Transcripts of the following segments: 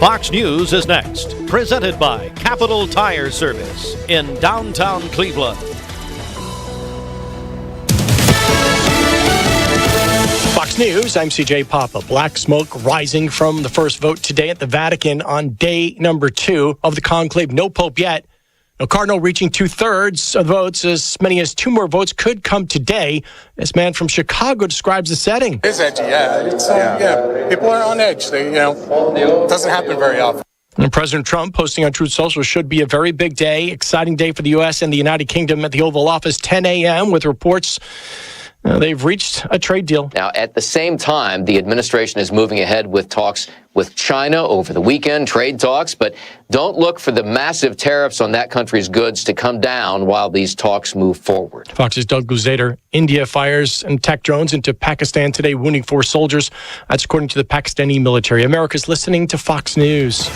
Fox News is next, presented by Capital Tire Service in downtown Cleveland. Fox News, I'm CJ Papa. Black smoke rising from the first vote today at the Vatican on day number 2 of the conclave. No pope yet. No cardinal reaching 2/3 of the votes. As many as 2 more votes could come today. This man from Chicago describes the setting. It's edgy, yeah. People are on edge. It doesn't happen very often. And President Trump posting on Truth Social, should be a very big day, exciting day for the U.S. and the United Kingdom at the Oval Office, 10 a.m. with reports they've reached a trade deal. Now, at the same time, the administration is moving ahead with talks with China over the weekend, trade talks, but don't look for the massive tariffs on that country's goods to come down while these talks move forward. Fox's Doug Luzader. India fires and attack drones into Pakistan today, wounding 4 soldiers. That's according to the Pakistani military. America's listening to Fox News.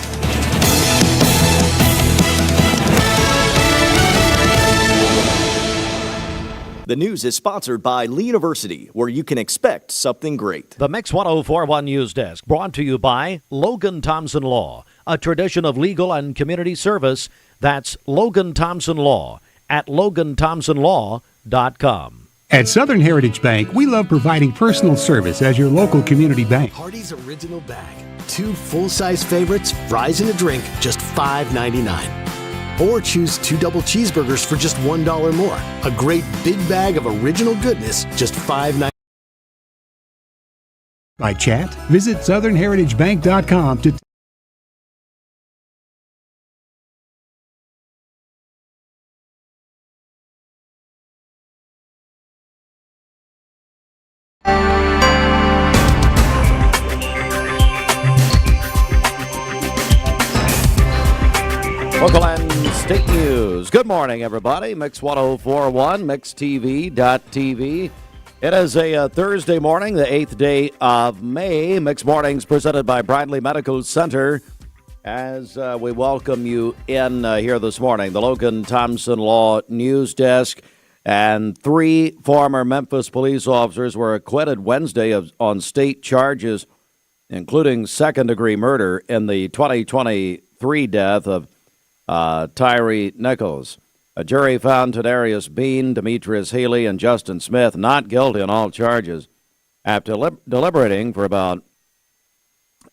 The news is sponsored by Lee University, where you can expect something great. The Mix 104.1 News Desk, brought to you by Logan Thompson Law, a tradition of legal and community service. That's Logan Thompson Law at LoganThompsonLaw.com. At Southern Heritage Bank, we love providing personal service as your local community bank. Hardee's Original Bag. 2 full-size favorites, fries and a drink, just $5.99. Or choose 2 double cheeseburgers for just $1 more. A great big bag of original goodness, just $5.99. By chat, visit southernheritagebank.com to Local and state news. Good morning, everybody. Mix 104.1, MixTV.tv. It is a Thursday morning, the 8th day of May. Mix Mornings presented by Bradley Medical Center. As we welcome you in here this morning, the Logan Thompson Law News Desk. And 3 former Memphis police officers were acquitted Wednesday on state charges, including second-degree murder in the 2023 death of Tyree Nichols. A jury found Tadarius Bean, Demetrius Haley, and Justin Smith not guilty on all charges after deliberating for about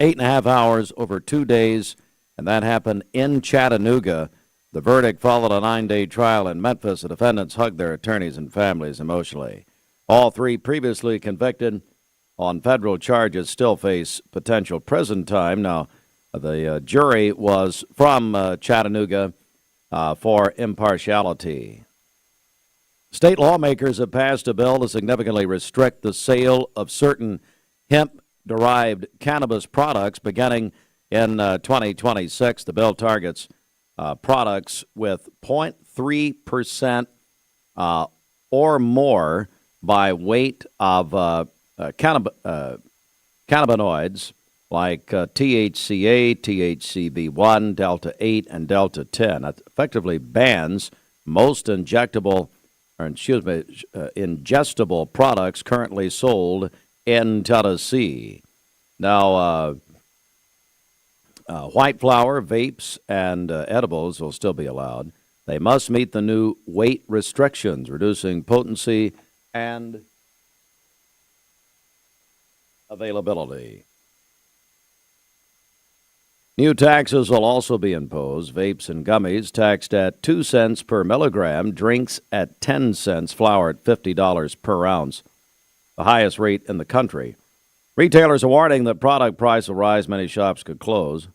8.5 hours over 2 days, and that happened in Chattanooga. The verdict followed a 9-day trial in Memphis. The defendants hugged their attorneys and families emotionally. All 3 previously convicted on federal charges still face potential prison time. Now, the jury was from Chattanooga for impartiality. State lawmakers have passed a bill to significantly restrict the sale of certain hemp-derived cannabis products beginning in 2026. The bill targets products with 0.3% or more by weight of cannabinoids, like THCA, THCV1, Delta-8, and Delta-10. That effectively bans most ingestible products currently sold in Tennessee. Now, white flower, vapes, and edibles will still be allowed. They must meet the new weight restrictions, reducing potency and availability. New taxes will also be imposed. Vapes and gummies taxed at 2 cents per milligram, drinks at 10 cents, flour at $50 per ounce, the highest rate in the country. Retailers are warning that product price will rise. Many shops could close.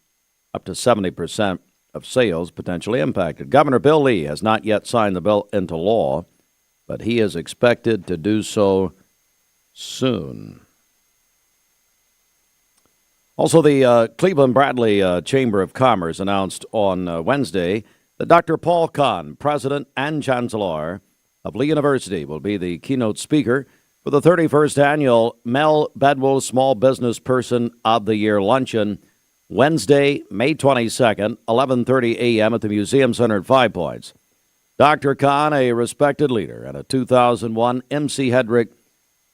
Up to 70% of sales potentially impacted. Governor Bill Lee has not yet signed the bill into law, but he is expected to do so soon. Also, the Cleveland-Bradley Chamber of Commerce announced on Wednesday that Dr. Paul Kahn, President and Chancellor of Lee University, will be the keynote speaker for the 31st annual Mel Bedwell Small Business Person of the Year Luncheon, Wednesday, May 22nd, 11:30 a.m. at the Museum Center at 5 Points. Dr. Kahn, a respected leader and a 2001 MC Hedrick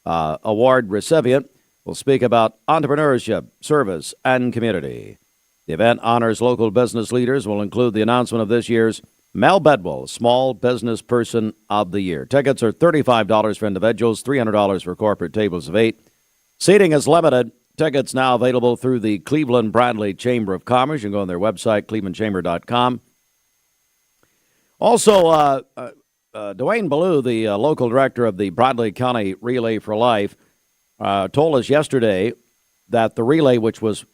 Award recipient, will speak about entrepreneurship, service, and community. The event honors local business leaders, will include the announcement of this year's Mel Bedwell, Small Business Person of the Year. Tickets are $35 for individuals, $300 for corporate tables of 8. Seating is limited. Tickets now available through the Cleveland Bradley Chamber of Commerce. You can go on their website, clevelandchamber.com. Also, Dwayne Ballou, the local director of the Bradley County Relay for Life, told us yesterday that the relay, which was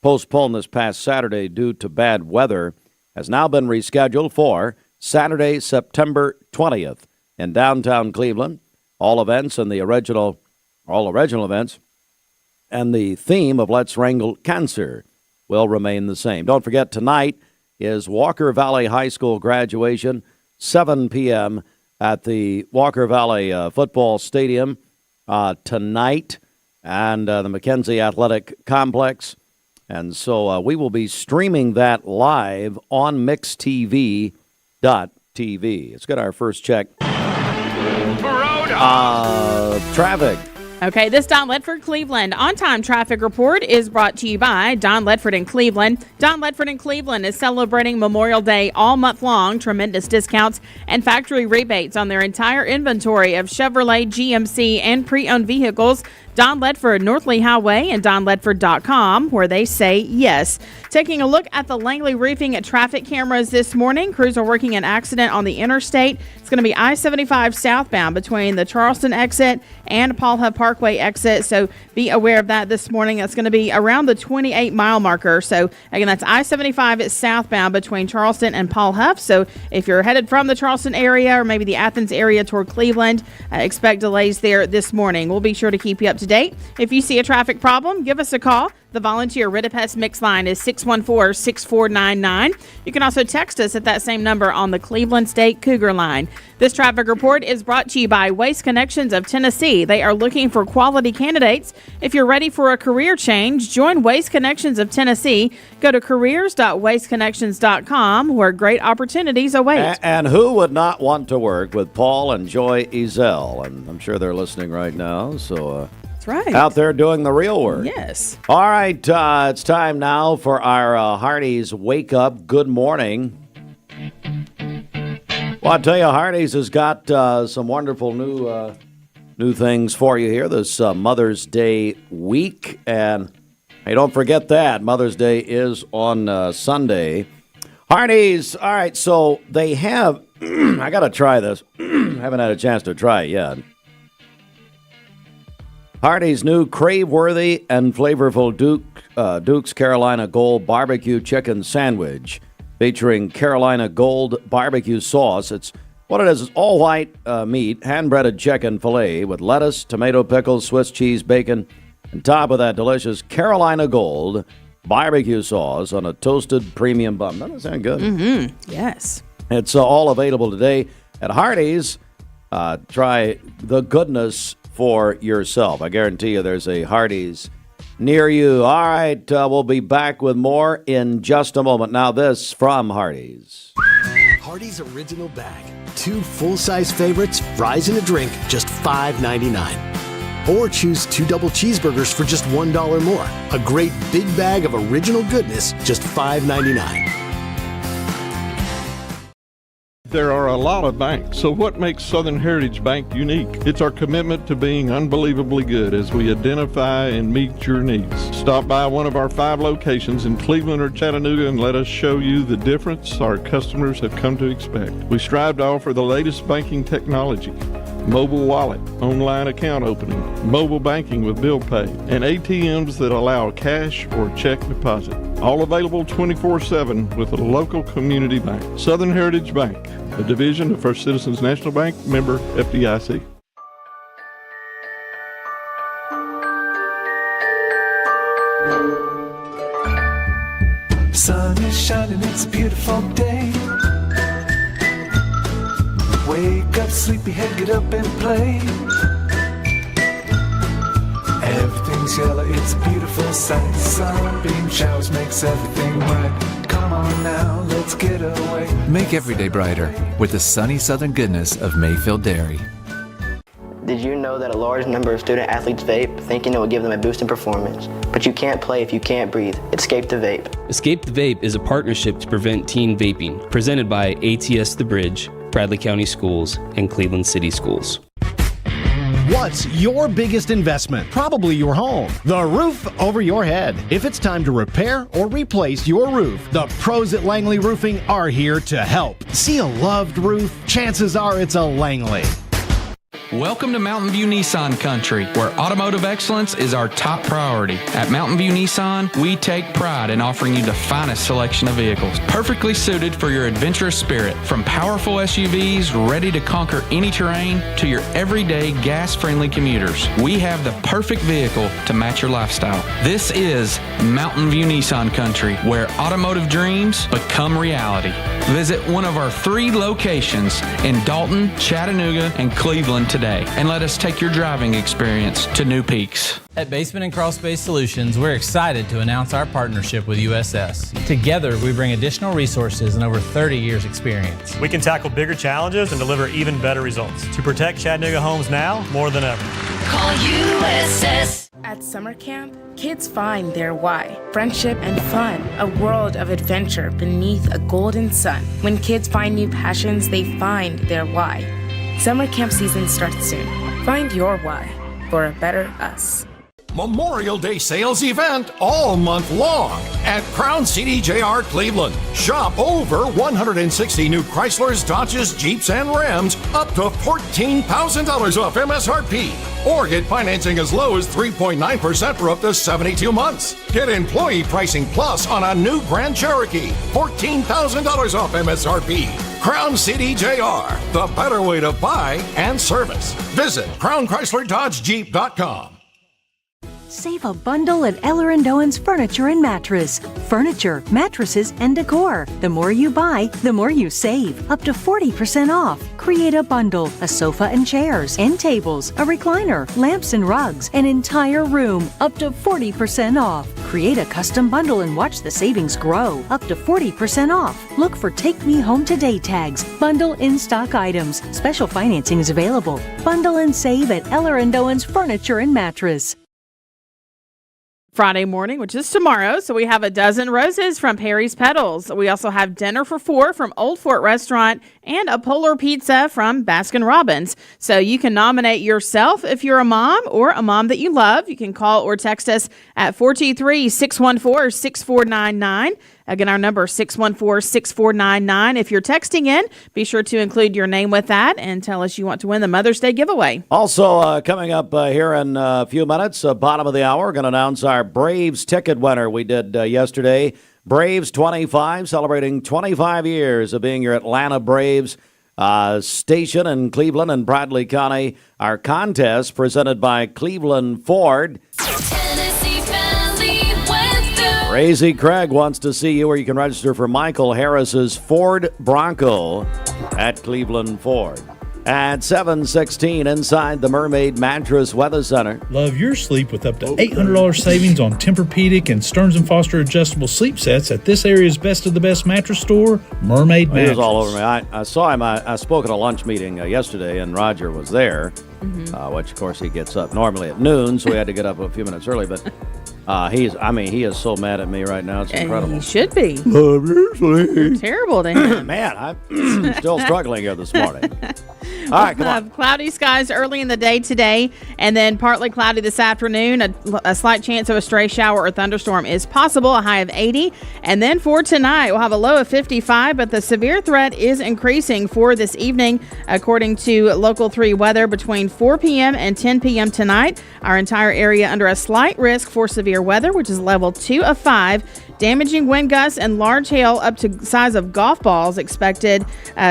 postponed this past Saturday due to bad weather, has now been rescheduled for Saturday, September 20th in downtown Cleveland. All events and the original events and the theme of Let's Wrangle Cancer will remain the same. Don't forget, tonight is Walker Valley High School graduation, 7 p.m. at the Walker Valley Football Stadium tonight and the McKenzie Athletic Complex. And so we will be streaming that live on mixtv.tv. Let's get our first check. Traffic. Okay, this Don Ledford Cleveland on-time traffic report is brought to you by Don Ledford in Cleveland. Don Ledford in Cleveland is celebrating Memorial Day all month long. Tremendous discounts and factory rebates on their entire inventory of Chevrolet, GMC, and pre-owned vehicles. Don Ledford, North Lee Highway, and donledford.com, where they say yes. Taking a look at the Langley Roofing traffic cameras this morning. Crews are working an accident on the interstate. It's going to be I-75 southbound between the Charleston exit and Paul Huff Parkway exit. So be aware of that this morning. That's going to be around the 28-mile marker. So again, that's I-75 is southbound between Charleston and Paul Huff. So if you're headed from the Charleston area or maybe the Athens area toward Cleveland, expect delays there this morning. We'll be sure to keep you up to date. If you see a traffic problem, give us a call. The volunteer Ridipest mix line is 614-6499. You can also text us at that same number on the Cleveland State Cougar line. This traffic report is brought to you by Waste Connections of Tennessee. They are looking for quality candidates. If you're ready for a career change, join Waste Connections of Tennessee. Go to careers.wasteconnections.com where great opportunities await. And who would not want to work with Paul and Joy Ezel? And I'm sure they're listening right now. So that's right. Out there doing the real work. Yes. All right, it's time now for our Hardee's Wake Up Good Morning. Well, I'll tell you, Hardee's has got some wonderful new things for you here this Mother's Day week. And hey, don't forget that Mother's Day is on Sunday. Hardee's, all right, so they have, I got to try this. Haven't had a chance to try it yet. Hardee's new crave-worthy and flavorful Duke's Carolina Gold Barbecue Chicken Sandwich featuring Carolina Gold barbecue sauce. It's what it is. It's all white meat, hand-breaded chicken filet with lettuce, tomato pickles, Swiss cheese, bacon, and top of that delicious Carolina Gold barbecue sauce on a toasted premium bun. Doesn't that sound good? Mm-hmm. Yes. It's all available today at Hardee's. Try the goodness for yourself. I guarantee you there's a Hardee's near you. All right, we'll be back with more in just a moment. Now this from Hardee's. Hardee's Original Bag. 2 full-size favorites, fries and a drink, just $5.99. Or choose 2 double cheeseburgers for just $1 more. A great big bag of original goodness, just $5.99. There are a lot of banks, so what makes Southern Heritage Bank unique? It's our commitment to being unbelievably good as we identify and meet your needs. Stop by one of our 5 locations in Cleveland or Chattanooga and let us show you the difference our customers have come to expect. We strive to offer the latest banking technology, mobile wallet, online account opening, mobile banking with bill pay, and ATMs that allow cash or check deposit. All available 24/7 with a local community bank. Southern Heritage Bank, a division of First Citizens National Bank, member FDIC. Sun is shining, it's a beautiful day. Wake up, sleepyhead, get up and play. Everything's yellow, it's a beautiful sight. Sunbeam showers makes everything right. Come on now, let's get away. Make every day brighter with the sunny southern goodness of Mayfield Dairy. Did you know that a large number of student athletes vape, thinking it will give them a boost in performance? But you can't play if you can't breathe. Escape the vape. Escape the Vape is a partnership to prevent teen vaping, presented by ATS The Bridge, Bradley County Schools, and Cleveland City Schools. What's your biggest investment? Probably your home. The roof over your head. If it's time to repair or replace your roof, the pros at Langley Roofing are here to help. See a loved roof? Chances are it's a Langley. Welcome to Mountain View Nissan Country, where automotive excellence is our top priority. At Mountain View Nissan, we take pride in offering you the finest selection of vehicles, perfectly suited for your adventurous spirit. From powerful SUVs ready to conquer any terrain to your everyday gas-friendly commuters, we have the perfect vehicle to match your lifestyle. This is Mountain View Nissan Country, where automotive dreams become reality. Visit one of our 3 locations in Dalton, Chattanooga, and Cleveland today, and let us take your driving experience to new peaks. At Basement and Crawl Space Solutions, we're excited to announce our partnership with USS. Together, we bring additional resources and over 30 years experience. We can tackle bigger challenges and deliver even better results to protect Chattanooga homes now more than ever. Call USS. At summer camp, kids find their why. Friendship and fun, a world of adventure beneath a golden sun. When kids find new passions, they find their why. Summer camp season starts soon. Find your why for a better us. Memorial Day sales event all month long at Crown CDJR Cleveland. Shop over 160 new Chryslers, Dodges, Jeeps, and Rams up to $14,000 off MSRP. Or get financing as low as 3.9% for up to 72 months. Get employee pricing plus on a new Grand Cherokee. $14,000 off MSRP. Crown CDJR, the better way to buy and service. Visit crownchrysler-dodge-jeep.com. Save a bundle at Eller & Owen's Furniture and Mattress. Furniture, mattresses, and decor. The more you buy, the more you save. Up to 40% off. Create a bundle, a sofa and chairs, end tables, a recliner, lamps and rugs, an entire room. Up to 40% off. Create a custom bundle and watch the savings grow. Up to 40% off. Look for Take Me Home Today tags. Bundle in-stock items. Special financing is available. Bundle and save at Eller & Owen's Furniture and Mattress. Friday morning, which is tomorrow. So we have a dozen roses from Perry's Petals. We also have dinner for 4 from Old Fort Restaurant and a Polar Pizza from Baskin Robbins. So you can nominate yourself if you're a mom or a mom that you love. You can call or text us at 423-614-6499. Again, our number is 614-6499. If you're texting in, be sure to include your name with that and tell us you want to win the Mother's Day giveaway. Also, coming up here in a few minutes, bottom of the hour, we're going to announce our Braves ticket winner we did yesterday. Braves 25, celebrating 25 years of being your Atlanta Braves station in Cleveland and Bradley County. Our contest presented by Cleveland Ford. Crazy Craig wants to see you, where you can register for Michael Harris's Ford Bronco at Cleveland Ford. At 7:16 inside the Mermaid Mattress Weather Center. Love your sleep with up to $800 savings on Tempur-Pedic and Stearns & Foster adjustable sleep sets at this area's best of the best mattress store, Mermaid Mattress. He was all over me. I saw him. I spoke at a lunch meeting yesterday, and Roger was there, which, of course, he gets up normally at noon, so we had to get up a few minutes early, but... he is so mad at me right now. It's incredible. He should be. Love your sleep. Terrible to him. Man, I'm still struggling here this morning. All right, come on. Cloudy skies early in the day today, and then partly cloudy this afternoon. A slight chance of a stray shower or thunderstorm is possible, a high of 80. And then for tonight, we'll have a low of 55, but the severe threat is increasing for this evening, according to Local 3 weather. Between 4 p.m. and 10 p.m. tonight, our entire area under a slight risk for severe weather, which is level 2 of 5. Damaging wind gusts and large hail up to size of golf balls expected.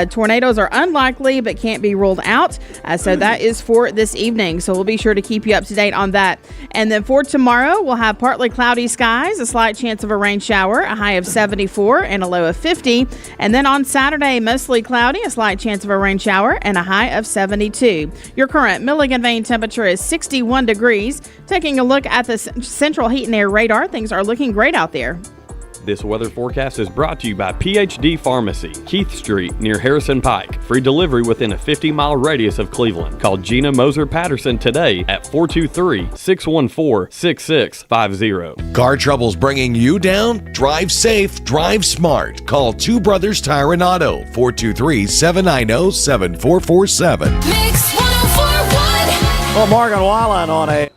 Tornadoes are unlikely but can't be ruled out. So that is for this evening. So we'll be sure to keep you up to date on that. And then for tomorrow, we'll have partly cloudy skies, a slight chance of a rain shower, a high of 74 and a low of 50. And then on Saturday, mostly cloudy, a slight chance of a rain shower and a high of 72. Your current Milligan Vane temperature is 61 degrees. Taking a look at the central heat and air radar, things are looking great out there. This weather forecast is brought to you by PhD Pharmacy, Keith Street near Harrison Pike. Free delivery within a 50-mile radius of Cleveland. Call Gina Moser Patterson today at 423-614-6650. Car troubles bringing you down? Drive safe, drive smart. Call Two Brothers Tire and Auto, 423-790-7447. Mix 1041. Well, Morgan Wallen on a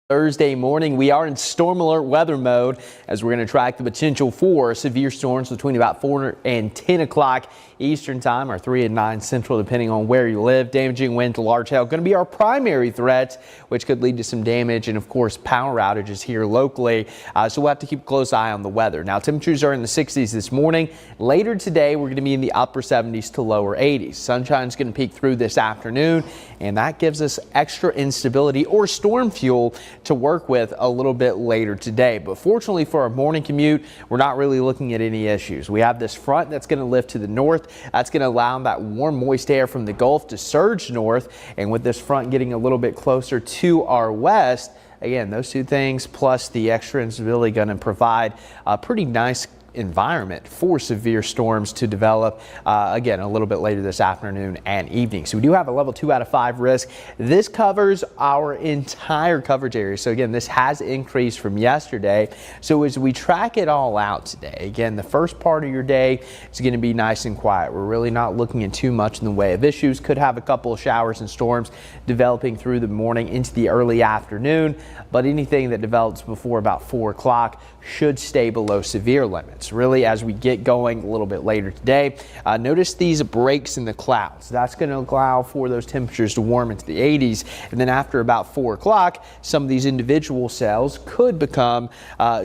Thursday morning, we are in storm alert weather mode as we're going to track the potential for severe storms between about 4 and 10 o'clock Eastern time, or 3 and 9 Central, depending on where you live. Damaging wind to large hail going to be our primary threat, which could lead to some damage and, of course, power outages here locally. So we'll have to keep a close eye on the weather. Now, temperatures are in the 60s this morning. Later today, we're going to be in the upper 70s to lower 80s. Sunshine's going to peek through this afternoon, and that gives us extra instability or storm fuel to work with a little bit later today. But fortunately for our morning commute, we're not really looking at any issues. We have this front that's going to lift to the north. That's going to allow that warm, moist air from the Gulf to surge north. And with this front getting a little bit closer to our west, again, those two things plus the extra instability going to provide a pretty nice environment for severe storms to develop again a little bit later this afternoon and evening. So we do have a level 2 out of 5 risk. This covers our entire coverage area. So again, this has increased from yesterday. So as we track it all out today, again, the first part of your day is going to be nice and quiet. We're really not looking at too much in the way of issues. Could have a couple of showers and storms developing through the morning into the early afternoon, but anything that develops before about 4 o'clock should stay below severe limits. Really, as we get going a little bit later today, notice these breaks in the clouds. That's going to allow for those temperatures to warm into the 80s. And then after about 4 o'clock, some of these individual cells could become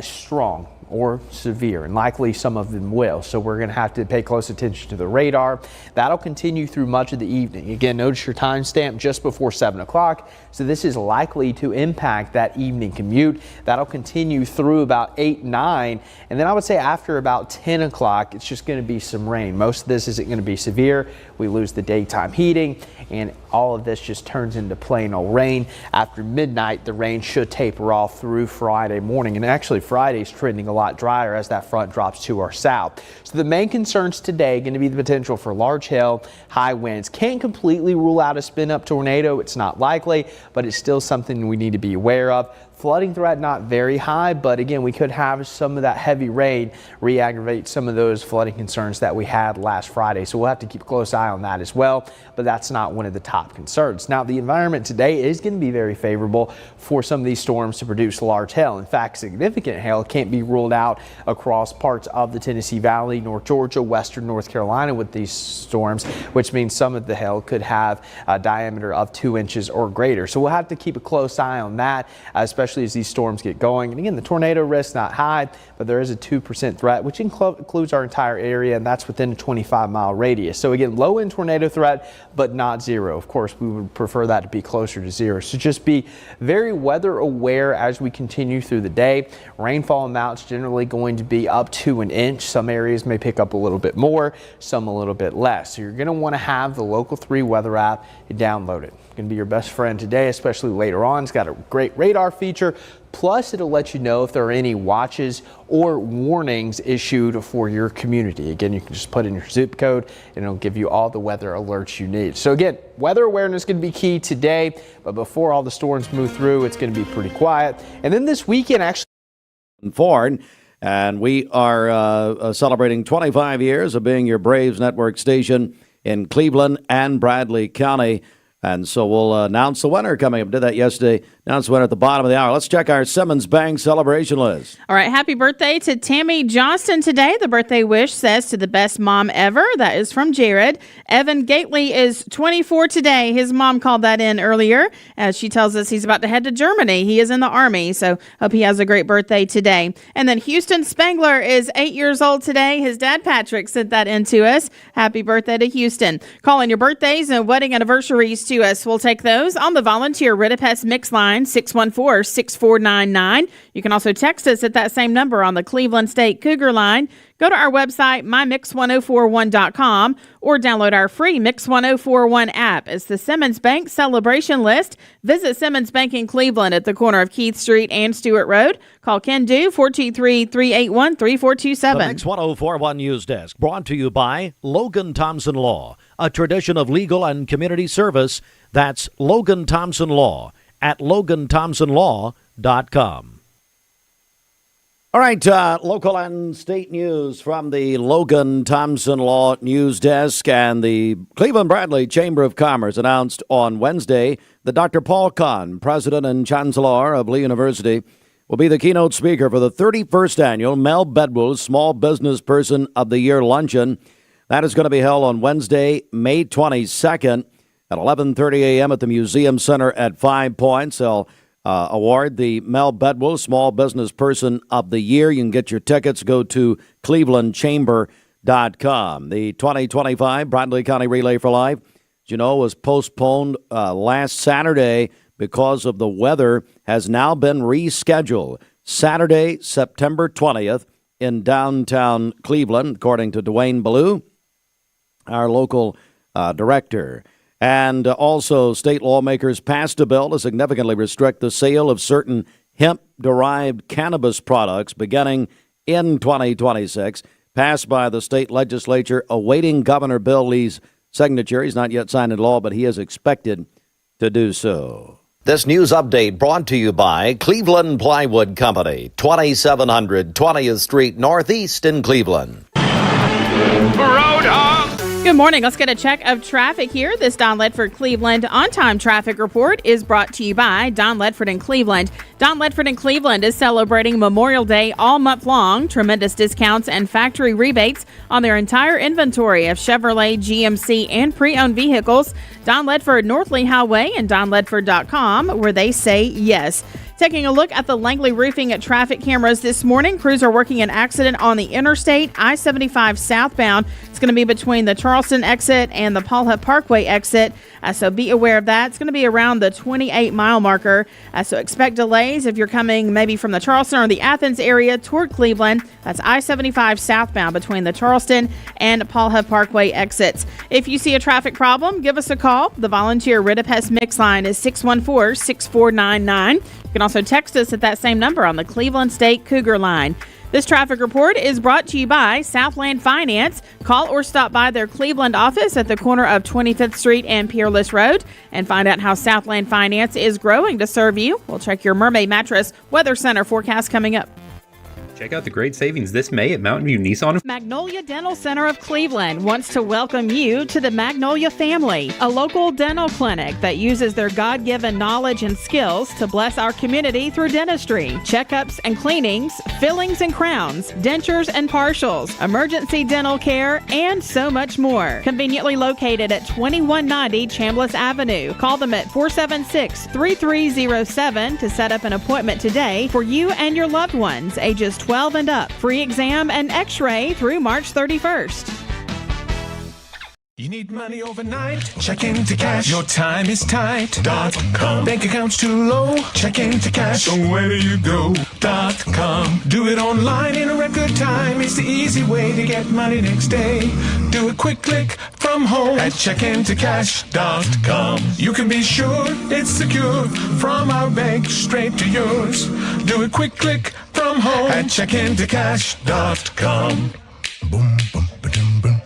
strong or severe, and likely some of them will. So we're going to have to pay close attention to the radar. That'll continue through much of the evening. Again, notice your timestamp just before 7 o'clock. So this is likely to impact that evening commute. That'll continue through about 8, 9. And then I would say after about 10 o'clock, it's just going to be some rain. Most of this isn't going to be severe. We lose the daytime heating, and all of this just turns into plain old rain. After midnight, the rain should taper off through Friday morning. And actually, Friday's trending a lot drier as that front drops to our south. So the main concerns today are going to be the potential for large hail, high winds. Can't completely rule out a spin-up tornado. It's not likely, but it's still something we need to be aware of. Flooding threat not very high, but again, we could have some of that heavy rain re-aggravate some of those flooding concerns that we had last Friday. So we'll have to keep a close eye on that as well, but that's not one of the top concerns. Now, the environment today is going to be very favorable for some of these storms to produce large hail. In fact, significant hail can't be ruled out across parts of the Tennessee Valley, North Georgia, western North Carolina with these storms, which means some of the hail could have a diameter of 2 inches or greater. So we'll have to keep a close eye on that, especially as these storms get going. And again, the tornado risk not high, but there is a 2% threat, which includes our entire area, and that's within a 25-mile radius. So again, low end tornado threat, but not zero. Of course, we would prefer that to be closer to zero. So just be very weather aware as we continue through the day. Rainfall amounts generally going to be up to an inch. Some areas may pick up a little bit more, some a little bit less. So you're going to want to have the Local 3 weather app and download it. It's going to be your best friend today, especially later on. It's got a great radar feature. Plus, it'll let you know if there are any watches or warnings issued for your community. Again, you can just put in your zip code and it'll give you all the weather alerts you need. So again, weather awareness is going to be key today, but before all the storms move through, it's going to be pretty quiet. And then this weekend, actually, Ford, and we are celebrating 25 years of being your Braves Network station in Cleveland and Bradley County. And so we'll announce the winner coming up. Did that yesterday. Announce the winner at the bottom of the hour. Let's check our Simmons Bank celebration list. All right. Happy birthday to Tammy Johnston today. The birthday wish says to the best mom ever. That is from Jared. Evan Gately is 24 today. His mom called that in earlier as she tells us he's about to head to Germany. He is in the Army. So hope he has a great birthday today. And then Houston Spangler is 8 years old today. His dad, Patrick, sent that in to us. Happy birthday to Houston. Calling your birthdays and wedding anniversaries to us. We'll take those on the volunteer Ritipest Mix line, 614-6499. You can also text us at that same number on the Cleveland State Cougar line. Go to our website, mymix1041.com, or download our free Mix 1041 app. It's the Simmons Bank Celebration List. Visit Simmons Bank in Cleveland at the corner of Keith Street and Stuart Road. Call Ken Do 423-381-3427. The Mix 1041 News Desk brought to you by Logan Thompson Law, a tradition of legal and community service. That's Logan Thompson Law at LoganThompsonLaw.com. All right, local and state news from the Logan Thompson Law News Desk. And the Cleveland Bradley Chamber of Commerce announced on Wednesday that Dr. Paul Kahn, President and Chancellor of Lee University, will be the keynote speaker for the 31st annual Mel Bedwell Small Business Person of the Year Luncheon. That is going to be held on Wednesday, May 22nd at 11:30 a.m. at the Museum Center at 5 Points. They'll award the Mel Bedwell Small Business Person of the Year. You can get your tickets. Go to clevelandchamber.com. The 2025 Bradley County Relay for Life, as you know, was postponed last Saturday because of the weather, has now been rescheduled. Saturday, September 20th in downtown Cleveland, according to Dwayne Ballou, our local director. And also, state lawmakers passed a bill to significantly restrict the sale of certain hemp-derived cannabis products beginning in 2026. Passed by the state legislature, awaiting Governor Bill Lee's signature. He's not yet signed into law, but he is expected to do so. This news update brought to you by Cleveland Plywood Company, 2700 20th Street Northeast in Cleveland. Good morning. Let's get a check of traffic here. This Don Ledford Cleveland on-time traffic report is brought to you by Don Ledford in Cleveland. Don Ledford in Cleveland is celebrating Memorial Day all month long. Tremendous discounts and factory rebates on their entire inventory of Chevrolet, GMC, and pre-owned vehicles. Don Ledford, North Lee Highway, and donledford.com, where they say yes. Taking a look at the Langley Roofing traffic cameras this morning. Crews are working an accident on the interstate, I-75 southbound. It's going to be between the Charleston exit and the Paul Huff Parkway exit, so be aware of that. It's going to be around the 28-mile marker, so expect delays if you're coming maybe from the Charleston or the Athens area toward Cleveland. That's I-75 southbound between the Charleston and Paul Huff Parkway exits. If you see a traffic problem, give us a call. The volunteer Ridipest Mix line is 614-6499. You can also text us at that same number on the Cleveland State Cougar line. This traffic report is brought to you by Southland Finance. Call or stop by their Cleveland office at the corner of 25th Street and Peerless Road and find out how Southland Finance is growing to serve you. We'll check your Mermaid Mattress Weather Center forecast coming up. Check out the great savings this May at Mountain View Nissan. Magnolia Dental Center of Cleveland wants to welcome you to the Magnolia family, a local dental clinic that uses their God-given knowledge and skills to bless our community through dentistry, checkups and cleanings, fillings and crowns, dentures and partials, emergency dental care, and so much more. Conveniently located at 2190 Chambliss Avenue. Call them at 476-3307 to set up an appointment today for you and your loved ones, ages 12 and up. Free exam and x-ray through March 31st. You need money overnight? Check into cash. Your time is tight.com. Bank account's too low? Check into cash. So where do you go.com? Do it online in a record time. It's the easy way to get money next day. Do a quick click from home at checkintocash.com. You can be sure it's secure from our bank straight to yours. Do a quick click from home at checkintocash.com. Boom, boom, ba-dum, boom.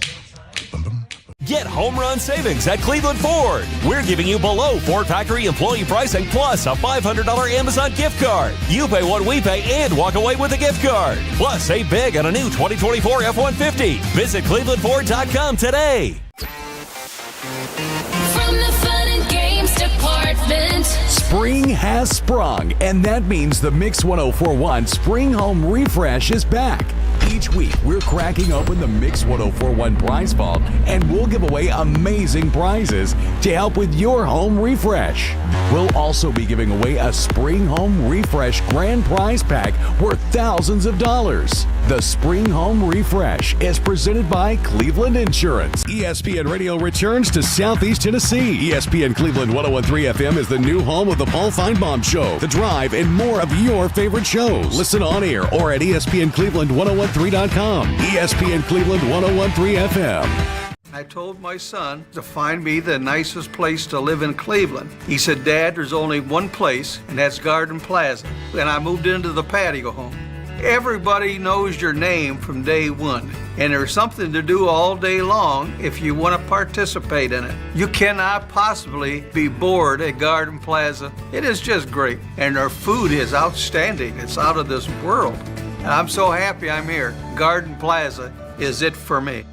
Get home run savings at Cleveland Ford. We're giving you below Ford factory employee pricing plus a $500 Amazon gift card. You pay what we pay and walk away with a gift card. Plus, save big on a new 2024 F-150. Visit ClevelandFord.com today. From the Fun and Games Department. Spring has sprung, and that means the Mix 1041 Spring Home Refresh is back. Each week, we're cracking open the Mix 1041 prize vault, and we'll give away amazing prizes to help with your home refresh. We'll also be giving away a Spring Home Refresh grand prize pack worth thousands of dollars. The Spring Home Refresh is presented by Cleveland Insurance. ESPN Radio returns to Southeast Tennessee. ESPN Cleveland 101.3 FM is the new home of the Paul Feinbaum Show, The Drive, and more of your favorite shows. Listen on air or at ESPNCleveland 101.3 1013.com. ESPN Cleveland 1013 FM. I told my son to find me the nicest place to live in Cleveland. He said, Dad, there's only one place, and that's Garden Plaza. And I moved into the patio home. Everybody knows your name from day one, and there's something to do all day long if you want to participate in it. You cannot possibly be bored at Garden Plaza. It is just great, and their food is outstanding. It's out of this world. And I'm so happy I'm here. Garden Plaza is it for me.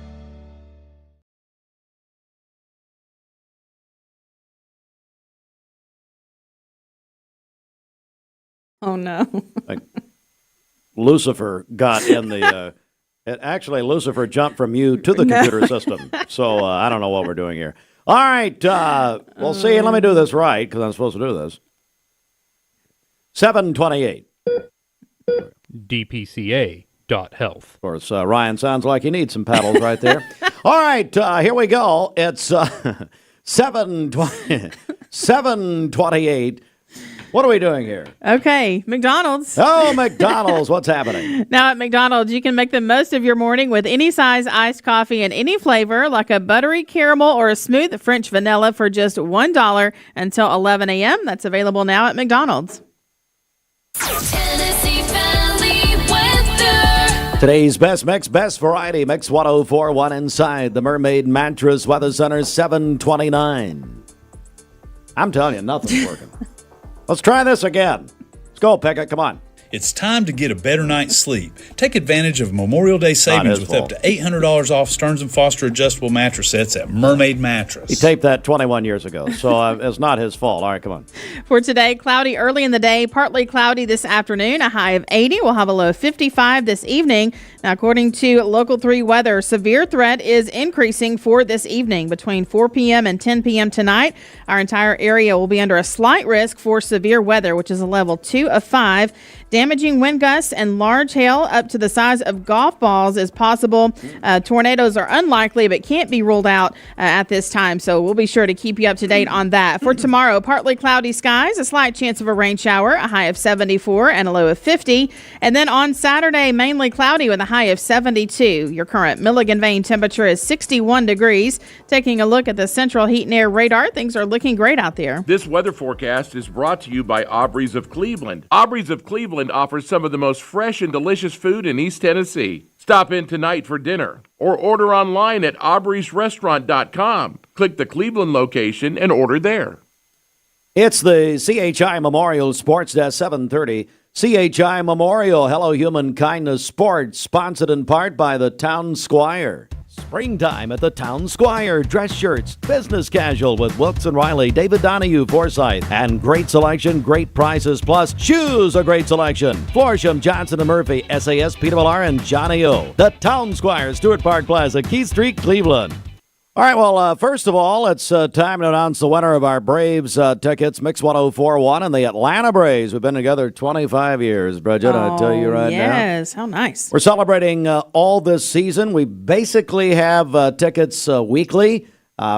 Oh, no. Lucifer got in the actually Lucifer jumped from you to the computer system, so I don't know what we're doing here. All right, we'll see. Let me do this right, because I'm supposed to do this. 728 DPCA.health. Of course, Ryan sounds like he needs some paddles right there. All right, here we go. It's 728. What are we doing here? Okay, McDonald's. Oh, McDonald's. What's happening? Now at McDonald's, you can make the most of your morning with any size iced coffee in any flavor, like a buttery caramel or a smooth French vanilla for just $1 until 11 a.m. That's available now at McDonald's. Tennessee Valley weather. Today's best mix, best variety. Mix 104.1 inside the Mermaid Mattress Weather Center, 729. I'm telling you, nothing's working. Let's try this again. Let's go, Pickett. Come on. It's time to get a better night's sleep. Take advantage of Memorial Day savings with up to $800 off Stearns & Foster adjustable mattress sets at Mermaid Mattress. He taped that 21 years ago, so it's not his fault. All right, come on. For today, cloudy early in the day, partly cloudy this afternoon, a high of 80. We'll have a low of 55 this evening. Now, according to Local 3 weather, severe threat is increasing for this evening. Between 4 p.m. and 10 p.m. tonight, our entire area will be under a slight risk for severe weather, which is a level 2 of 5. Damaging wind gusts and large hail up to the size of golf balls is possible. Tornadoes are unlikely, but can't be ruled out at this time. So we'll be sure to keep you up to date on that. For tomorrow, partly cloudy skies, a slight chance of a rain shower, a high of 74 and a low of 50. And then on Saturday, mainly cloudy with a high of 72. Your current Milligan Vein temperature is 61 degrees. Taking a look at the central heat and air radar, things are looking great out there. This weather forecast is brought to you by Aubrey's of Cleveland. Aubrey's of Cleveland offers some of the most fresh and delicious food in East Tennessee. Stop in tonight for dinner or order online at aubreysrestaurant.com. Click the Cleveland location and order there. It's the CHI Memorial Sports Desk, 730. CHI Memorial Hello Human Kindness Sports, sponsored in part by the Town Squire. Springtime at the Town Squire. Dress shirts, business casual with Wilkes and Riley, David Donahue, Forsyth, and great selection, great prices, plus shoes, a great selection. Florsham, Johnson & Murphy, SAS, Peter Millar, and Johnny O. The Town Squire, Stuart Park Plaza, Keith Street, Cleveland. All right, well, first of all, it's time to announce the winner of our Braves tickets, Mix 104.1 and the Atlanta Braves. We've been together 25 years, Bridget, I tell you right now. Yes, how nice. We're celebrating all this season. We basically have tickets weekly,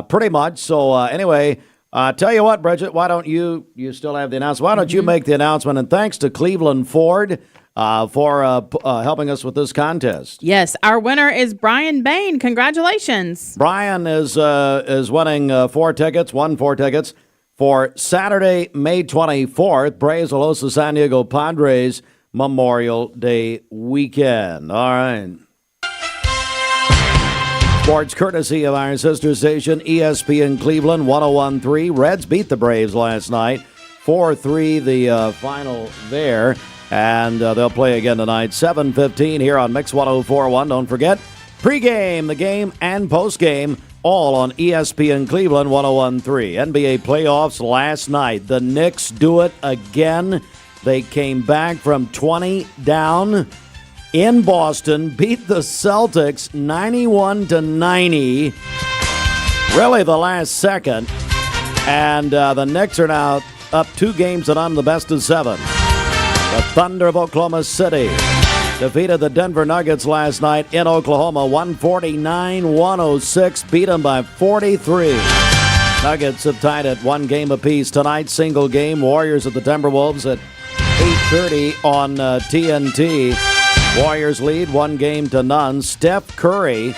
pretty much. So anyway, tell you what, Bridget, why don't you still have the announcement? Why don't you make the announcement? And thanks to Cleveland Ford for helping us with this contest. Yes, our winner is Brian Bain. Congratulations. Brian is winning 4 tickets for Saturday, May 24th, Braves will host the San Diego Padres Memorial Day weekend. All right. Sports courtesy of our sister station, ESPN Cleveland 101.3. Reds beat the Braves last night, 4-3 the final there. And they'll play again tonight, 7:15 here on Mix 104.1. Don't forget, pregame, the game, and postgame, all on ESPN Cleveland 101.3. NBA playoffs last night. The Knicks do it again. They came back from 20 down in Boston, beat the Celtics 91-90. Really the last second. And the Knicks are now up 2 games and on the best of 7. The Thunder of Oklahoma City defeated the Denver Nuggets last night in Oklahoma, 149-106, beat them by 43. Nuggets have tied at 1 game apiece tonight, single game. Warriors at the Timberwolves at 8:30 on TNT. Warriors lead 1-0. Steph Curry,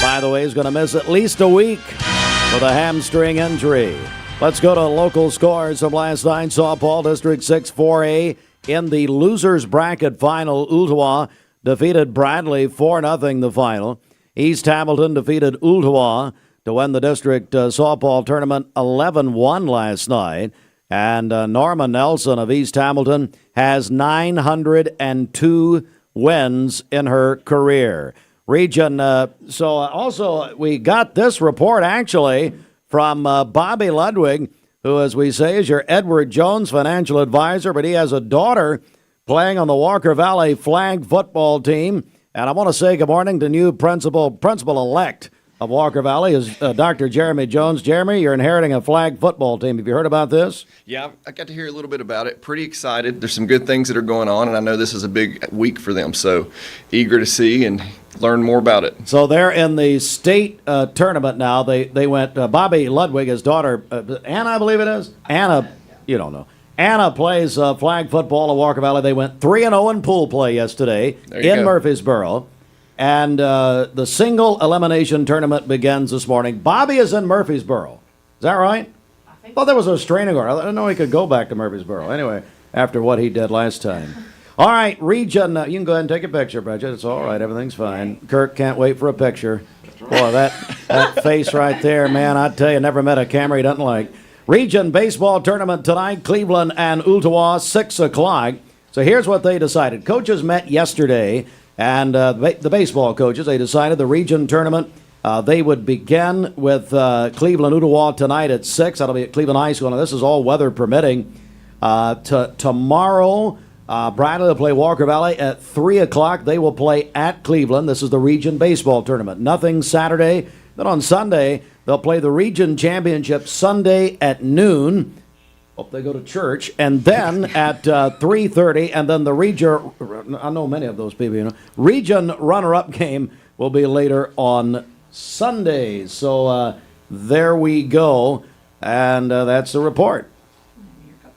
by the way, is going to miss at least a week with a hamstring injury. Let's go to local scores from last night. Softball District 6 4A in the losers bracket final. Ooltewah defeated Bradley 4-0 the final. East Hamilton defeated Ooltewah to win the district softball tournament 11-1 last night. And Norma Nelson of East Hamilton has 902 wins in her career. Region, also we got this report actually from Bobby Ludwig, who, as we say, is your Edward Jones financial advisor, but he has a daughter playing on the Walker Valley flag football team. And I want to say good morning to new principal-elect of Walker Valley is Dr. Jeremy Jones. Jeremy, you're inheriting a flag football team. Have you heard about this? Yeah, I got to hear a little bit about it. Pretty excited. There's some good things that are going on, and I know this is a big week for them. So eager to see and learn more about it. So they're in the state tournament now. They went, Bobby Ludwig, his daughter, Anna, I believe it is. Anna, you don't know. Anna plays flag football at Walker Valley. They went 3-0 in pool play yesterday in Murfreesboro. And the single elimination tournament begins this morning. Bobby is in Murfreesboro. Is that right? I thought there was a restraining order. I didn't know he could go back to Murfreesboro. Anyway, after what he did last time. All right, Region, you can go ahead and take a picture, Bridget. It's all right. Everything's fine. Kirk can't wait for a picture. Boy, that face right there, man, I tell you, never met a camera he doesn't like. Region baseball tournament tonight, Cleveland and Ooltewah, 6 o'clock. So here's what they decided. Coaches met yesterday. And the baseball coaches, they decided the region tournament, they would begin with Cleveland Ooltewah tonight at 6. That'll be at Cleveland High School. Now, this is all weather permitting. Tomorrow, Bradley will play Walker Valley at 3 o'clock. They will play at Cleveland. This is the region baseball tournament. Nothing Saturday. Then on Sunday, they'll play the region championship Sunday at noon. Hope they go to church. And then at 3:30, and then the region, I know many of those people, region runner-up game will be later on Sunday. So there we go. And that's the report.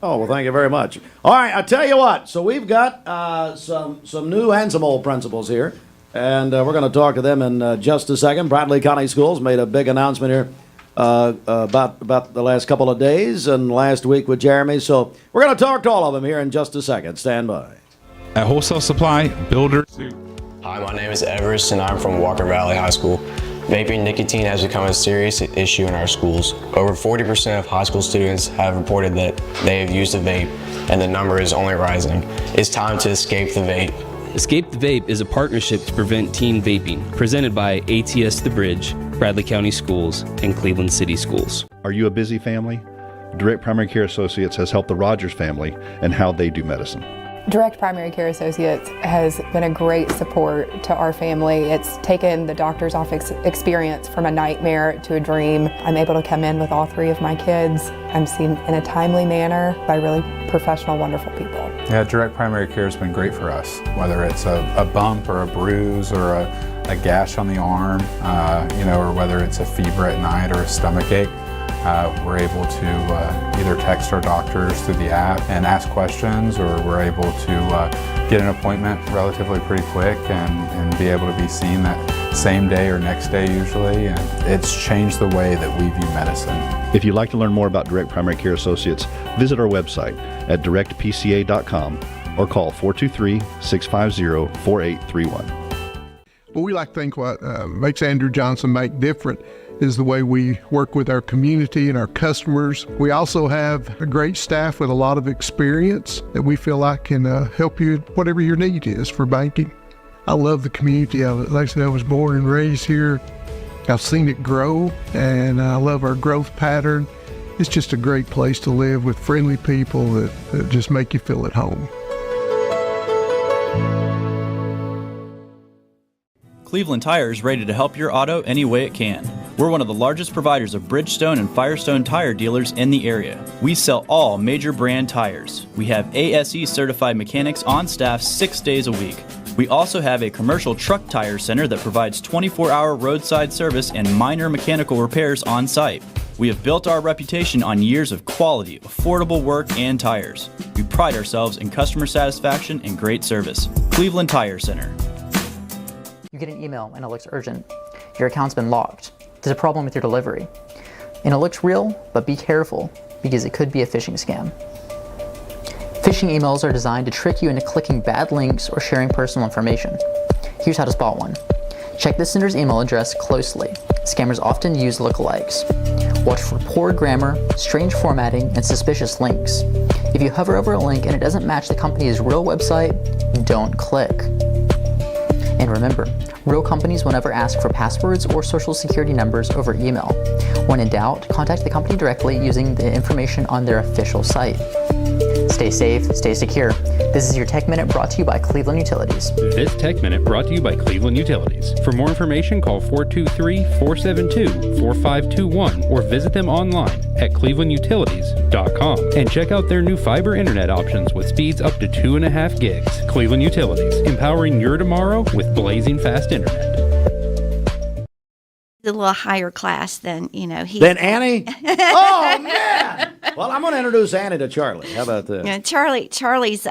Oh, well, thank you very much. All right, I tell you what. So we've got some new and some old principals here. And we're going to talk to them in just a second. Bradley County Schools made a big announcement here about the last couple of days and last week with Jeremy. So we're going to talk to all of them here in just a second. Stand by. At Wholesale Supply, Builders. Hi, my name is Everest and I'm from Walker Valley High School. Vaping nicotine has become a serious issue in our schools. Over 40% of high school students have reported that they have used a vape, and the number is only rising. It's time to escape the vape. Escape the Vape is a partnership to prevent teen vaping, presented by ATS The Bridge, Bradley County Schools, and Cleveland City Schools. Are you a busy family? Direct Primary Care Associates has helped the Rogers family and how they do medicine. Direct Primary Care Associates has been a great support to our family. It's taken the doctor's office experience from a nightmare to a dream. I'm able to come in with all 3 of my kids. I'm seen in a timely manner by really professional, wonderful people. Yeah, Direct Primary Care has been great for us, whether it's a bump or a bruise or a gash on the arm, or whether it's a fever at night or a stomach ache. We're able to either text our doctors through the app and ask questions, or we're able to get an appointment relatively pretty quick and be able to be seen that same day or next day usually. And it's changed the way that we view medicine. If you'd like to learn more about Direct Primary Care Associates, visit our website at directpca.com or call 423-650-4831. Well, we like to think what makes Andrew Johnson make different is the way we work with our community and our customers. We also have a great staff with a lot of experience that we feel like can help you whatever your need is for banking. I love the community of it. Like I said, I was born and raised here. I've seen it grow, and I love our growth pattern. It's just a great place to live with friendly people that just make you feel at home. Cleveland Tire is ready to help your auto any way it can. We're one of the largest providers of Bridgestone and Firestone tire dealers in the area. We sell all major brand tires. We have ASE certified mechanics on staff 6 days a week. We also have a commercial truck tire center that provides 24-hour roadside service and minor mechanical repairs on site. We have built our reputation on years of quality, affordable work and tires. We pride ourselves in customer satisfaction and great service. Cleveland Tire Center. You get an email and it looks urgent. Your account's been locked. There's a problem with your delivery. And it looks real, but be careful because it could be a phishing scam. Phishing emails are designed to trick you into clicking bad links or sharing personal information. Here's how to spot one. Check the sender's email address closely. Scammers often use lookalikes. Watch for poor grammar, strange formatting, and suspicious links. If you hover over a link and it doesn't match the company's real website, don't click. And remember, real companies will never ask for passwords or social security numbers over email. When in doubt, contact the company directly using the information on their official site. Stay safe, stay secure. This is your Tech Minute brought to you by Cleveland Utilities. This Tech Minute brought to you by Cleveland Utilities. For more information, call 423-472-4521 or visit them online at clevelandutilities.com and check out their new fiber internet options with speeds up to 2.5 gigs. Cleveland Utilities, empowering your tomorrow with blazing fast internet. A little higher class than, he's... Than Annie? Oh, man! Well, I'm going to introduce Annie to Charlie. How about this? Charlie's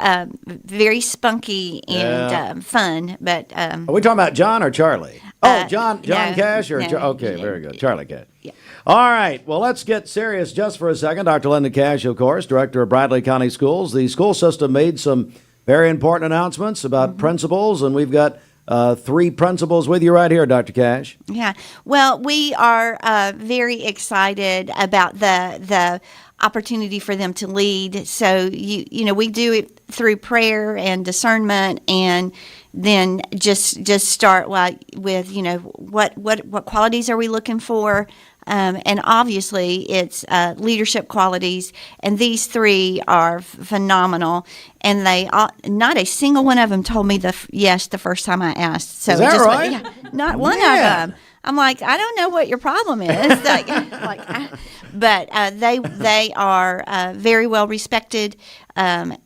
very spunky and fun, but... Are we talking about John or Charlie? John no, Cash? Or no, okay, very good. Charlie Cash. Yeah. All right, well, let's get serious just for a second. Dr. Linda Cash, of course, Director of Bradley County Schools. The school system made some very important announcements about principals, and we've got... 3 principals with you right here, Dr. Cash. Yeah. Well, we are very excited about the opportunity for them to lead. So, we do it through prayer and discernment, and then just start with, what qualities are we looking for? And obviously, it's leadership qualities, and these 3 are phenomenal. And they not a single one of them told me yes the first time I asked. So is that right? Not one of them. I'm like, I don't know what your problem is. But they are very well respected and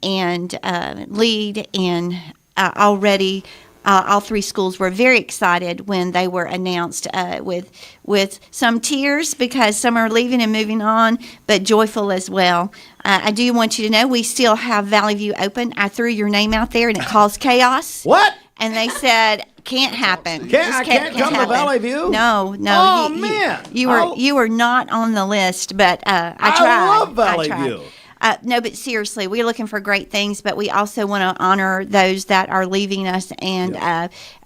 lead, and already. All 3 schools were very excited when they were announced with some tears because some are leaving and moving on, but joyful as well. I do want you to know we still have Valley View open. I threw your name out there and it caused chaos. What? And they said, can't happen. I can't come to Valley View? No. Oh, man. You were not on the list, but I tried. I love Valley View. No, but seriously, we're looking for great things, but we also want to honor those that are leaving us, and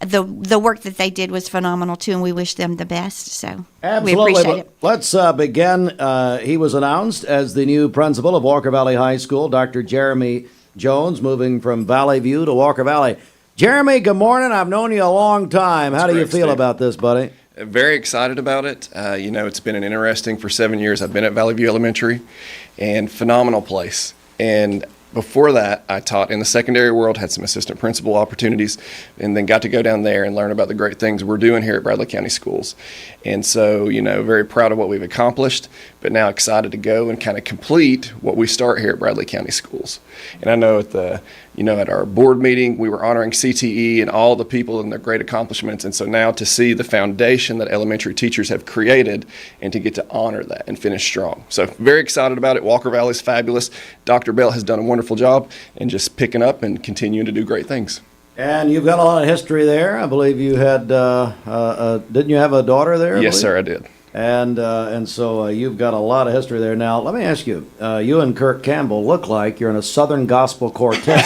the work that they did was phenomenal too, and we wish them the best. So absolutely. We appreciate it. Let's begin. He was announced as the new principal of Walker Valley High School, Dr. Jeremy Jones, moving from Valley View to Walker Valley. Jeremy, good morning. I've known you a long time. How do you feel about this, buddy? Very excited about it. It's been an interesting for 7 years. I've been at Valley View Elementary, and phenomenal place. And before that, I taught in the secondary world, had some assistant principal opportunities, and then got to go down there and learn about the great things we're doing here at Bradley County Schools. And so, very proud of what we've accomplished, but now excited to go and kind of complete what we start here at Bradley County Schools. And I know at our board meeting, we were honoring CTE and all the people and their great accomplishments. And so now to see the foundation that elementary teachers have created and to get to honor that and finish strong. So very excited about it. Walker Valley is fabulous. Dr. Bell has done a wonderful job and just picking up and continuing to do great things. And you've got a lot of history there. I believe you had, didn't you have a daughter there? Yes, sir, I did. And so you've got a lot of history there. Now, let me ask you, you and Kirk Campbell look like you're in a Southern Gospel Quartet.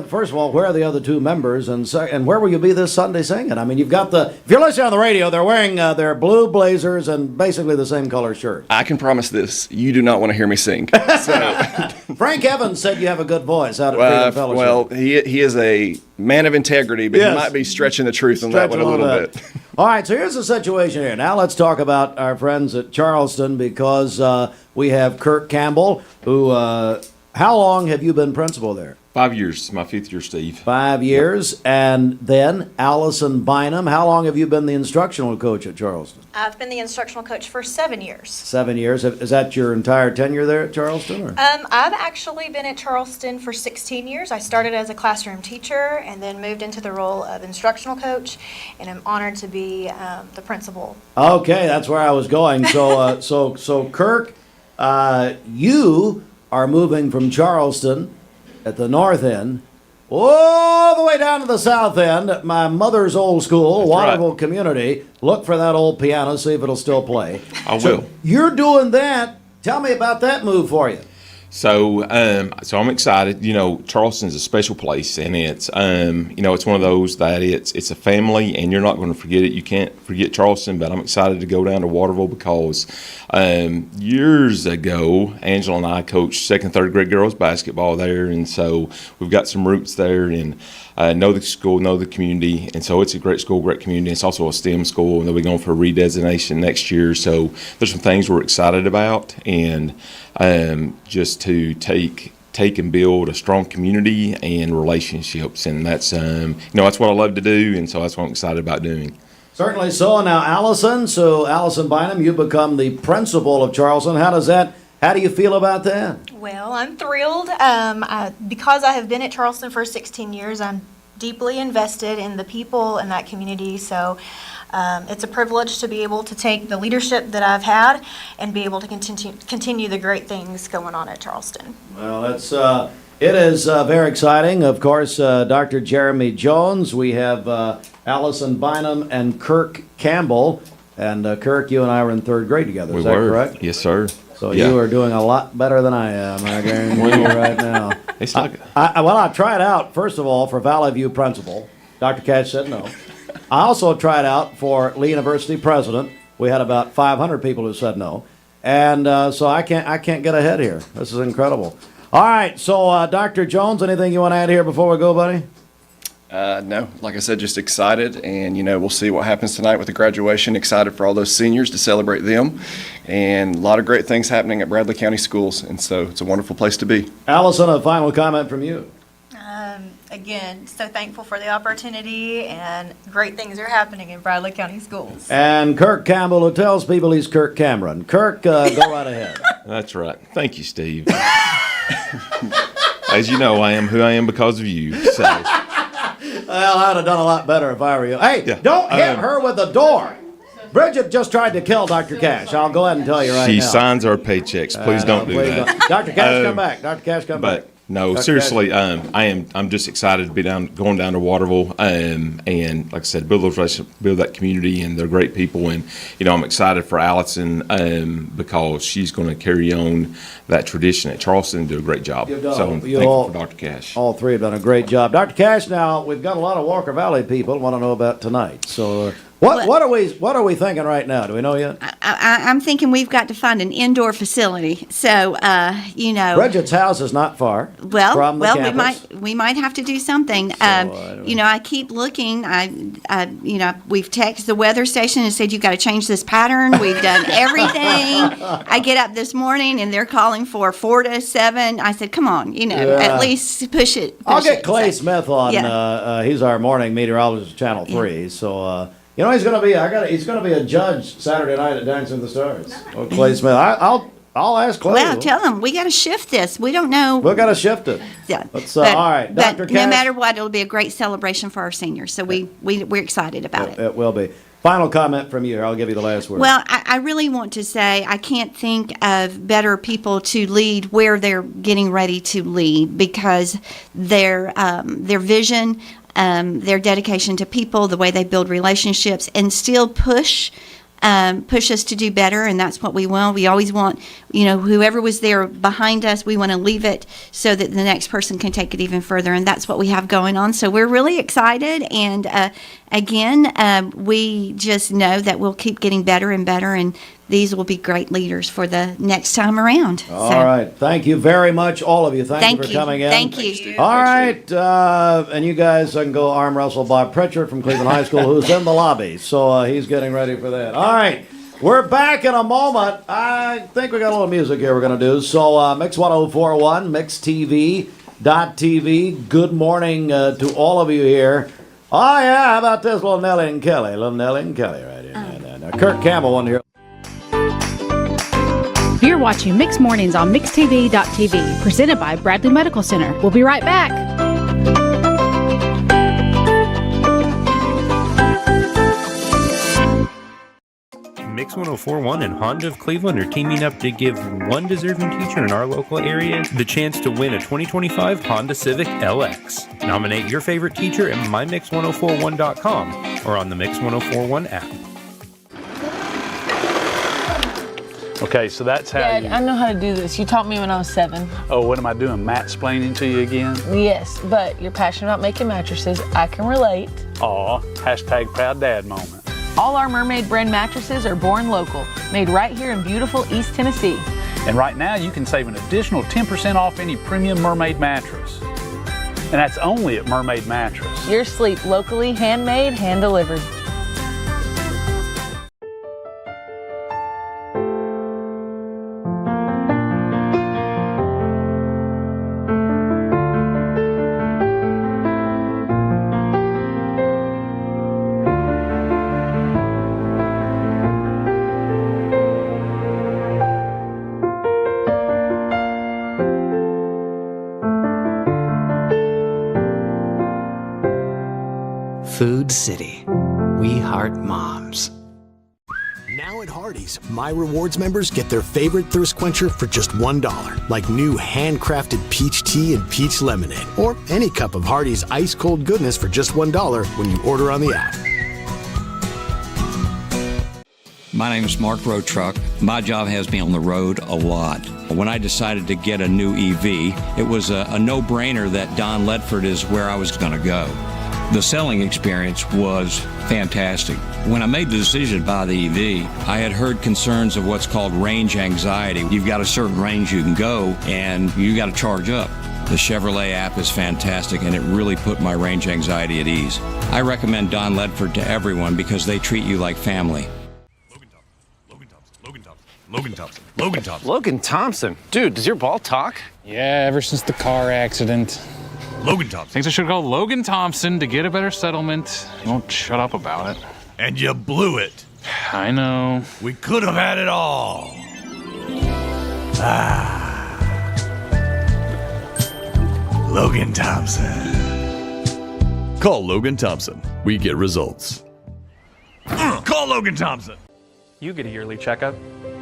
First of all, where are the other 2 members? And where will you be this Sunday singing? I mean, you've got if you're listening on the radio, they're wearing their blue blazers and basically the same color shirt. I can promise this, you do not want to hear me sing. So. Frank Evans said you have a good voice out at Freedom Fellowship. Well, he is a man of integrity, but he might be stretching the truth on that one a little bit. All right, so here's the situation here. Now let's talk about our friends at Charleston, because we have Kirk Campbell, who How long have you been principal there? 5 years. My 5th year, Steve. 5 years. And then Allison Bynum, how long have you been the instructional coach at Charleston? I've been the instructional coach for 7 years. 7 years. Is that your entire tenure there at Charleston? Or? I've actually been at Charleston for 16 years. I started as a classroom teacher and then moved into the role of instructional coach, and I'm honored to be the principal. Okay, that's where I was going. So, so Kirk, you are moving from Charleston at the north end all the way down to the south end at my mother's old school, Waterville Community. Look for that old piano, see if it'll still play. I will. So you're doing that. Tell me about that move for you. So, so I'm excited. You know, Charleston's a special place, and it's, you know, it's one of those that it's a family, and you're not going to forget it. You can't forget Charleston, but I'm excited to go down to Waterville because years ago, Angela and I coached 2nd and 3rd grade girls basketball there, and so we've got some roots there, and know the school, know the community, and so it's a great school, great community. It's also a STEM school, and they'll be going for a redesignation next year. So there's some things we're excited about, and just to take and build a strong community and relationships, and that's you know, that's what I love to do, and so that's what I'm excited about doing. Certainly so. Now, Allison, Allison Bynum, you become the principal of Charleston. How do you feel about that? Well, I'm thrilled. Because I have been at Charleston for 16 years, I'm deeply invested in the people in that community. So it's a privilege to be able to take the leadership that I've had and be able to continue the great things going on at Charleston. Well, it is very exciting. Of course, Dr. Jeremy Jones. We have Allison Bynum and Kirk Campbell. And Kirk, you and I were in 3rd grade together. Is that correct? Yes, sir. So you are doing a lot better than I am, I guarantee you right now. I tried out, first of all, for Valley View principal. Dr. Cash said no. I also tried out for Lee University president. We had about 500 people who said no. And so I can't get ahead here. This is incredible. All right, so Dr. Jones, anything you want to add here before we go, buddy? No, like I said, just excited, and you know, we'll see what happens tonight with the graduation. Excited for all those seniors to celebrate them, and a lot of great things happening at Bradley County Schools, and so it's a wonderful place to be. Allison, a final comment from you. Again, so thankful for the opportunity, and great things are happening in Bradley County Schools. And Kirk Campbell, who tells people he's Kirk Cameron. Kirk, go right ahead. That's right. Thank you, Steve. As you know, I am who I am because of you. So. Well, I'd have done a lot better if I were you. Hey, don't hit her with the door. Bridget just tried to kill Dr. Cash. I'll go ahead and tell you right now. She signs our paychecks. Please don't do that. Dr. Cash, come back. Dr. Cash, come back. No, seriously, I'm just excited to be going down to Waterville, and like I said, build those relationships, build that community, and they're great people. And you know, I'm excited for Allison because she's going to carry on that tradition at Charleston and do a great job. So I'm thankful for Dr. Cash. All three have done a great job. Dr. Cash, now we've got a lot of Walker Valley people want to know about tonight. So what are we thinking right now? Do we know yet? I'm thinking we've got to find an indoor facility. So you know, Bridget's house is not far. From the campus. we might have to do something. You know, I keep looking. You know, we've texted the weather station and said, you've got to change this pattern. We've done everything. I get up this morning and they're calling for 4 to 7. I said, come on, you know, at least push it. I'll get Clay Smith on. He's our morning meteorologist, Channel 3. So, you know, he's going to be a judge Saturday night at Dancing with the Stars. Oh, Clay Smith. I'll ask Clay. Well, tell them we got to shift this. We don't know. We've got to shift it. Yeah. All right, Dr. But no matter what, it'll be a great celebration for our seniors. So we're excited about it. It will be. Final comment from you. I'll give you the last word. Well, I really want to say I can't think of better people to lead where they're getting ready to lead, because their vision, their dedication to people, the way they build relationships, and still push us to do better, and that's what we want. We always want, you know, whoever was there behind us, we want to leave it so that the next person can take it even further, and that's what we have going on. So we're really excited, and again, we just know that we'll keep getting better and better, and these will be great leaders for the next time around. All right. Thank you very much, all of you. Thank you for coming in. Thank you. All right. And you guys can go arm wrestle Bob Pritchard from Cleveland High School, who's in the lobby. So he's getting ready for that. All right. We're back in a moment. I think we got a little music here we're going to do. So Mix 1041, MixTV.tv. Good morning to all of you here. Oh, yeah, how about this little Nellie and Kelly? Little Nellie and Kelly right here. Now, Kirk Campbell one here. You're watching Mix Mornings on MixTV.tv, presented by Bradley Medical Center. We'll be right back. Mix 1041 and Honda of Cleveland are teaming up to give one deserving teacher in our local area the chance to win a 2025 Honda Civic LX. Nominate your favorite teacher at mymix1041.com or on the Mix 1041 app. Okay, so that's how Dad, I know how to do this. You taught me when I was 7. Oh, what am I doing, matsplaining to you again? Yes, but you're passionate about making mattresses. I can relate. Aw, hashtag proud dad moment. All our Mermaid brand mattresses are born local, made right here in beautiful East Tennessee. And right now you can save an additional 10% off any premium Mermaid mattress. And that's only at Mermaid Mattress. Your sleep locally, handmade, hand delivered. Food City. We heart moms. Now at Hardee's, My Rewards members get their favorite thirst quencher for just $1, like new handcrafted peach tea and peach lemonade, or any cup of Hardee's ice cold goodness for just $1 when you order on the app. My name is Mark Road Truck. My job has me on the road a lot. When I decided to get a new EV, it was a no-brainer that Don Ledford is where I was going to go. The selling experience was fantastic. When I made the decision to buy the EV, I had heard concerns of what's called range anxiety. You've got a certain range you can go, and you got to charge up. The Chevrolet app is fantastic, and it really put my range anxiety at ease. I recommend Don Ledford to everyone because they treat you like family. Logan Thompson. Dude, does your ball talk? Yeah, ever since the car accident. Logan Thompson. Thinks I should call Logan Thompson to get a better settlement. He won't shut up about it. And you blew it. I know. We could have had it all. Logan Thompson. Call Logan Thompson. We get results. Call Logan Thompson. You get a yearly checkup.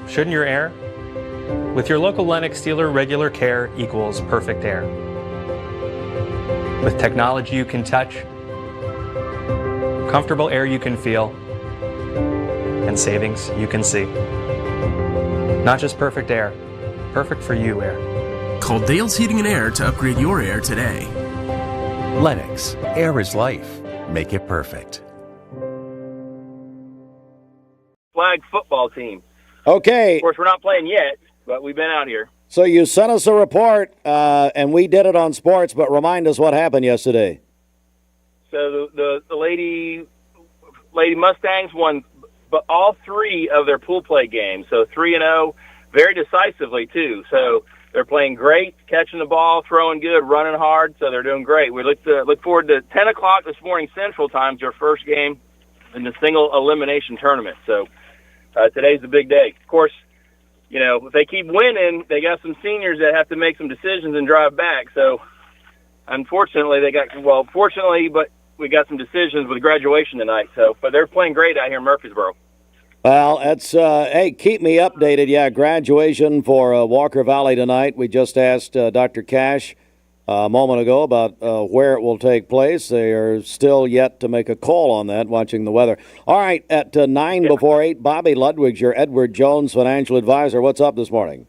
Shouldn't your air? With your local Lennox dealer, regular care equals perfect air. With technology you can touch, comfortable air you can feel, and savings you can see. Not just perfect air, perfect for you air. Call Dale's Heating and Air to upgrade your air today. Lennox, air is life. Make it perfect. Flag football team. Okay. Of course, we're not playing yet, but we've been out here. So you sent us a report, and we did it on sports, but remind us what happened yesterday. So the Lady Mustangs won but all 3 of their pool play games. So 3-0, very decisively too. So they're playing great, catching the ball, throwing good, running hard. So they're doing great. We look forward to 10 o'clock this morning Central Time, their first game in the single elimination tournament. So today's the big day. Of course, you know, if they keep winning, they got some seniors that have to make some decisions and drive back. So, unfortunately, fortunately, but we got some decisions with graduation tonight. So, but they're playing great out here in Murfreesboro. Well, that's, hey, keep me updated. Yeah, graduation for Walker Valley tonight. We just asked Dr. Cash a moment ago about where it will take place. They are still yet to make a call on that, watching the weather. All right, at 9 before 8, Bobby Ludwig's your Edward Jones financial advisor. What's up this morning?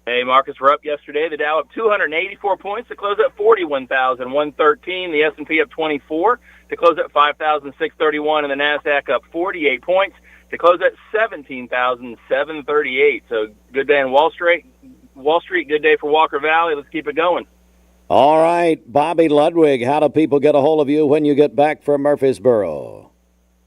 Hey, Marcus, we're up yesterday. The Dow up 284 points to close at 41,113. The S&P up 24 to close at 5,631. And the NASDAQ up 48 points to close at 17,738. So good day in Wall Street. Good day for Walker Valley. Let's keep it going. All right, Bobby Ludwig, how do people get a hold of you when you get back from Murfreesboro?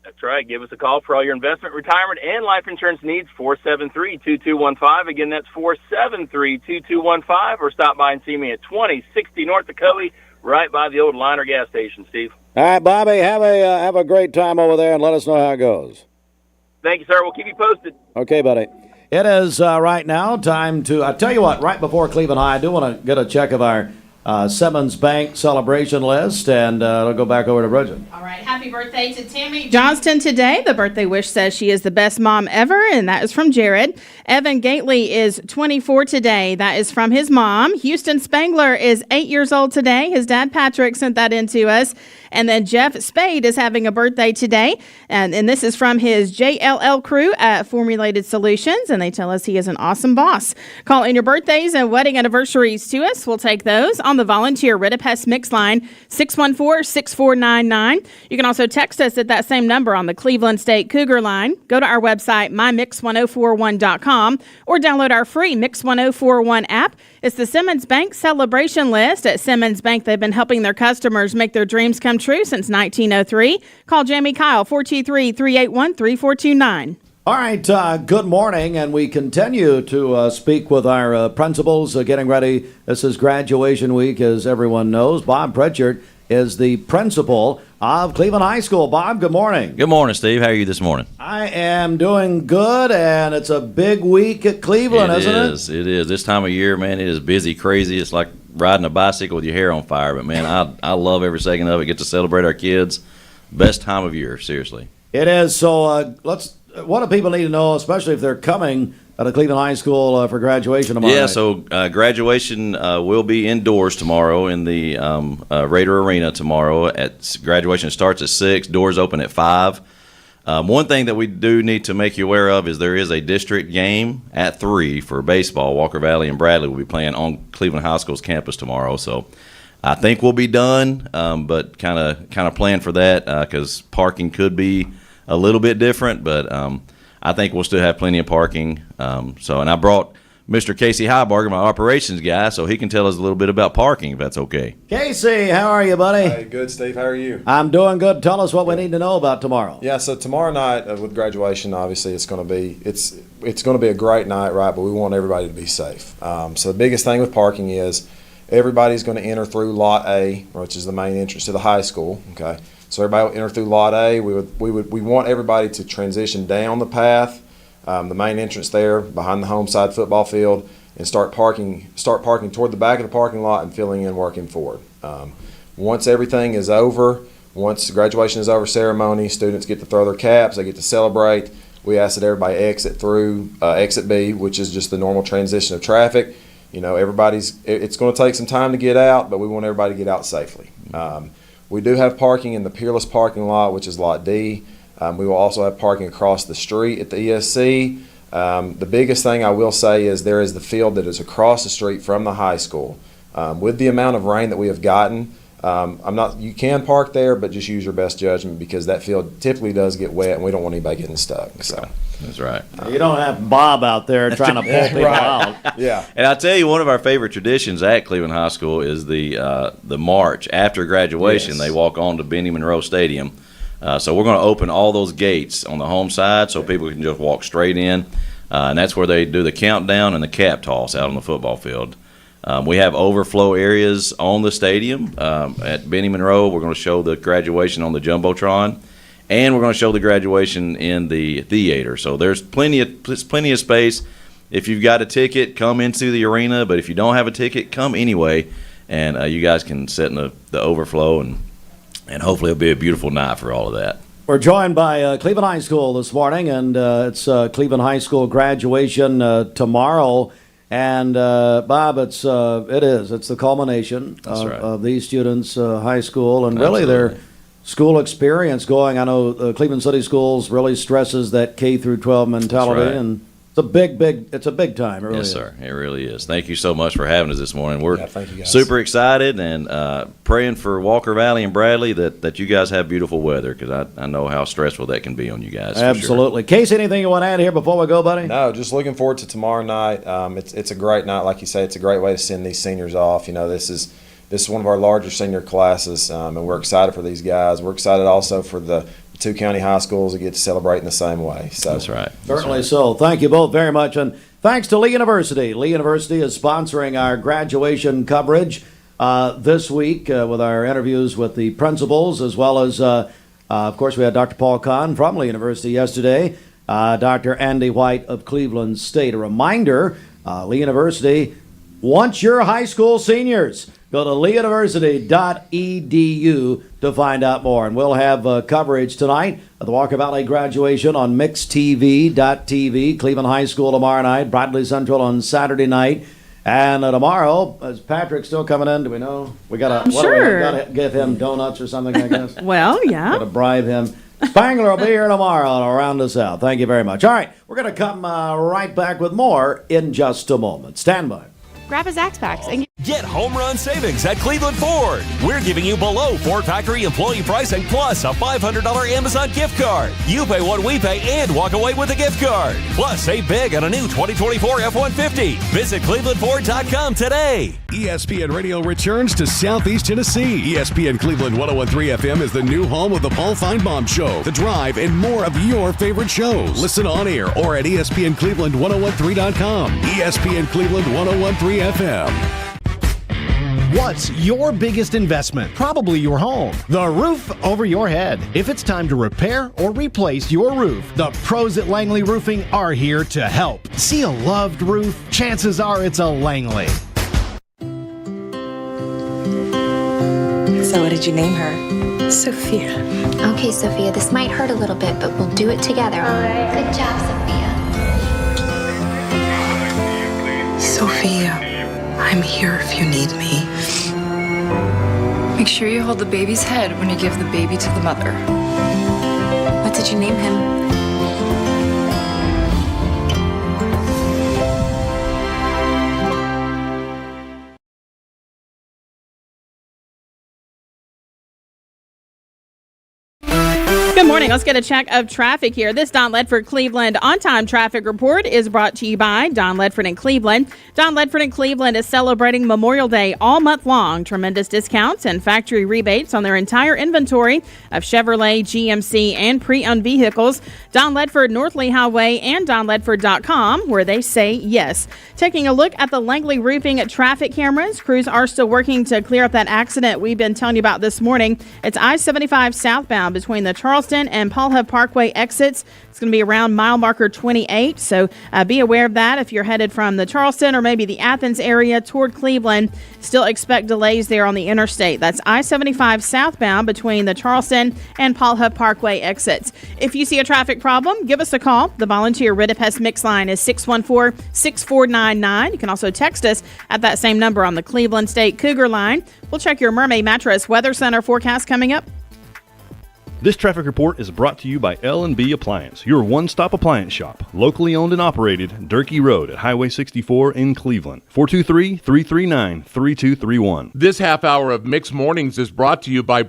That's right. Give us a call for all your investment, retirement, and life insurance needs, 473-2215. Again, that's 473-2215, or stop by and see me at 2060 North Dakota, right by the old Liner gas station, Steve. All right, Bobby, have a great time over there, and let us know how it goes. Thank you, sir. We'll keep you posted. Okay, buddy. It is right now time to, I tell you what, right before Cleveland High, I do want to get a check of our Simmons Bank celebration list, and I'll go back over to Bridget. All right, happy birthday to Tammy Johnston today. The birthday wish says she is the best mom ever, and that is from Jared. Evan Gately is 24 today. That is from his mom. Houston Spangler is 8 years old today. His dad, Patrick, sent that in to us. And then Jeff Spade is having a birthday today. And this is from his JLL crew at Formulated Solutions. And they tell us he is an awesome boss. Call in your birthdays and wedding anniversaries to us. We'll take those on the volunteer Ritapest Mix line, 614-6499. You can also text us at that same number on the Cleveland State Cougar line. Go to our website, mymix1041.com, or download our free Mix 1041 app. It's the Simmons Bank celebration list. At Simmons Bank, they've been helping their customers make their dreams come true since 1903. Call Jamie Kyle, 423-381-3429. All right, good morning, and we continue to speak with our principals getting ready. This is graduation week, as everyone knows. Bob Pritchard is the principal of Cleveland High School. Bob, good morning. Good morning, Steve. How are you this morning? I am doing good, and it's a big week at Cleveland, isn't it? It is. This time of year, man, it is busy, crazy. It's like riding a bicycle with your hair on fire. But, man, I love every second of it. Get to celebrate our kids. Best time of year, seriously. It is. So what do people need to know, especially if they're coming to Cleveland High School for graduation tomorrow night? So graduation will be indoors tomorrow in the Raider Arena tomorrow. Graduation starts at 6, doors open at 5. One thing that we do need to make you aware of is there is a district game at 3 for baseball. Walker Valley and Bradley will be playing on Cleveland High School's campus tomorrow. So I think we'll be done, but kind of plan for that because parking could be a little bit different, but I think we'll still have plenty of parking. And I brought Mr. Casey Heiberger, my operations guy, so he can tell us a little bit about parking, if that's okay. Casey, how are you, buddy? Hey, good, Steve. How are you? I'm doing good. Tell us what we need to know about tomorrow. Yeah, so tomorrow night with graduation, obviously it's going to be a great night, right? But we want everybody to be safe. So the biggest thing with parking is everybody's going to enter through Lot A, which is the main entrance to the high school. Okay. So everybody will enter through Lot A. We want everybody to transition down the path, the main entrance there behind the home side football field, and start parking toward the back of the parking lot and filling in, working forward. Once everything is over, once graduation is over ceremony, students get to throw their caps, they get to celebrate. We ask that everybody exit through exit B, which is just the normal transition of traffic. You know, it's going to take some time to get out, but we want everybody to get out safely. We do have parking in the Peerless parking lot, which is Lot D. We will also have parking across the street at the ESC. The biggest thing I will say is there is the field that is across the street from the high school. With the amount of rain that we have gotten, you can park there, but just use your best judgment because that field typically does get wet and we don't want anybody getting stuck. So that's right. You don't have Bob out there trying to pull people out. Yeah. And I tell you, one of our favorite traditions at Cleveland High School is the march after graduation. Yes. They walk on to Benny Monroe Stadium. So we're going to open all those gates on the home side so people can just walk straight in. And that's where they do the countdown and the cap toss out on the football field. We have overflow areas on the stadium. At Benny Monroe, we're going to show the graduation on the Jumbotron, and we're going to show the graduation in the theater. So there's plenty of space. If you've got a ticket, come into the arena, but if you don't have a ticket, come anyway, and you guys can sit in the overflow, and hopefully it'll be a beautiful night for all of that. We're joined by Cleveland High School this morning, and it's Cleveland High School graduation tomorrow. And Bob, it's the culmination of these students' high school and really their school experience going. I know Cleveland City Schools really stresses that K through 12 mentality, and it's a big time. It really is. Sir, it really is. Thank you so much for having us this morning. We're super excited and praying for Walker Valley and Bradley that you guys have beautiful weather because I know how stressful that can be on you guys. Absolutely. Casey, anything you want to add here before we go, buddy? No, just looking forward to tomorrow night. It's a great night, like you say. It's a great way to send these seniors off. You know, this is one of our larger senior classes, and we're excited for these guys. We're excited also for the two county high schools that get to celebrate in the same way. So That's right. Certainly so. Thank you both very much. And thanks to Lee University. Lee University is sponsoring our graduation coverage this week with our interviews with the principals, as well as, of course, we had Dr. Paul Kahn from Lee University yesterday, Dr. Andy White of Cleveland State. A reminder, Lee University wants your high school seniors. Go to leeuniversity.edu to find out more. And we'll have coverage tonight of the Walker Valley graduation on mixtv.tv. Cleveland High School tomorrow night. Bradley Central on Saturday night. And tomorrow, is Patrick still coming in? Do we know? We got to give him donuts or something, I guess. Well, yeah. Got to bribe him. Spangler will be here tomorrow and round us out. Thank you very much. All right, we're going to come right back with more in just a moment. Stand by. Grab a Zaxx Packs and get home run savings at Cleveland Ford. We're giving you below Ford factory employee pricing plus a $500 Amazon gift card. You pay what we pay and walk away with a gift card. Plus, save big on a new 2024 F-150. Visit ClevelandFord.com today. ESPN Radio returns to Southeast Tennessee. ESPN Cleveland 101.3 FM is the new home of the Paul Feinbaum Show, The Drive, and more of your favorite shows. Listen on air or at ESPNCleveland1013.com. ESPN Cleveland 101.3 FM. What's your biggest investment? Probably your home. The roof over your head. If it's time to repair or replace your roof, the pros at Langley Roofing are here to help. See a loved roof? Chances are it's a Langley. So what did you name her? Sophia. Okay, Sophia, this might hurt a little bit, but we'll do it together. All right. Good job, Sophia. Sophia, I'm here if you need me. Make sure you hold the baby's head when you give the baby to the mother. What did you name him? Good morning. Let's get a check of traffic here. This Don Ledford Cleveland on-time traffic report is brought to you by Don Ledford in Cleveland. Don Ledford in Cleveland is celebrating Memorial Day all month long. Tremendous discounts and factory rebates on their entire inventory of Chevrolet, GMC, and pre-owned vehicles. Don Ledford, North Lee Highway, and DonLedford.com, where they say yes. Taking a look at the Langley Roofing traffic cameras. Crews are still working to clear up that accident we've been telling you about this morning. It's I-75 southbound between the Charleston and Paul Hub Parkway exits. It's going to be around mile marker 28, so be aware of that if you're headed from the Charleston or maybe the Athens area toward Cleveland. Still expect delays there on the interstate. That's I-75 southbound between the Charleston and Paul Hub Parkway exits. If you see a traffic problem, give us a call. The volunteer Ridipest mix line is 614-6499. You can also text us at that same number on the Cleveland State Cougar line. We'll check your Mermaid Mattress Weather Center forecast coming up. This traffic report is brought to you by L&B Appliance, your one-stop appliance shop, locally owned and operated, Durkee Road at Highway 64 in Cleveland. 423-339-3231. This half hour of Mixed Mornings is brought to you by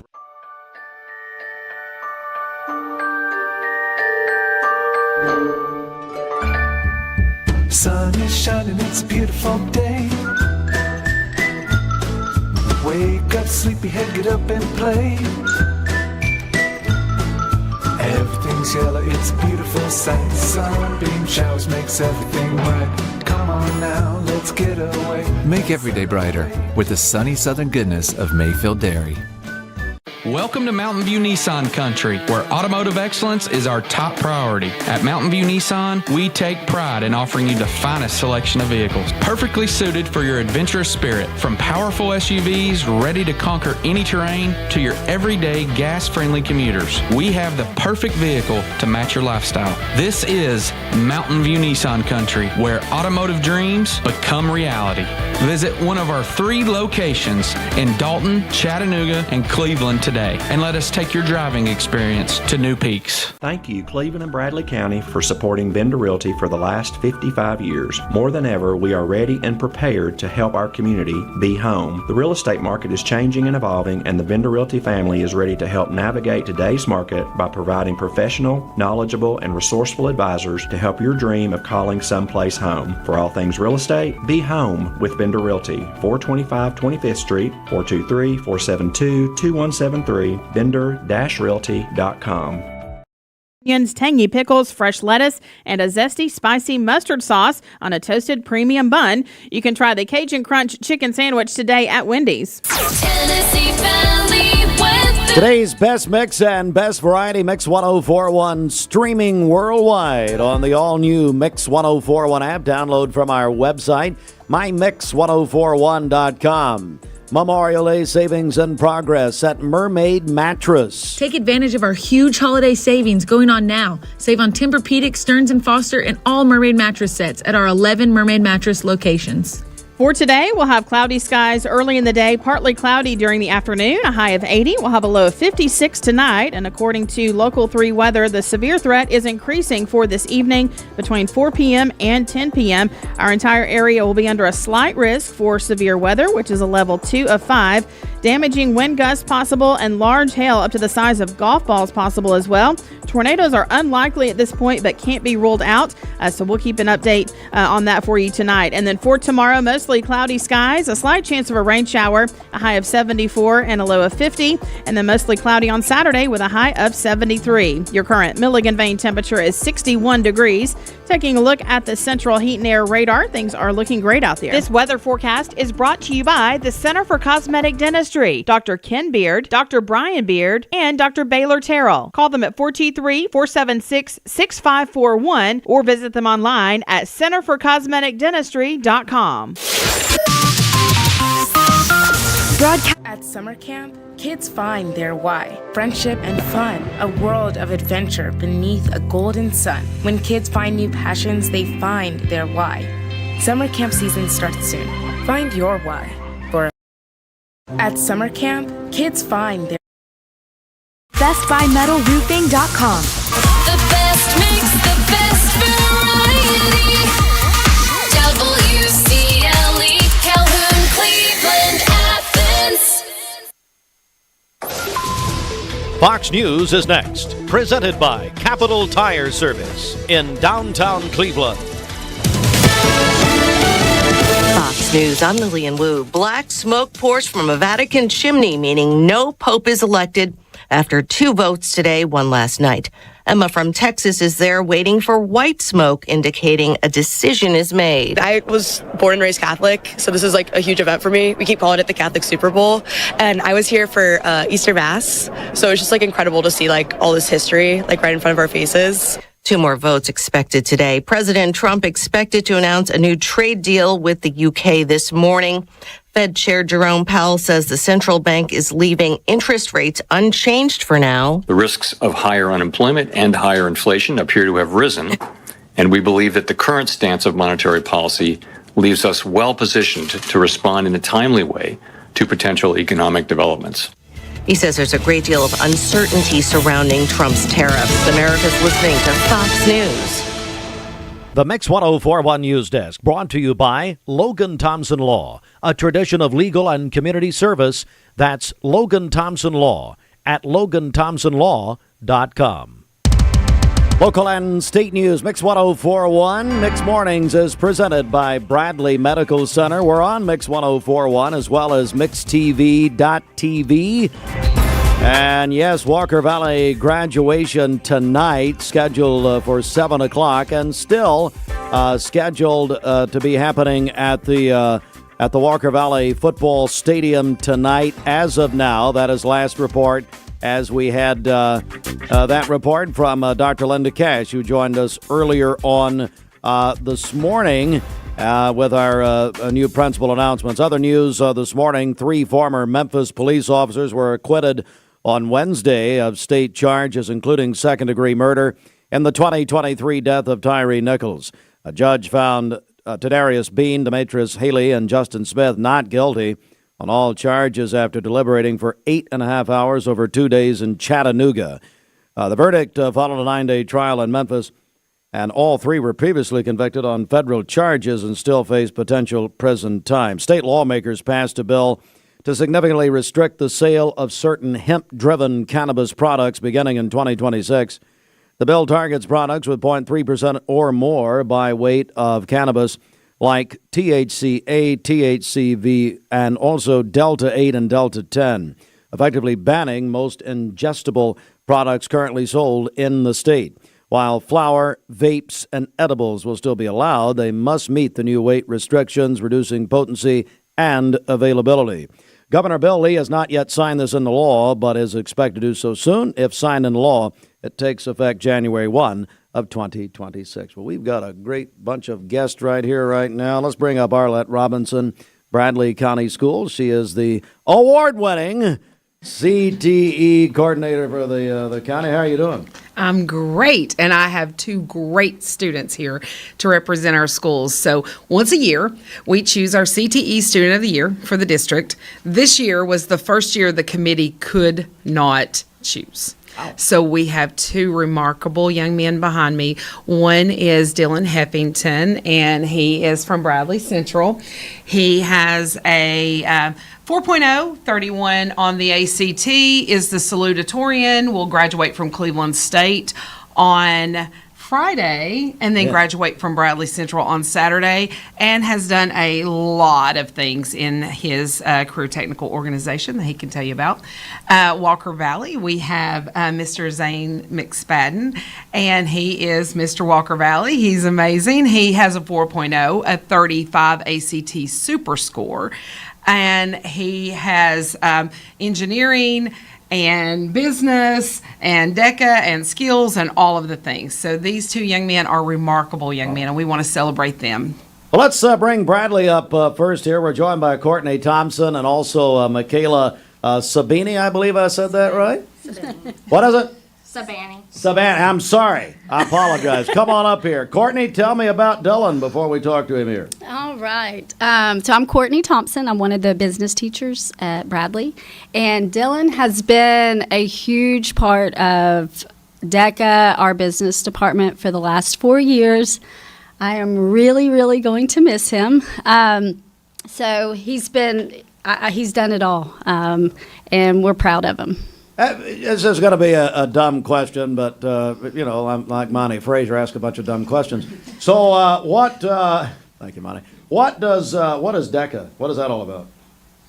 Sun is shining, it's a beautiful day. Wake up, sleepyhead, get up and play. Everything's yellow, it's a beautiful sight. Sunbeam showers makes everything right. Come on now, let's get away. Make every day brighter with the sunny southern goodness of Mayfield Dairy. Welcome to Mountain View Nissan Country, where automotive excellence is our top priority. At Mountain View Nissan, we take pride in offering you the finest selection of vehicles, perfectly suited for your adventurous spirit. From powerful SUVs ready to conquer any terrain to your everyday gas-friendly commuters, we have the perfect vehicle to match your lifestyle. This is Mountain View Nissan Country, where automotive dreams become reality. Visit one of our 3 locations in Dalton, Chattanooga, and Cleveland today, and let us take your driving experience to new peaks. Thank you, Cleveland and Bradley County, for supporting Bender Realty for the last 55 years. More than ever, we are ready and prepared to help our community be home. The real estate market is changing and evolving, and the Bender Realty family is ready to help navigate today's market by providing professional, knowledgeable, and resourceful advisors to help your dream of calling someplace home. For all things real estate, be home with Bender Realty, 425 25th Street, 423-472-2173, Bender-Realty.com. onions, tangy pickles, fresh lettuce, and a zesty, spicy mustard sauce on a toasted premium bun. You can try the Cajun Crunch chicken sandwich today at Wendy's. Tennessee Valley weather. Today's best mix and best variety, Mix 1041, streaming worldwide on the all-new Mix 1041 app. Download from our website, mymix1041.com. Memorial Day savings in progress at Mermaid Mattress. Take advantage of our huge holiday savings going on now. Save on Tempur-Pedic, Stearns & Foster, and all Mermaid mattress sets at our 11 Mermaid Mattress locations. For today, we'll have cloudy skies early in the day, partly cloudy during the afternoon, a high of 80. We'll have a low of 56 tonight. And according to Local 3 weather, the severe threat is increasing for this evening between 4 p.m. and 10 p.m. Our entire area will be under a slight risk for severe weather, which is a level 2 of 5. Damaging wind gusts possible and large hail up to the size of golf balls possible as well. Tornadoes are unlikely at this point, but can't be ruled out. So we'll keep an update on that for you tonight. And then for tomorrow, mostly cloudy skies, a slight chance of a rain shower, a high of 74 and a low of 50. And then mostly cloudy on Saturday with a high of 73. Your current Milligan Vane temperature is 61 degrees. Taking a look at the central heat and air radar, things are looking great out there. This weather forecast is brought to you by the Center for Cosmetic Dentistry, Dr. Ken Beard, Dr. Brian Beard, and Dr. Baylor Terrell. Call them at 423-476-6541 or visit them online at centerforcosmeticdentistry.com. At summer camp, kids find their why. Friendship and fun, a world of adventure beneath a golden sun. When kids find new passions, they find their why. Summer camp season starts soon. Find your why. At summer camp, kids find their BestBuyMetalRoofing.com. The best mix, the best variety. WCLE, Calhoun, Cleveland, Athens. Fox News is next, presented by Capital Tire Service in downtown Cleveland. Fox News, I'm Lillian Wu. Black smoke pours from a Vatican chimney, meaning no pope is elected after 2 votes today, 1 last night. Emma from Texas is there waiting for white smoke, indicating a decision is made. I was born and raised Catholic, so this is like a huge event for me. We keep calling it the Catholic Super Bowl. And I was here for Easter Mass, so it's just like incredible to see like all this history like right in front of our faces. 2 more votes expected today. President Trump expected to announce a new trade deal with the UK this morning. Fed Chair Jerome Powell says the central bank is leaving interest rates unchanged for now. The risks of higher unemployment and higher inflation appear to have risen, and we believe that the current stance of monetary policy leaves us well positioned to respond in a timely way to potential economic developments. He says there's a great deal of uncertainty surrounding Trump's tariffs. America's listening to Fox News. The Mix 1041 News Desk, brought to you by Logan Thompson Law, a tradition of legal and community service. That's Logan Thompson Law at LoganThompsonLaw.com. Local and state news, Mix 1041. Mix Mornings is presented by Bradley Medical Center. We're on Mix 1041 as well as MixTV.tv. And yes, Walker Valley graduation tonight, scheduled for 7 o'clock, and still scheduled to be happening at the Walker Valley Football Stadium tonight. As of now, that is last report, as we had that report from Dr. Linda Cash, who joined us earlier on this morning with our new principal announcements. Other news this morning, 3 former Memphis police officers were acquitted on Wednesday of state charges, including second-degree murder in the 2023 death of Tyree Nichols. A judge found Tadarius Bean, Demetrius Haley, and Justin Smith not guilty on all charges after deliberating for 8.5 hours over 2 days in Chattanooga. The verdict followed a 9-day trial in Memphis, and all 3 were previously convicted on federal charges and still face potential prison time. State lawmakers passed a bill to significantly restrict the sale of certain hemp-driven cannabis products beginning in 2026. The bill targets products with 0.3% or more by weight of cannabis, like THCA, THCV, and also Delta 8 and Delta 10. effectively banning most ingestible products currently sold in the state. While flour, vapes, and edibles will still be allowed, they must meet the new weight restrictions, reducing potency and availability. Governor Bill Lee has not yet signed this into law, but is expected to do so soon. If signed into law, it takes effect January 1 of 2026. Well, we've got a great bunch of guests right here right now. Let's bring up Arlette Robinson, Bradley County Schools. She is the award-winning CTE coordinator for the county. How are you doing? I'm great, and I have two great students here to represent our schools. So once a year, we choose our CTE Student of the Year for the district. This year was the first year the committee could not choose. So we have two remarkable young men behind me. One is Dylan Heffington, and he is from Bradley Central. He has a 4.0, 31 on the ACT, is the salutatorian, will graduate from Cleveland State on Friday, and then graduate from Bradley Central on Saturday, and has done a lot of things in his career technical organization that he can tell you about. Walker Valley, we have Mr. Zane McSpadden, and he is Mr. Walker Valley. He's amazing. He has a 4.0, a 35 ACT super score, and he has engineering and business and DECA and skills and all of the things. So these two young men are remarkable young men, and we want to celebrate them. Well, let's bring Bradley up first here. We're joined by Courtney Thompson and also Michaela Sabini. I believe I said that right? What is it? Sabani. I'm sorry. I apologize. Come on up here. Courtney, tell me about Dylan before we talk to him here. All right. So I'm Courtney Thompson. I'm one of the business teachers at Bradley. And Dylan has been a huge part of DECA, our business department, for the last 4 years. I am really, really going to miss him. So he's done it all. And we're proud of him. This is going to be a dumb question, but, I'm like Monty Fraser, ask a bunch of dumb questions. So thank you, Monty. What is DECA? What is that all about?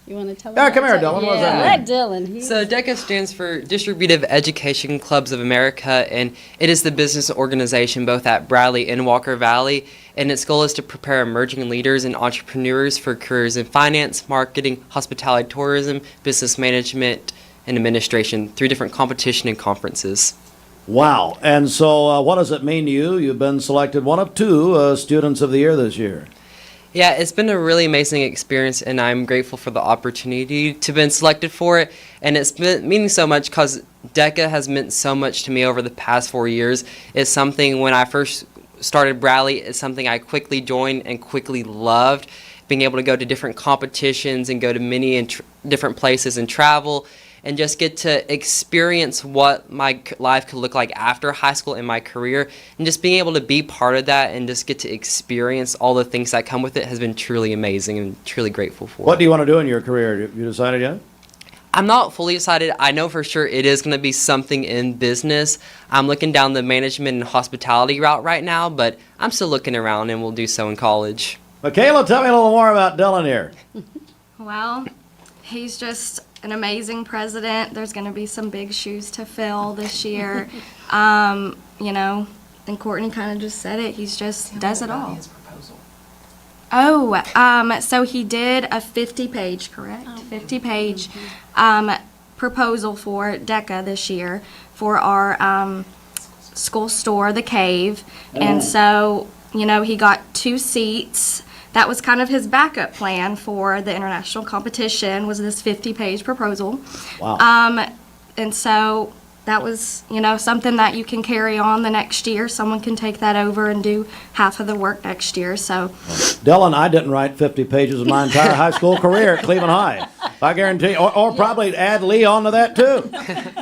You want to tell Yeah, come here, Dylan. What does that mean? Let Dylan. So DECA stands for Distributive Education Clubs of America, and it is the business organization both at Bradley and Walker Valley, and its goal is to prepare emerging leaders and entrepreneurs for careers in finance, marketing, hospitality, tourism, business management, and administration through different competition and conferences. Wow. And so what does it mean to you? You've been selected one of two Students of the Year this year. Yeah, it's been a really amazing experience, and I'm grateful for the opportunity to have been selected for it. And it's been meaning so much because DECA has meant so much to me over the past 4 years. It's something when I first started Bradley, it's something I quickly joined and quickly loved. Being able to go to different competitions and go to many different places and travel, and just get to experience what my life could look like after high school in my career, and just being able to be part of that and just get to experience all the things that come with it has been truly amazing and truly grateful for. What do you want to do in your career? Have you decided yet? I'm not fully decided. I know for sure it is going to be something in business. I'm looking down the management and hospitality route right now, but I'm still looking around, and will do so in college. Michaela, tell me a little more about Dylan here. Well, he's just an amazing president. There's going to be some big shoes to fill this year. And Courtney kind of just said it. He's just does it all. So he did a 50-page, correct? 50-page proposal for DECA this year for our school store, The Cave. And so, he got 2 seats. That was kind of his backup plan for the international competition, was this 50-page proposal. Wow. And so that was, something that you can carry on the next year. Someone can take that over and do half of the work next year. So, Dylan, I didn't write 50 pages of my entire high school career at Cleveland High. I guarantee, or probably add Lee on to that too.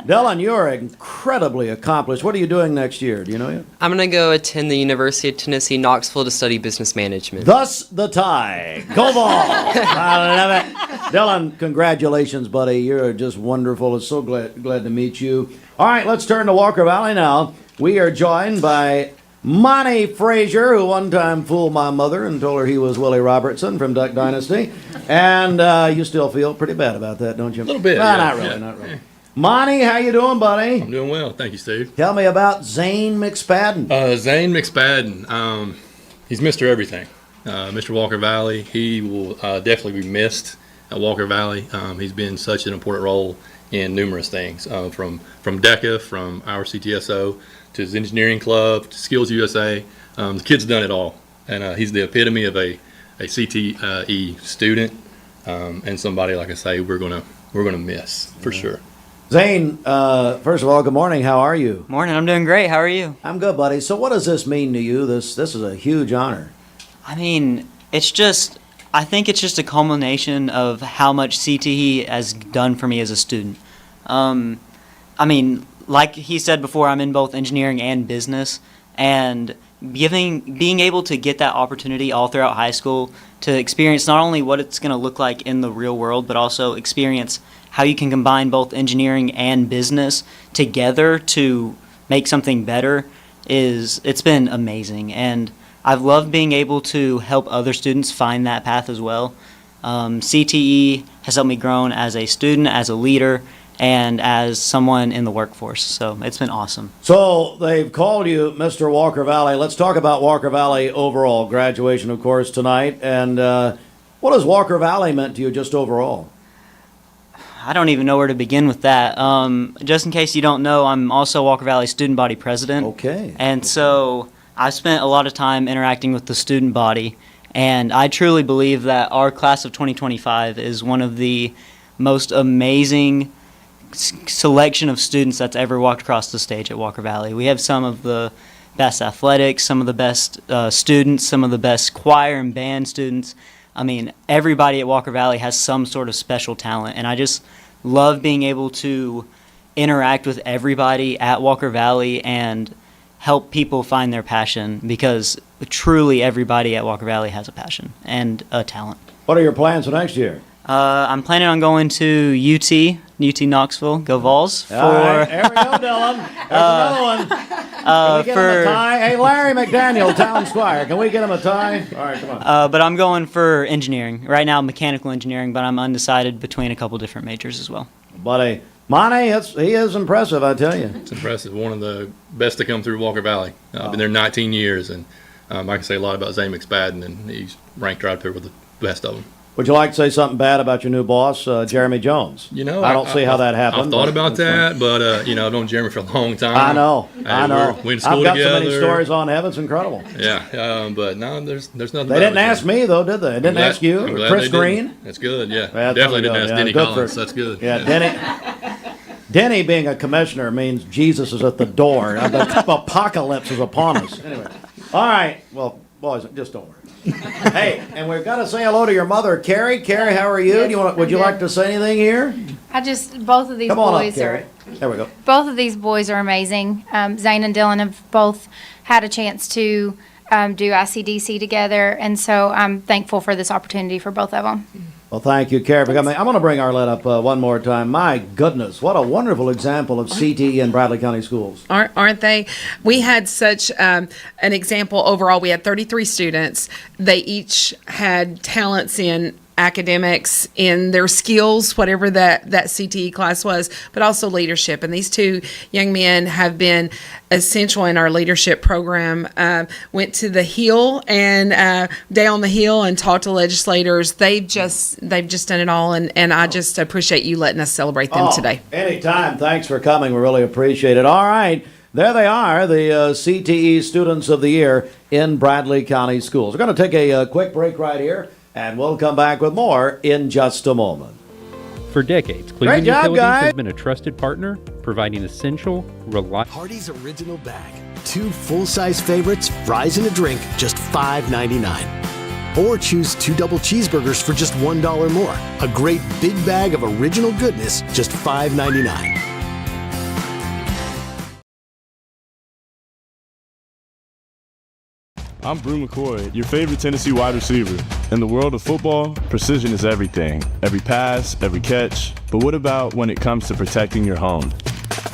Dylan, you're incredibly accomplished. What are you doing next year? Do you know yet? I'm going to go attend the University of Tennessee, Knoxville to study business management. Thus the tie. Go ball. I love it. Dylan, congratulations, buddy. You're just wonderful. It's so glad to meet you. All right, let's turn to Walker Valley now. We are joined by Monty Frazier, who one time fooled my mother and told her he was Willie Robertson from Duck Dynasty. And you still feel pretty bad about that, don't you? A little bit. Well, yeah, not really, yeah. not really. Monty, how you doing, buddy? I'm doing well. Thank you, Steve. Tell me about Zane McSpadden. Zane McSpadden, he's Mr. Everything. Mr. Walker Valley, he will definitely be missed at Walker Valley. He's been such an important role in numerous things, from DECA, from our CTSO, to his engineering club, to Skills USA. The kid's done it all, and he's the epitome of a CTE student, and somebody, like I say, we're gonna miss for sure. Zane, first of all, good morning. How are you? Morning. I'm doing great. How are you? I'm good, buddy. So what does this mean to you? This is a huge honor. I mean, I think it's just a culmination of how much CTE has done for me as a student. I mean, like he said before, I'm in both engineering and business, and being able to get that opportunity all throughout high school to experience not only what it's going to look like in the real world, but also experience how you can combine both engineering and business together to make something better it's been amazing. And I've loved being able to help other students find that path as well. CTE has helped me grow as a student, as a leader, and as someone in the workforce. So it's been awesome. So they've called you Mr. Walker Valley. Let's talk about Walker Valley overall. Graduation, of course, tonight. And what has Walker Valley meant to you just overall? I don't even know where to begin with that. Just in case you don't know, I'm also Walker Valley Student Body President. Okay. And so I've spent a lot of time interacting with the student body, and I truly believe that our class of 2025 is one of the most amazing selection of students that's ever walked across the stage at Walker Valley. We have some of the best athletics, some of the best students, some of the best choir and band students. I mean, everybody at Walker Valley has some sort of special talent, and I just love being able to interact with everybody at Walker Valley and help people find their passion, because truly everybody at Walker Valley has a passion and a talent. What are your plans for next year? I'm planning on going to UT Knoxville, go Vols. All right, there we go, Dylan. There's another one. Can we get him a tie? Hey, Larry McDaniel, town squire. Can we get him a tie? All right, come on. But I'm going for engineering. Right now, mechanical engineering, but I'm undecided between a couple different majors as well. Buddy, Monty, he is impressive, I tell you. It's impressive. One of the best to come through Walker Valley. I've been there 19 years, and I can say a lot about Zane McSpadden, and he's ranked right up there with the best of them. Would you like to say something bad about your new boss, Jeremy Jones? You know, I don't see how that happened. I've thought about that, but I've known Jeremy for a long time. I know. We went to school I've got together. so many stories on him. It's incredible. Yeah, but no, there's nothing. They didn't ask me though, did they? They didn't ask you, I'm glad Chris they Green. didn't. That's good. Yeah, That's definitely really didn't good. ask Denny Good Collins. That's good. Yeah, Denny being a commissioner means Jesus is at the door. The apocalypse is upon us. Anyway, all right. Well, boys, just don't worry. Hey, and we've got to say hello to your mother, Carrie. Carrie, how are you? Would you like to say anything here? Both of these Come on boys up, Carrie. There we go. both of these boys are amazing. Zane and Dylan have both had a chance to do ICDC together, and so I'm thankful for this opportunity for both of them. Well, thank you, Carrie, for coming. I'm going to bring Arlette up one more time. My goodness, what a wonderful example of CTE in Bradley County Schools. Aren't they? We had such an example overall. We had 33 students. They each had talents in academics, in their skills, whatever that CTE class was, but also leadership. And these two young men have been essential in our leadership program. Went to the Hill and day on the Hill and talked to legislators. They've just done it all, and I just appreciate you letting us celebrate them today. Anytime. Thanks for coming. We really appreciate it. All right. There they are, the CTE Students of the Year in Bradley County Schools. We're going to take a quick break right here, and we'll come back with more in just a moment. For decades, Cleveland Utilities has been a trusted partner, providing essential, reliable... Hardee's Original Bag. 2 full-size favorites, fries and a drink, just $5.99. Or choose 2 double cheeseburgers for just $1 more. A great big bag of original goodness, just $5.99. I'm Brew McCoy, your favorite Tennessee wide receiver. In the world of football, precision is everything. Every pass, every catch. But what about when it comes to protecting your home?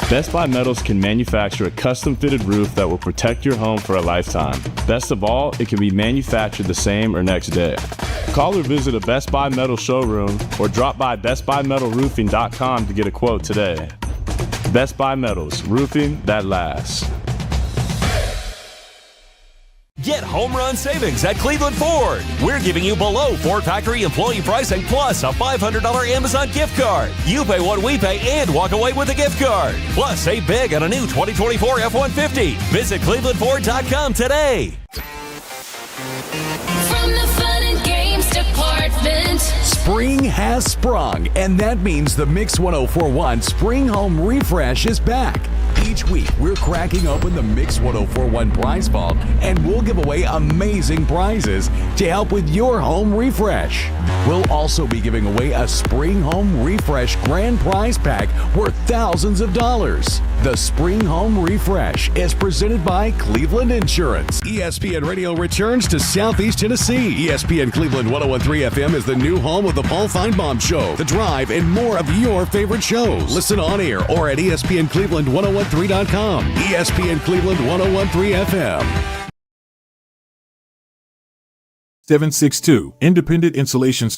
Best Buy Metals can manufacture a custom-fitted roof that will protect your home for a lifetime. Best of all, it can be manufactured the same or next day. Call or visit a Best Buy Metal showroom or drop by bestbuymetalroofing.com to get a quote today. Best Buy Metals, roofing that lasts. Get home run savings at Cleveland Ford. We're giving you below Ford factory employee pricing plus a $500 Amazon gift card. You pay what we pay and walk away with a gift card. Plus, save big on a new 2024 F-150. Visit ClevelandFord.com today. From the fun and games department. Spring has sprung, and that means the Mix 1041 Spring Home Refresh is back. Each week, we're cracking open the Mix 1041 prize vault, and we'll give away amazing prizes to help with your home refresh. We'll also be giving away a Spring Home Refresh grand prize pack worth thousands of dollars. The Spring Home Refresh is presented by Cleveland Insurance. ESPN Radio returns to Southeast Tennessee. ESPN Cleveland 101.3 FM is the new home of the Paul Feinbaum Show, The Drive, and more of your favorite shows. Listen on air or at ESPNCleveland1013.com. ESPN Cleveland 101.3 FM. 762 Independent Insulations.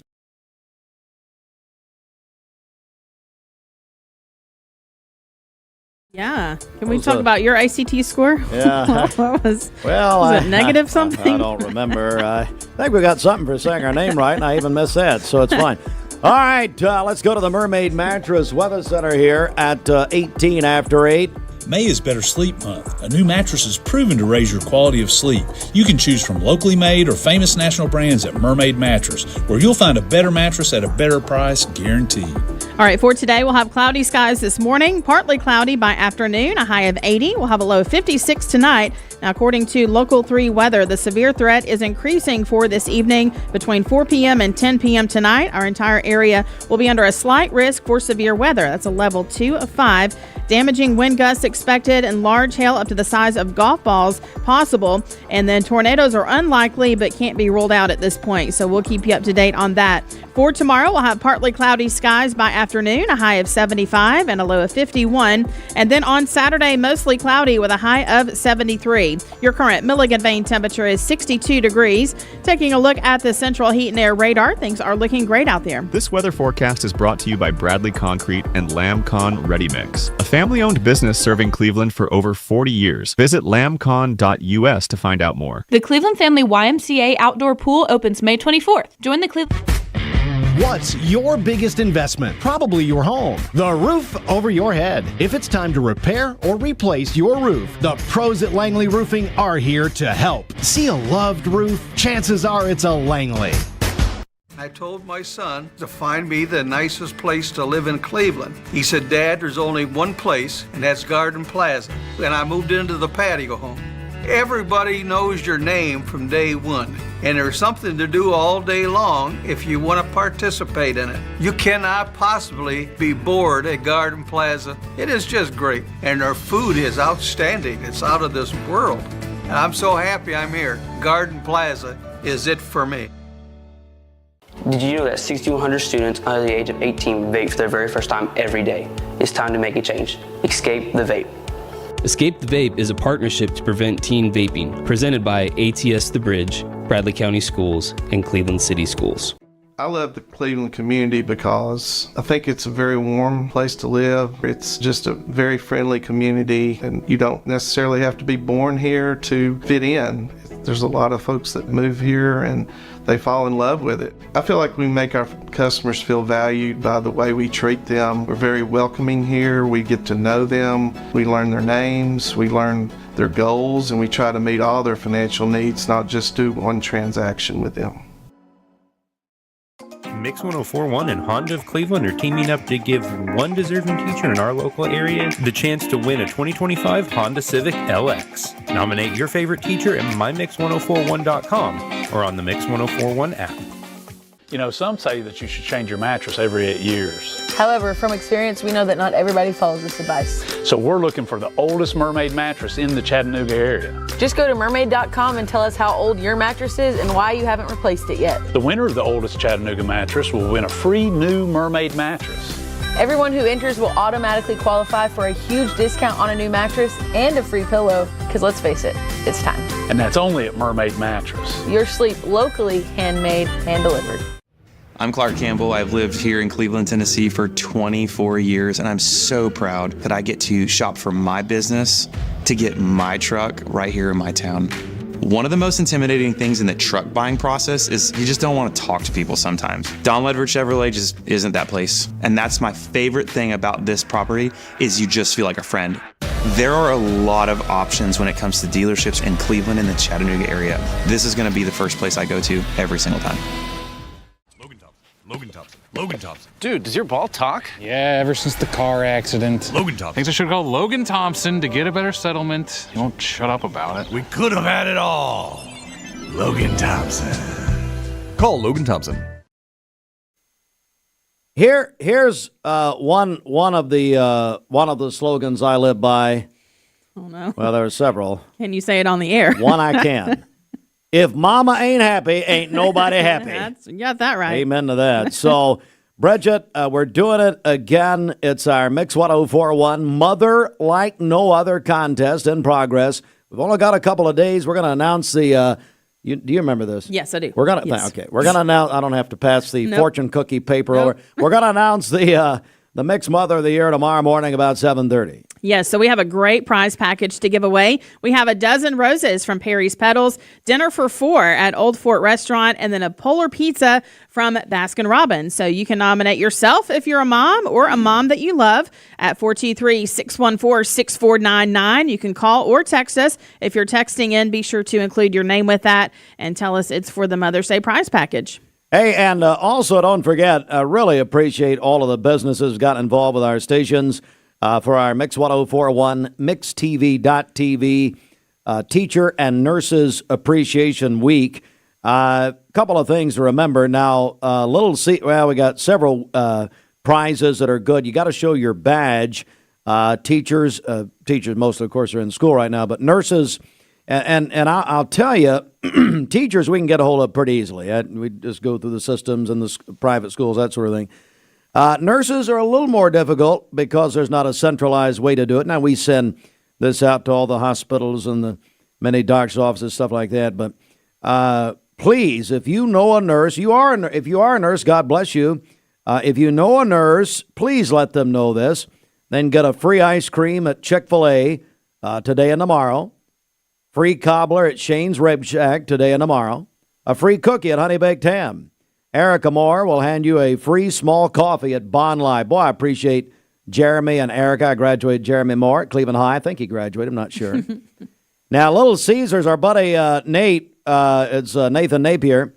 Yeah. Can we talk about your ICT score? Yeah. What was Well, it negative something? I don't remember. I think we got something for saying our name right, and I even missed that, so it's fine. All right, let's go to the Mermaid Mattress Weather Center here at 18 after 8. May is Better Sleep Month. A new mattress is proven to raise your quality of sleep. You can choose from locally made or famous national brands at Mermaid Mattress, where you'll find a better mattress at a better price, guaranteed. All right, for today, we'll have cloudy skies this morning, partly cloudy by afternoon, a high of 80. We'll have a low of 56 tonight. Now, according to Local 3 weather, the severe threat is increasing for this evening between 4 p.m. and 10 p.m. tonight. Our entire area will be under a slight risk for severe weather. That's a level 2 of 5. Damaging wind gusts expected and large hail up to the size of golf balls possible. And then tornadoes are unlikely but can't be ruled out at this point. So we'll keep you up to date on that. For tomorrow, we'll have partly cloudy skies by afternoon, a high of 75 and a low of 51. And then on Saturday, mostly cloudy with a high of 73. Your current Milligan Vane temperature is 62 degrees. Taking a look at the central heat and air radar, things are looking great out there. This weather forecast is brought to you by Bradley Concrete and LambCon Ready Mix, a family-owned business serving Cleveland for over 40 years. Visit lambcon.us to find out more. The Cleveland Family YMCA Outdoor Pool opens May 24th. Join the Cleveland... What's your biggest investment? Probably your home. The roof over your head. If it's time to repair or replace your roof, the pros at Langley Roofing are here to help. See a loved roof? Chances are it's a Langley. I told my son to find me the nicest place to live in Cleveland. He said, Dad, there's only one place, and that's Garden Plaza. And I moved into the patio home. Everybody knows your name from day one, and there's something to do all day long if you want to participate in it. You cannot possibly be bored at Garden Plaza. It is just great, and their food is outstanding. It's out of this world, and I'm so happy I'm here. Garden Plaza is it for me. Did you know that 6,100 students under the age of 18 vape for their very first time every day? It's time to make a change. Escape the vape. Escape the Vape is a partnership to prevent teen vaping, presented by ATS The Bridge, Bradley County Schools, and Cleveland City Schools. I love the Cleveland community because I think it's a very warm place to live. It's just a very friendly community, and you don't necessarily have to be born here to fit in. There's a lot of folks that move here and they fall in love with it. I feel like we make our customers feel valued by the way we treat them. We're very welcoming here. We get to know them. We learn their names. We learn their goals, and we try to meet all their financial needs, not just do one transaction with them. Mix 1041 and Honda of Cleveland are teaming up to give one deserving teacher in our local area the chance to win a 2025 Honda Civic LX. Nominate your favorite teacher at mymix1041.com or on the Mix 1041 app. You know, some say that you should change your mattress every 8 years. However, from experience, we know that not everybody follows this advice. So we're looking for the oldest Mermaid mattress in the Chattanooga area. Just go to mermaid.com and tell us how old your mattress is and why you haven't replaced it yet. The winner of the oldest Chattanooga mattress will win a free new Mermaid mattress. Everyone who enters will automatically qualify for a huge discount on a new mattress and a free pillow, because let's face it, it's time. And that's only at Mermaid Mattress. Your sleep locally handmade, hand delivered. I'm Clark Campbell. I've lived here in Cleveland, Tennessee for 24 years, and I'm so proud that I get to shop for my business to get my truck right here in my town. One of the most intimidating things in the truck buying process is you just don't want to talk to people sometimes. Don Ledford Chevrolet just isn't that place. And that's my favorite thing about this property is you just feel like a friend. There are a lot of options when it comes to dealerships in Cleveland and the Chattanooga area. This is going to be the first place I go to every single time. Logan Thompson. Dude, does your ball talk? Yeah, ever since the car accident. Logan Thompson. Thinks I should call Logan Thompson to get a better settlement. He won't shut up about it. We could have had it all. Logan Thompson. Call Logan Thompson. Here's one of the slogans I live by. Oh no. Well, there are several. Can you say it on the air? One I can. If mama ain't happy, ain't nobody happy. You got that right. Amen to that. So, Bridget, we're doing it again. It's our Mix 1041 Mother Like No Other contest in progress. We've only got a couple of days. We're going to announce the. Do you remember this? Yes, I do. We're gonna yes. We're gonna announce. I don't have to pass the fortune cookie paper over. We're gonna announce the Mix Mother of the Year tomorrow morning about 7:30. Yes, so we have a great prize package to give away. We have a dozen roses from Perry's Petals, dinner for 4 at Old Fort Restaurant, and then a Polar Pizza from Baskin Robbins. So you can nominate yourself if you're a mom or a mom that you love at 423-614-6499. You can call or text us. If you're texting in, be sure to include your name with that and tell us it's for the Mother's Day prize package. Hey, and also don't forget, I really appreciate all of the businesses got involved with our stations. For our Mix 1041, MixTV.tv Teacher and Nurses Appreciation Week. A couple of things to remember. Now, we got several prizes that are good. You got to show your badge. Teachers mostly, of course, are in school right now, but nurses, and I'll tell you, teachers we can get a hold of pretty easily. We just go through the systems and the private schools, that sort of thing. Nurses are a little more difficult because there's not a centralized way to do it. Now, we send this out to all the hospitals and the many doctor's offices, stuff like that. But please, if you know a nurse, if you are a nurse, God bless you. If you know a nurse, please let them know this. Then get a free ice cream at Chick-fil-A today and tomorrow. Free cobbler at Shane's Rib Shack today and tomorrow. A free cookie at Honey Baked Ham. Erica Moore will hand you a free small coffee at Bond Live. Boy, I appreciate Jeremy and Erica. I graduated Jeremy Moore at Cleveland High. I think he graduated. I'm not sure. Now, Little Caesars, our buddy Nate, it's Nathan Napier.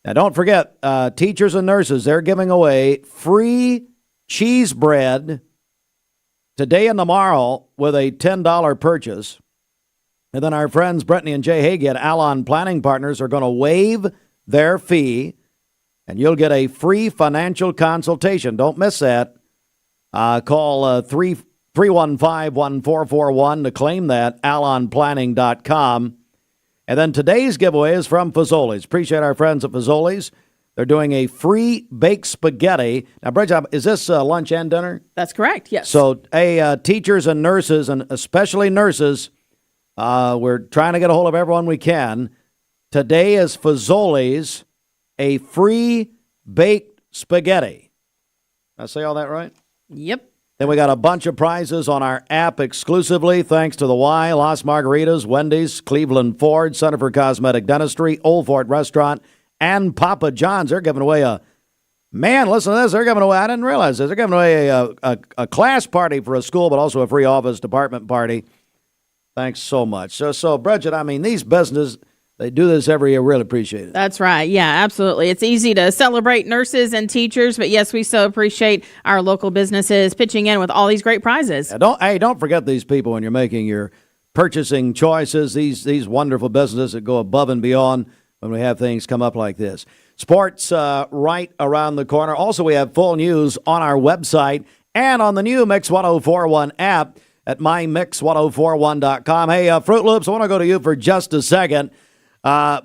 Now, don't forget, teachers and nurses, they're giving away free cheese bread today and tomorrow with a $10 purchase. And then our friends Brittany and Jay Hagee at Allon Planning Partners are going to waive their fee, and you'll get a free financial consultation. Don't miss that. Call 315-1441 to claim that, allonplanning.com. And then today's giveaway is from Fazoli's. Appreciate our friends at Fazoli's. They're doing a free baked spaghetti. Now, Bridget, is this lunch and dinner? That's correct, yes. So, teachers and nurses, and especially nurses, we're trying to get a hold of everyone we can. Today is Fazoli's, a free baked spaghetti. Did I say all that right? Yep. Then we got a bunch of prizes on our app exclusively, thanks to the Y, Las Margaritas, Wendy's, Cleveland Ford, Center for Cosmetic Dentistry, Old Fort Restaurant, and Papa John's. They're giving away listen to this, they're giving away, I didn't realize this, they're giving away a class party for a school, but also a free office department party. Thanks so much. So Bridget, I mean, these businesses, they do this every year. Really appreciate it. That's right. Yeah, absolutely. It's easy to celebrate nurses and teachers, but yes, we so appreciate our local businesses pitching in with all these great prizes. Yeah, don't forget these people when you're making your purchasing choices. These wonderful businesses that go above and beyond when we have things come up like this. Sports right around the corner. Also, we have full news on our website and on the new Mix 1041 app at mymix1041.com. Hey, Fruit Loops, I want to go to you for just a second.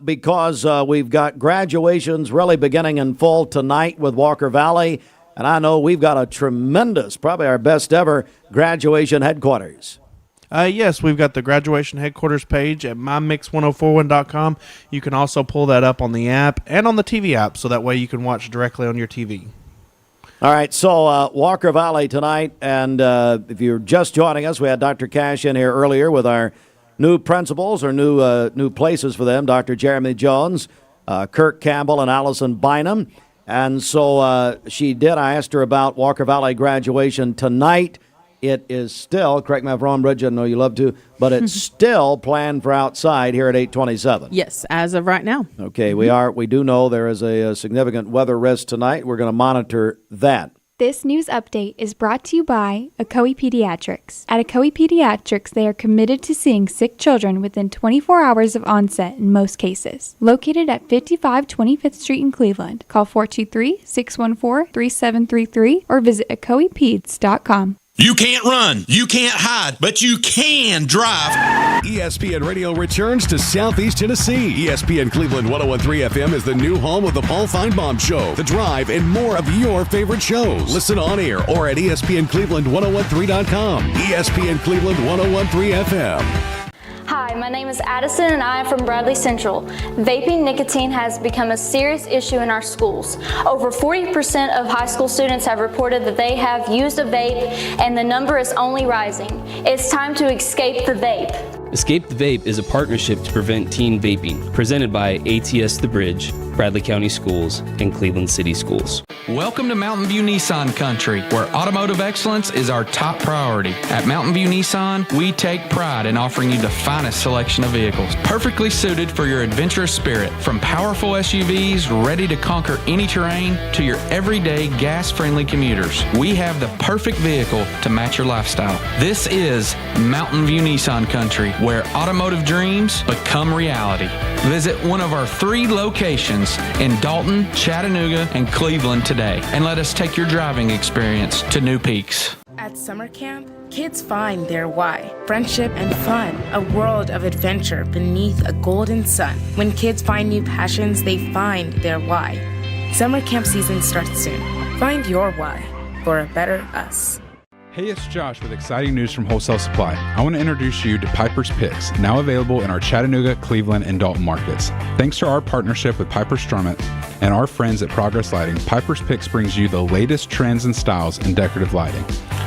Because we've got graduations really beginning in full tonight with Walker Valley. And I know we've got a tremendous, probably our best ever graduation headquarters. Yes, we've got the graduation headquarters page at mymix1041.com. You can also pull that up on the app and on the TV app, so that way you can watch directly on your TV. All right, so Walker Valley tonight, and if you're just joining us, we had Dr. Cash in here earlier with our new principals or new places for them, Dr. Jeremy Jones, Kirk, Campbell, and Allison Bynum. And so I asked her about Walker Valley graduation tonight. It is still, correct me if I'm wrong, Bridget, I know you love to, but it's still planned for outside here at 8:27. Yes, as of right now. Okay, we do know there is a significant weather risk tonight. We're going to monitor that. This news update is brought to you by Ocoee Pediatrics. At Ocoee Pediatrics, they are committed to seeing sick children within 24 hours of onset in most cases. Located at 55 25th Street in Cleveland, call 423-614-3733 or visit ocoeepeds.com. You can't run, you can't hide, but you can drive. ESPN Radio returns to Southeast Tennessee. ESPN Cleveland 101.3 FM is the new home of the Paul Feinbaum Show, The Drive, and more of your favorite shows. Listen on air or at ESPNCleveland1013.com. ESPN Cleveland 101.3 FM. Hi, my name is Addison and I am from Bradley Central. Vaping nicotine has become a serious issue in our schools. Over 40% of high school students have reported that they have used a vape, and the number is only rising. It's time to escape the vape. Escape the Vape is a partnership to prevent teen vaping, presented by ATS The Bridge, Bradley County Schools, and Cleveland City Schools. Welcome to Mountain View Nissan Country, where automotive excellence is our top priority. At Mountain View Nissan, we take pride in offering you the finest selection of vehicles, perfectly suited for your adventurous spirit. From powerful SUVs ready to conquer any terrain to your everyday gas-friendly commuters, we have the perfect vehicle to match your lifestyle. This is Mountain View Nissan Country, where automotive dreams become reality. Visit one of our 3 locations in Dalton, Chattanooga, and Cleveland today, and let us take your driving experience to new peaks. At summer camp, kids find their why. Friendship and fun, a world of adventure beneath a golden sun. When kids find new passions, they find their why. Summer camp season starts soon. Find your why for a better us. Hey, it's Josh with exciting news from Wholesale Supply. I want to introduce you to Piper's Picks, now available in our Chattanooga, Cleveland, and Dalton markets. Thanks to our partnership with Piper Strummett and our friends at Progress Lighting, Piper's Picks brings you the latest trends and styles in decorative lighting.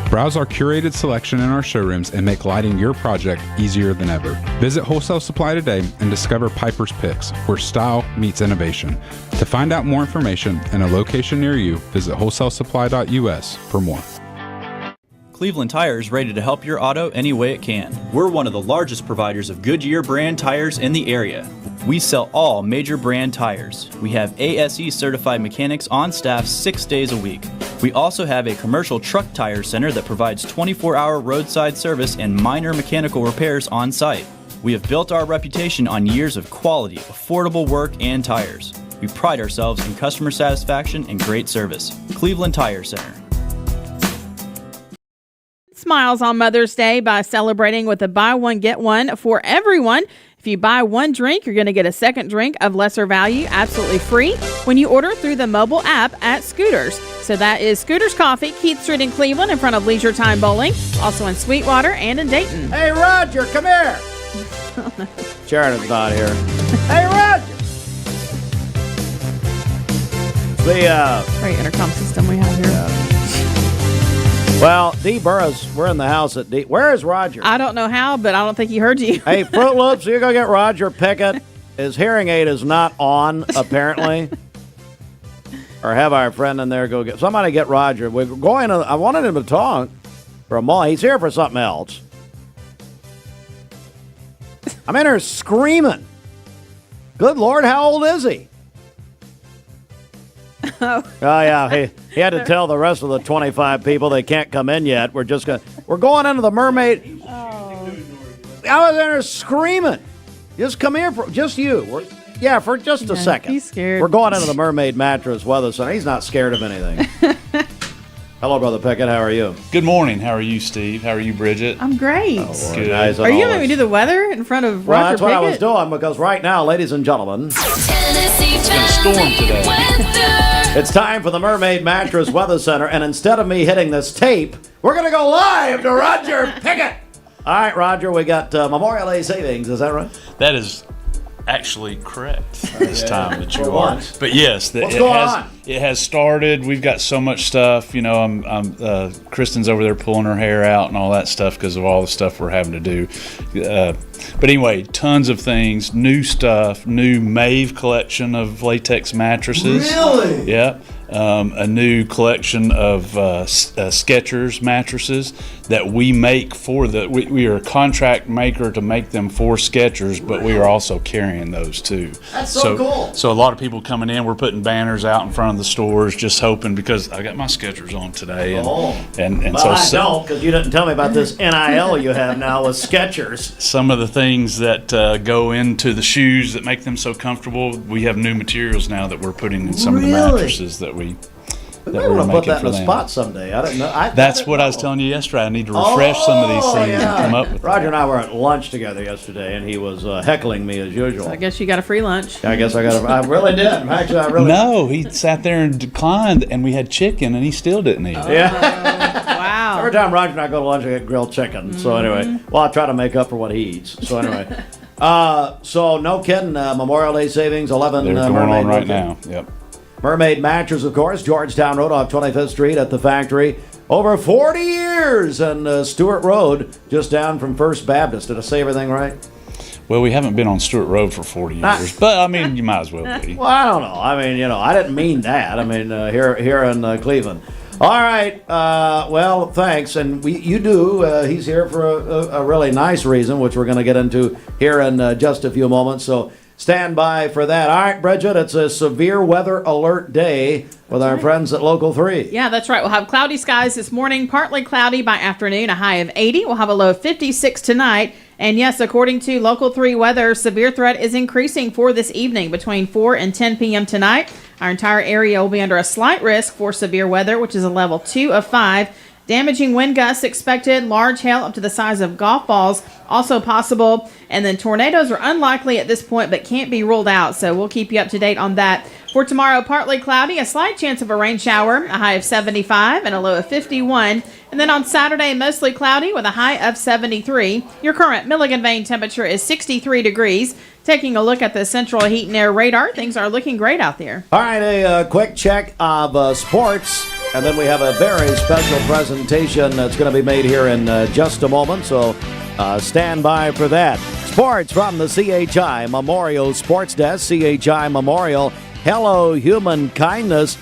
Browse our curated selection in our showrooms and make lighting your project easier than ever. Visit Wholesale Supply today and discover Piper's Picks, where style meets innovation. To find out more information and a location near you, visit wholesalesupply.us for more. Cleveland Tire is ready to help your auto any way it can. We're one of the largest providers of Goodyear brand tires in the area. We sell all major brand tires. We have ASE certified mechanics on staff 6 days a week. We also have a commercial truck tire center that provides 24-hour roadside service and minor mechanical repairs on site. We have built our reputation on years of quality, affordable work and tires. We pride ourselves in customer satisfaction and great service. Cleveland Tire Center. Smiles on Mother's Day by celebrating with a buy one, get one for everyone. If you buy one drink, you're going to get a second drink of lesser value absolutely free when you order through the mobile app at Scooters. So that is Scooters Coffee, Keith Street in Cleveland in front of Leisure Time Bowling, also in Sweetwater and in Dayton. Hey, Roger, come here. Sheridan's not here. Hey, Roger. Great intercom system we have here. Well, D. Burris, we're in the house at D. Where is Roger? I don't know how, but I don't think he heard you. Hey, Fruit Loops, you go get Roger Pickett. His hearing aid is not on, apparently. Or have our friend in there go get somebody get Roger. We're going to, I wanted him to talk for a moment. He's here for something else. I'm in here screaming. Good Lord, how old is he? Oh yeah, he had to tell the rest of the 25 people they can't come in yet. We're going into the mermaid. Oh. I was in there screaming. Just come here for just you. For just a second. He's scared. We're going into the Mermaid Mattress Weather Center. He's not scared of anything. Hello, Brother Pickett. How are you? Good morning. How are you, Steve? How are you, Bridget? I'm great. Good. Are you going to do the weather in front of Roger that's what Pickett? I was doing, because right now, ladies and gentlemen, Tennessee it's going to storm today. weather. It's time for the Mermaid Mattress Weather Center, and instead of me hitting this tape, we're going to go live to Roger Pickett. All right, Roger, we got Memorial Day savings. Is that right? That is actually correct this time that you For are. once. But yes, What's going on? It has started. We've got so much stuff. You know, Kristen's over there pulling her hair out and all that stuff because of all the stuff we're having to do. But anyway, tons of things, new stuff, new Mave collection of latex mattresses. Really? Yeah. A new collection of Skechers mattresses that we make for we are a contract maker to make them for Skechers, but we are also carrying those too. That's so cool. So a lot of people coming in, we're putting banners out in front of the stores, just hoping, because I got my Skechers on today, and Well, I don't, because you didn't tell me about this NIL you have now with Skechers. Some of the things that go into the shoes that make them so comfortable, we have new materials now that we're putting in some of the mattresses that we We might want to put that in a spot someday. I don't know. That's what I was telling you yesterday. I need to refresh some of these things and come up with. Roger and I were at lunch together yesterday, and he was heckling me as usual. I guess you got a free lunch. I guess I got. I really did. Actually, I really. No, he sat there and declined, and we had chicken, and he still didn't eat it. Yeah. Wow. Every time Roger and I go to lunch, I get grilled chicken. So anyway, well, I try to make up for what he eats. So anyway, so no kidding. Memorial Day savings, 11. They're going on right now. Yep. Mermaid Mattress, of course, Georgetown Road off 25th Street at the factory. Over 40 years, and Stuart Road, just down from First Baptist. Did I say everything right? Well, we haven't been on Stuart Road for 40 years, but I mean, you might as well be. Well, I don't know. I mean, I didn't mean that. I mean, here in Cleveland. All right. Well, thanks. And he's here for a really nice reason, which we're going to get into here in just a few moments. So stand by for that. All right, Bridget, it's a severe weather alert day with our friends at Local 3. Yeah, that's right. We'll have cloudy skies this morning, partly cloudy by afternoon, a high of 80. We'll have a low of 56 tonight. And yes, according to Local 3 weather, severe threat is increasing for this evening between 4 and 10 p.m. tonight. Our entire area will be under a slight risk for severe weather, which is a level 2 of 5. Damaging wind gusts expected, large hail up to the size of golf balls also possible, and then tornadoes are unlikely at this point but can't be ruled out, so we'll keep you up to date on that. For tomorrow, partly cloudy, a slight chance of a rain shower, a high of 75 and a low of 51, and then on Saturday, mostly cloudy with a high of 73. Your current Milligan Vane temperature is 63 degrees. Taking a look at the Central Heat and Air radar, things are looking great out there. All right, a quick check of sports, and then we have a very special presentation that's going to be made here in just a moment, so stand by for that. Sports from the CHI Memorial Sports Desk, CHI Memorial, Hello Human Kindness.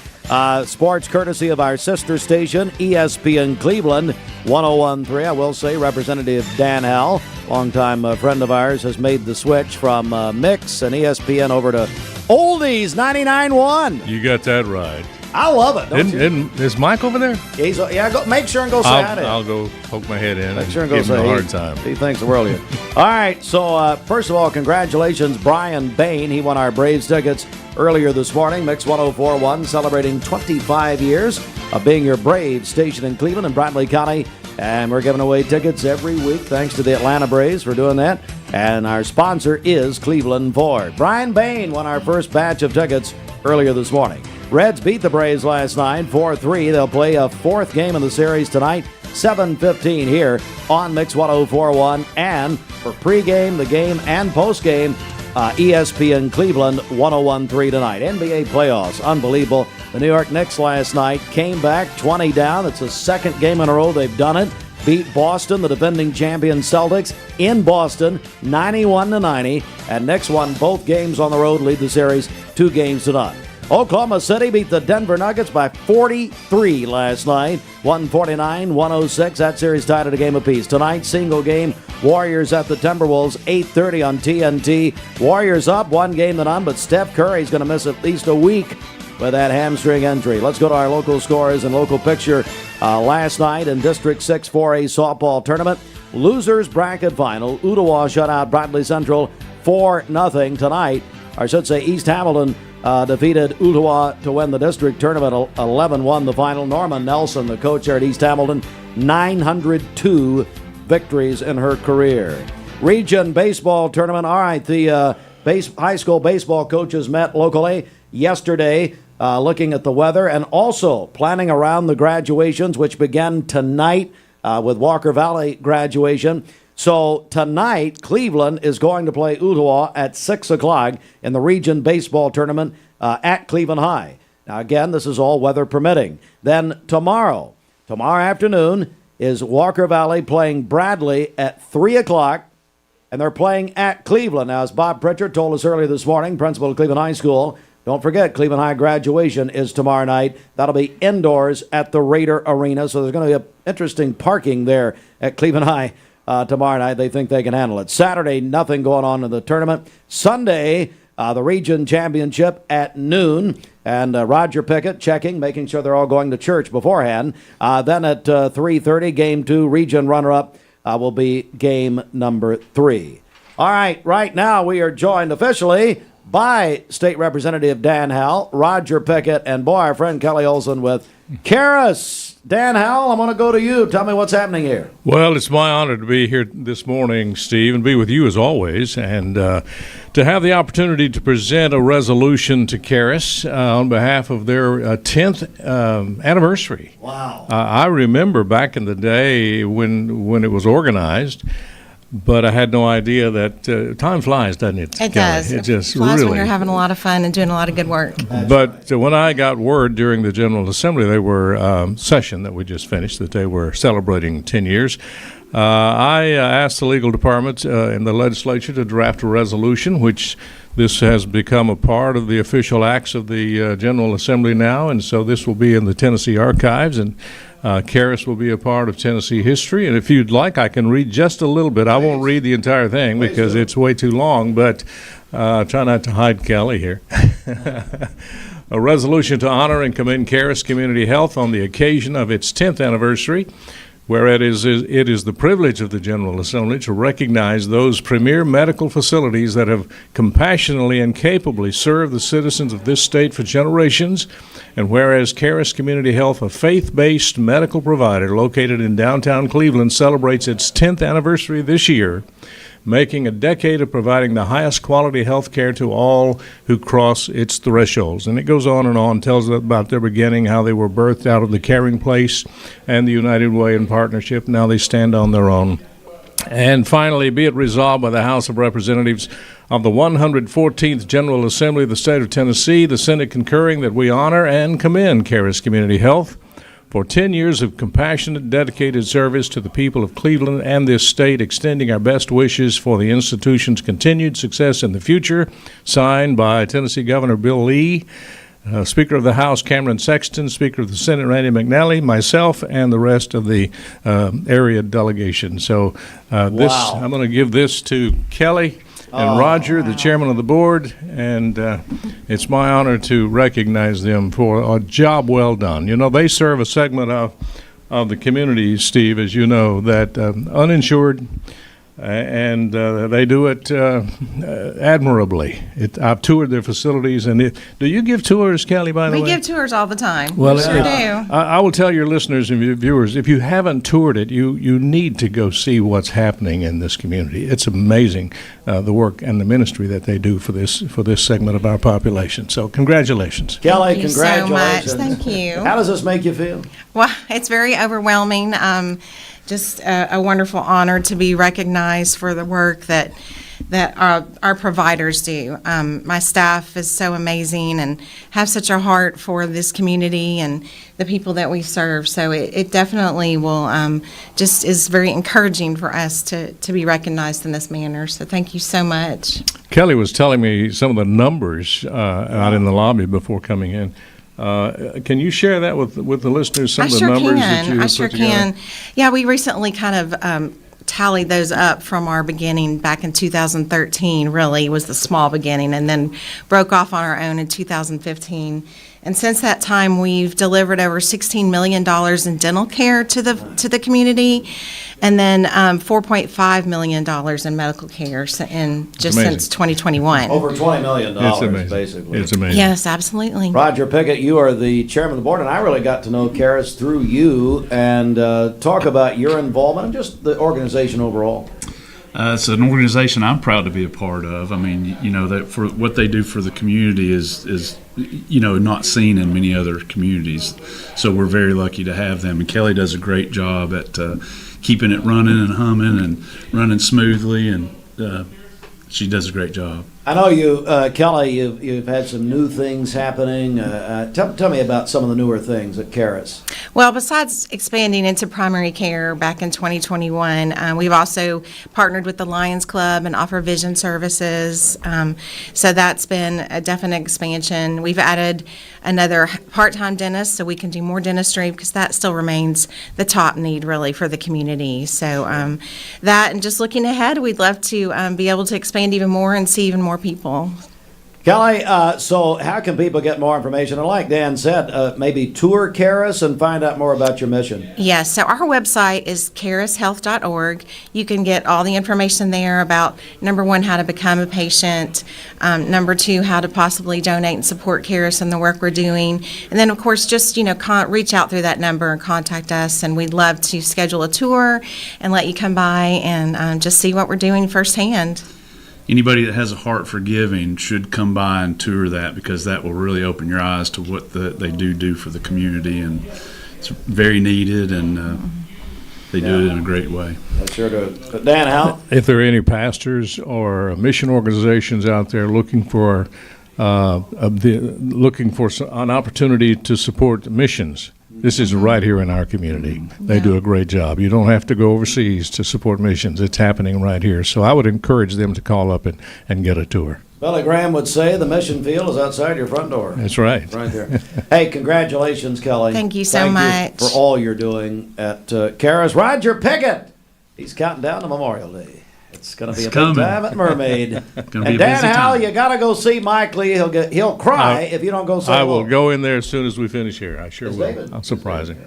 Sports courtesy of our sister station, ESPN Cleveland, 101.3. I will say Representative Dan Howell, longtime friend of ours, has made the switch from Mix and ESPN over to Oldies 99.1. You got that right. I love it. Is Mike over there? Go, make sure and go say hi to him. I'll go poke my head in. Make sure and go give say him a hard time. He thinks the world of you. All right, so first of all, congratulations, Brian Bain. He won our Braves tickets earlier this morning. Mix 104.1 celebrating 25 years of being your Braves station in Cleveland and Bradley County. And we're giving away tickets every week thanks to the Atlanta Braves for doing that. And our sponsor is Cleveland Ford. Brian Bain won our first batch of tickets earlier this morning. Reds beat the Braves last night 4-3. They'll play a fourth game in the series tonight, 7:15 here on Mix 104.1. And for pregame, the game, and postgame, ESPN Cleveland 101.3 tonight. NBA playoffs, unbelievable. The New York Knicks last night came back 20 down. It's the second game in a row they've done it. Beat Boston, the defending champion Celtics, in Boston, 91-90. And Knicks won both games on the road, lead the series 2-0. Oklahoma City beat the Denver Nuggets by 43 last night, 149-106. That series tied at a game apiece. Tonight, single game, Warriors at the Timberwolves, 8:30 on TNT. Warriors up 1-0, but Steph Curry's going to miss at least a week with that hamstring injury. Let's go to our local scores and local picture. Last night in District 6 4A softball tournament, losers bracket final, Ottawa shut out Bradley Central 4-0 tonight. Or I should say East Hamilton defeated Ottawa to win the district tournament. 11-1 the final. Norma Nelson, the coach here at East Hamilton, 902 victories in her career. Region baseball tournament. All right, the high school baseball coaches met locally yesterday. looking at the weather and also planning around the graduations, which begin tonight with Walker Valley graduation. So tonight, Cleveland is going to play Ottawa at 6 o'clock in the region baseball tournament at Cleveland High. Now, again, this is all weather permitting. Then tomorrow afternoon, is Walker Valley playing Bradley at 3 o'clock, and they're playing at Cleveland. Now, as Bob Pritchard told us earlier this morning, principal of Cleveland High School, don't forget, Cleveland High graduation is tomorrow night. That'll be indoors at the Raider Arena, so there's going to be interesting parking there at Cleveland High tomorrow night. They think they can handle it. Saturday, nothing going on in the tournament. Sunday, the region championship at noon. And Roger Pickett checking, making sure they're all going to church beforehand. Then at 3:30, Game 2, region runner-up will be game number 3. All right now we are joined officially by State Representative Dan Howell, Roger Pickett, and boy, our friend Kelly Olson with Karis. Dan Howell, I'm going to go to you. Tell me what's happening here. Well, it's my honor to be here this morning, Steve, and be with you as always, and to have the opportunity to present a resolution to Karis on behalf of their 10th anniversary. Wow. I remember back in the day when it was organized, but I had no idea that time flies, doesn't it? It Kelly? does. It just flies really. when you're having a lot of fun and doing a lot of good work. But when I got word during the General Assembly, they were session that we just finished, that they were celebrating 10 years, I asked the legal department in the legislature to draft a resolution, which this has become a part of the official acts of the General Assembly now, and so this will be in the Tennessee archives, and Karis will be a part of Tennessee history. And if you'd like, I can read just a little bit. I won't read the entire thing because it's way too long, but try not to hide Kelly here. A resolution to honor and commend Karis Community Health on the occasion of its 10th anniversary, where it is the privilege of the General Assembly to recognize those premier medical facilities that have compassionately and capably served the citizens of this state for generations, and whereas Karis Community Health, a faith-based medical provider located in downtown Cleveland, celebrates its 10th anniversary this year, making a decade of providing the highest quality health care to all who cross its thresholds. And it goes on, tells about their beginning, how they were birthed out of the Caring Place and the United Way in partnership. Now they stand on their own. And finally, be it resolved by the House of Representatives of the 114th General Assembly of the State of Tennessee, the Senate concurring, that we honor and commend Karis Community Health for 10 years of compassionate, dedicated service to the people of Cleveland and this state, extending our best wishes for the institution's continued success in the future. Signed by Tennessee Governor Bill Lee, Speaker of the House Cameron Sexton, Speaker of the Senate Randy McNally, myself, and the rest of the area delegation. So I'm going to give this to Kelly and Roger, the chairman of the board, and it's my honor to recognize them for a job well done. You know, they serve a segment of the community, Steve, as you know, that uninsured, and they do it admirably. I've toured their facilities, and do you give tours, Kelly, by the way? We give tours all the time. Well, we sure do. I will tell your listeners and your viewers, if you haven't toured it, you need to go see what's happening in this community. It's amazing, the work and the ministry that they do for this segment of our population. So congratulations. Kelly, Thank you congratulations. so much. Thank you. How does this make you feel? Well, it's very overwhelming. Just a wonderful honor to be recognized for the work that our providers do. My staff is so amazing and have such a heart for this community and the people that we serve. So it definitely will just is very encouraging for us to be recognized in this manner. So thank you so much. Kelly was telling me some of the numbers out in the lobby before coming in. Can you share that with the listeners, some of the numbers that you I sure put together? can. Yeah, we recently kind of tallied those up from our beginning back in 2013, really was the small beginning, and then broke off on our own in 2015. And since that time, we've delivered over $16 million in dental care to the community, and then $4.5 million in medical care since 2021. Over $20 million, It's amazing. basically. It's amazing. Yes, absolutely. Roger Pickett, you are the chairman of the board, and I really got to know Karis through you and talk about your involvement and just the organization overall. It's an organization I'm proud to be a part of. I mean, that for what they do for the community is not seen in many other communities. So we're very lucky to have them. And Kelly does a great job at keeping it running and humming and running smoothly, and she does a great job. I know you, Kelly, you've had some new things happening. Tell me about some of the newer things at Karis. Well, besides expanding into primary care back in 2021, we've also partnered with the Lions Club and offer vision services. So that's been a definite expansion. We've added another part-time dentist so we can do more dentistry, because that still remains the top need really for the community. So that, and just looking ahead, we'd love to be able to expand even more and see even more people. Kelly, so how can people get more information? And like Dan said, maybe tour Karis and find out more about your mission. Yes, so our website is karishealth.org. You can get all the information there about, number one, how to become a patient, number two, how to possibly donate and support Karis and the work we're doing, and then, of course, just, reach out through that number and contact us, and we'd love to schedule a tour and let you come by and just see what we're doing firsthand. Anybody that has a heart for giving should come by and tour that, because that will really open your eyes to what they do for the community, and it's very needed, and they do it in a great way. That's sure do. But Dan, how? If there are any pastors or mission organizations out there looking for an opportunity to support missions, this is right here in our community. They do a great job. You don't have to go overseas to support missions. It's happening right here. So I would encourage them to call up and get a tour. Billy Graham would say the mission field is outside your front door. That's right. Right there. Hey, congratulations, Kelly. Thank you so much. For all you're doing at Karis. Roger Pickett, he's counting down to Memorial Day. It's going to be a big time at Mermaid. And Dan Howell, you got to go see Mike Lee. He'll cry if you don't go see him. I will go in there as soon as we finish here. I sure will. David? I'll surprise him.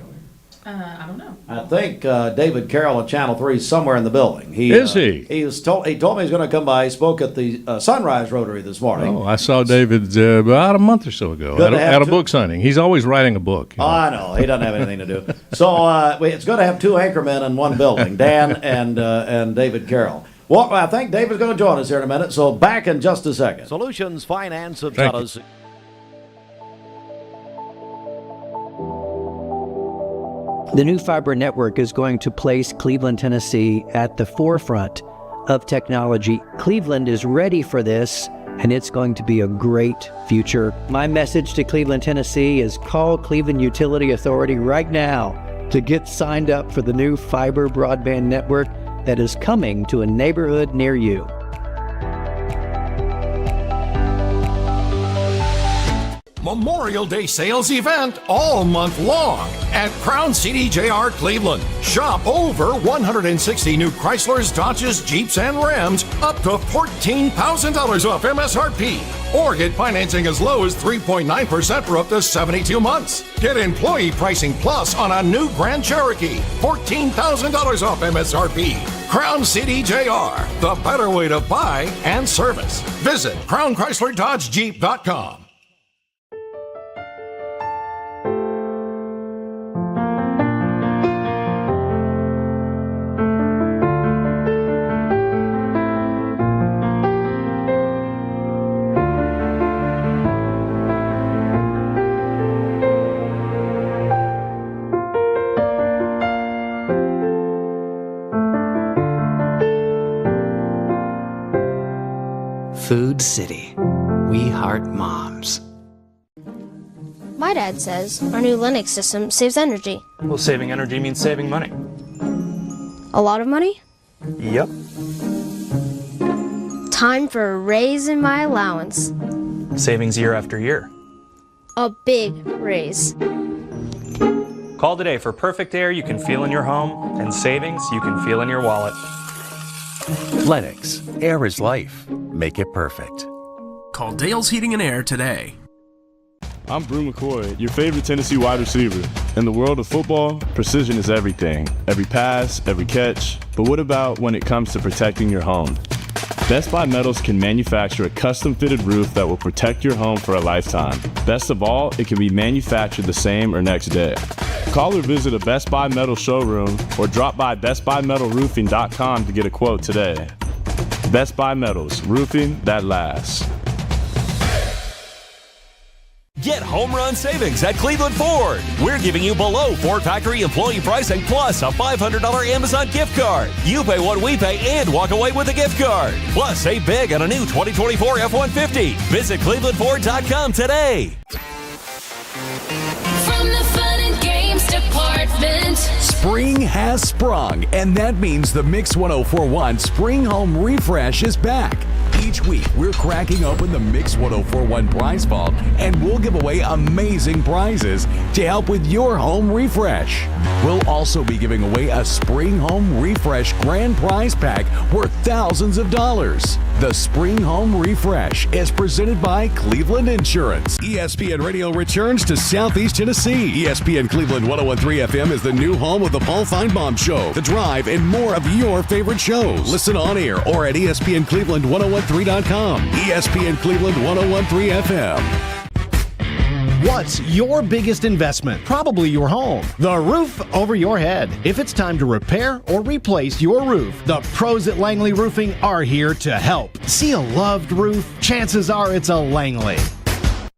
I don't know. I think David Carroll at Channel 3 is somewhere in the building. Is he? He told me he's going to come by. He spoke at the Sunrise Rotary this morning. Oh, I saw David about a month or so ago at a book signing. He's always writing a book. Oh, I know. He doesn't have anything to do. So it's going to have two anchormen in one building, Dan and David Carroll. Well, I think David's going to join us here in a minute, so back in just a second. Solutions Finance of Tennessee. The new fiber network is going to place Cleveland, Tennessee at the forefront of technology. Cleveland is ready for this, and it's going to be a great future. My message to Cleveland, Tennessee is call Cleveland Utility Authority right now to get signed up for the new fiber broadband network that is coming to a neighborhood near you. Memorial Day sales event all month long at Crown CDJR Cleveland. Shop over 160 new Chryslers, Dodges, Jeeps, and Rams up to $14,000 off MSRP. Or get financing as low as 3.9% for up to 72 months. Get employee pricing plus on a new Grand Cherokee. $14,000 off MSRP. Crown CDJR, the better way to buy and service. Visit CrownChryslerDodgeJeep.com. Food City. We heart moms. My dad says our new Linux system saves energy. Well, saving energy means saving money. A lot of money? Yep. Time for a raise in my allowance. Savings year after year. A big raise. Call today for perfect air you can feel in your home and savings you can feel in your wallet. Lennox. Air is life. Make it perfect. Call Dale's Heating and Air today. I'm Brew McCoy, your favorite Tennessee wide receiver. In the world of football, precision is everything. Every pass, every catch. But what about when it comes to protecting your home? Best Buy Metals can manufacture a custom-fitted roof that will protect your home for a lifetime. Best of all, it can be manufactured the same or next day. Call or visit a Best Buy Metal showroom or drop by bestbuymetalroofing.com to get a quote today. Best Buy Metals, roofing that lasts. Get home run savings at Cleveland Ford. We're giving you below Ford factory employee pricing plus a $500 Amazon gift card. You pay what we pay and walk away with a gift card. Plus, save big on a new 2024 F-150. Visit clevelandford.com today. From the fun and games department. Spring has sprung, and that means the Mix 1041 Spring Home Refresh is back. Each week, we're cracking open the Mix 1041 prize vault, and we'll give away amazing prizes to help with your home refresh. We'll also be giving away a Spring Home Refresh grand prize pack worth thousands of dollars. The Spring Home Refresh is presented by Cleveland Insurance. ESPN Radio returns to Southeast Tennessee. ESPN Cleveland 101.3 FM is the new home of the Paul Feinbaum Show, The Drive, and more of your favorite shows. Listen on air or at ESPNCleveland1013.com. ESPN Cleveland 101.3 FM. What's your biggest investment? Probably your home. The roof over your head. If it's time to repair or replace your roof, the pros at Langley Roofing are here to help. See a loved roof? Chances are it's a Langley.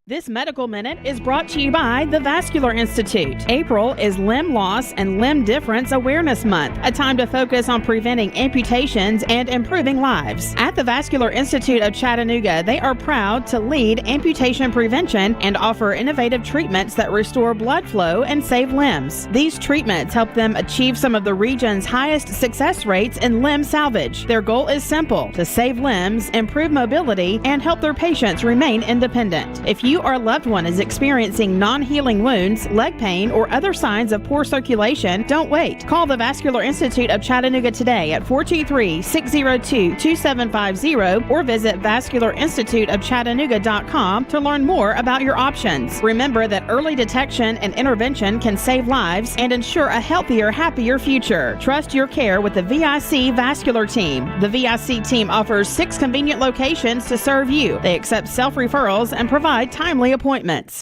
This Medical Minute is brought to you by the Vascular Institute. April is Limb Loss and Limb Difference Awareness Month, a time to focus on preventing amputations and improving lives. At the Vascular Institute of Chattanooga, they are proud to lead amputation prevention and offer innovative treatments that restore blood flow and save limbs. These treatments help them achieve some of the region's highest success rates in limb salvage. Their goal is simple: to save limbs, improve mobility, and help their patients remain independent. If you or a loved one is experiencing non-healing wounds, leg pain, or other signs of poor circulation, don't wait. Call the Vascular Institute of Chattanooga today at 423-602-2750 or visit vascularinstituteofchattanooga.com to learn more about your options. Remember that early detection and intervention can save lives and ensure a healthier, happier future. Trust your care with the VIC Vascular Team. The VIC team offers 6 convenient locations to serve you. They accept self-referrals and provide timely appointments.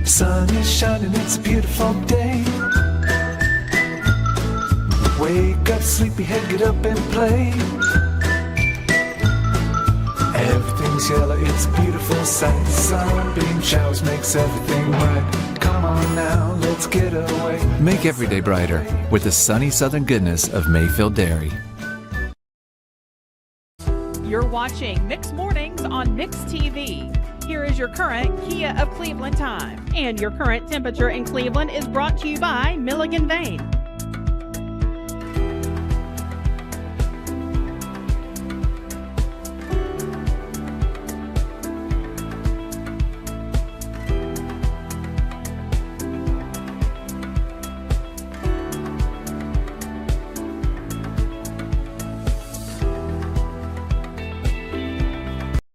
Sun is shining, it's a beautiful day. Wake up, sleepyhead, get up and play. Everything's yellow, it's a beautiful sight. Sunbeam showers makes everything right. Come on now, let's get away. Make every day brighter with the sunny southern goodness of Mayfield Dairy. You're watching Mix Mornings on Mix TV. Here is your current Kia of Cleveland time. And your current temperature in Cleveland is brought to you by Milligan Vane.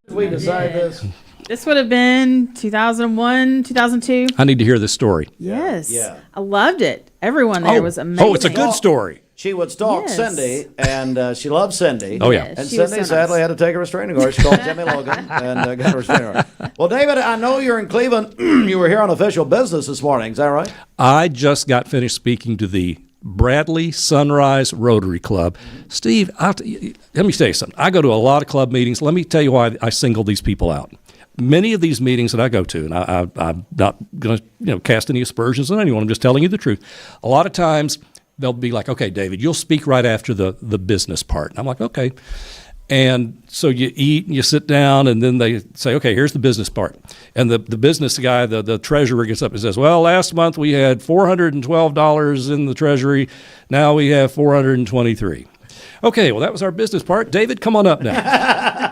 We decide this. This would have been 2001, 2002. I need to hear this story. Yes. Yeah. I loved it. Everyone there was amazing. Oh, it's a good story. She would stalk Yes. Cindy, and she loved Cindy. Oh, yeah. And she was Cindy so sadly nice. had to take a restraining order. She called Jimmy Logan and got a restraining order. Well, David, I know you're in Cleveland. You were here on official business this morning. Is that right? I just got finished speaking to the Bradley Sunrise Rotary Club. Steve, let me tell you something. I go to a lot of club meetings. Let me tell you why I single these people out. Many of these meetings that I go to, and I'm not going to cast any aspersions on anyone. I'm just telling you the truth. A lot of times they'll be like, okay, David, you'll speak right after the business part. And I'm like, okay. And so you eat and you sit down, and then they say, okay, here's the business part. And the business guy, the treasurer, gets up and says, well, last month we had $412 in the treasury. Now we have $423. Okay, well, that was our business part. David, come on up now.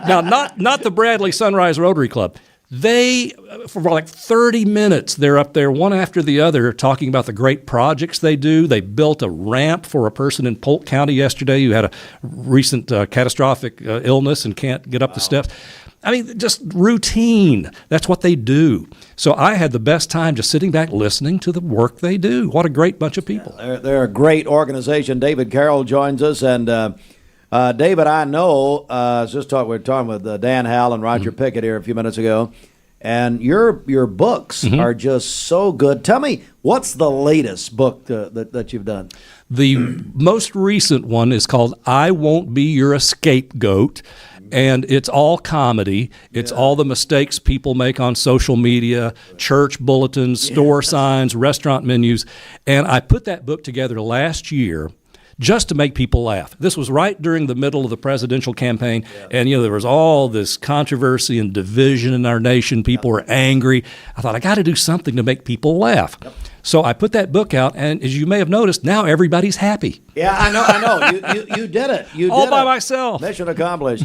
Now, not the Bradley Sunrise Rotary Club. They, for like 30 minutes, they're up there one after the other talking about the great projects they do. They built a ramp for a person in Polk County yesterday who had a recent catastrophic illness and can't get up the steps. I mean, just routine. That's what they do. So I had the best time just sitting back listening to the work they do. What a great bunch of people. They're a great organization. David Carroll joins us, and David, I know, we were talking with Dan Howell and Roger Pickett here a few minutes ago, and your books are just so good. Tell me, what's the latest book that you've done? The most recent one is called I Won't Be Your Scapegoat. And it's all comedy. It's all the mistakes people make on social media, church bulletins, store signs, restaurant menus. And I put that book together last year just to make people laugh. This was right during the middle of the presidential campaign, and there was all this controversy and division in our nation. People were angry. I thought, I got to do something to make people laugh. So I put that book out, and as you may have noticed, now everybody's happy. Yeah, I know. You did it. You all did by it. myself. Mission accomplished.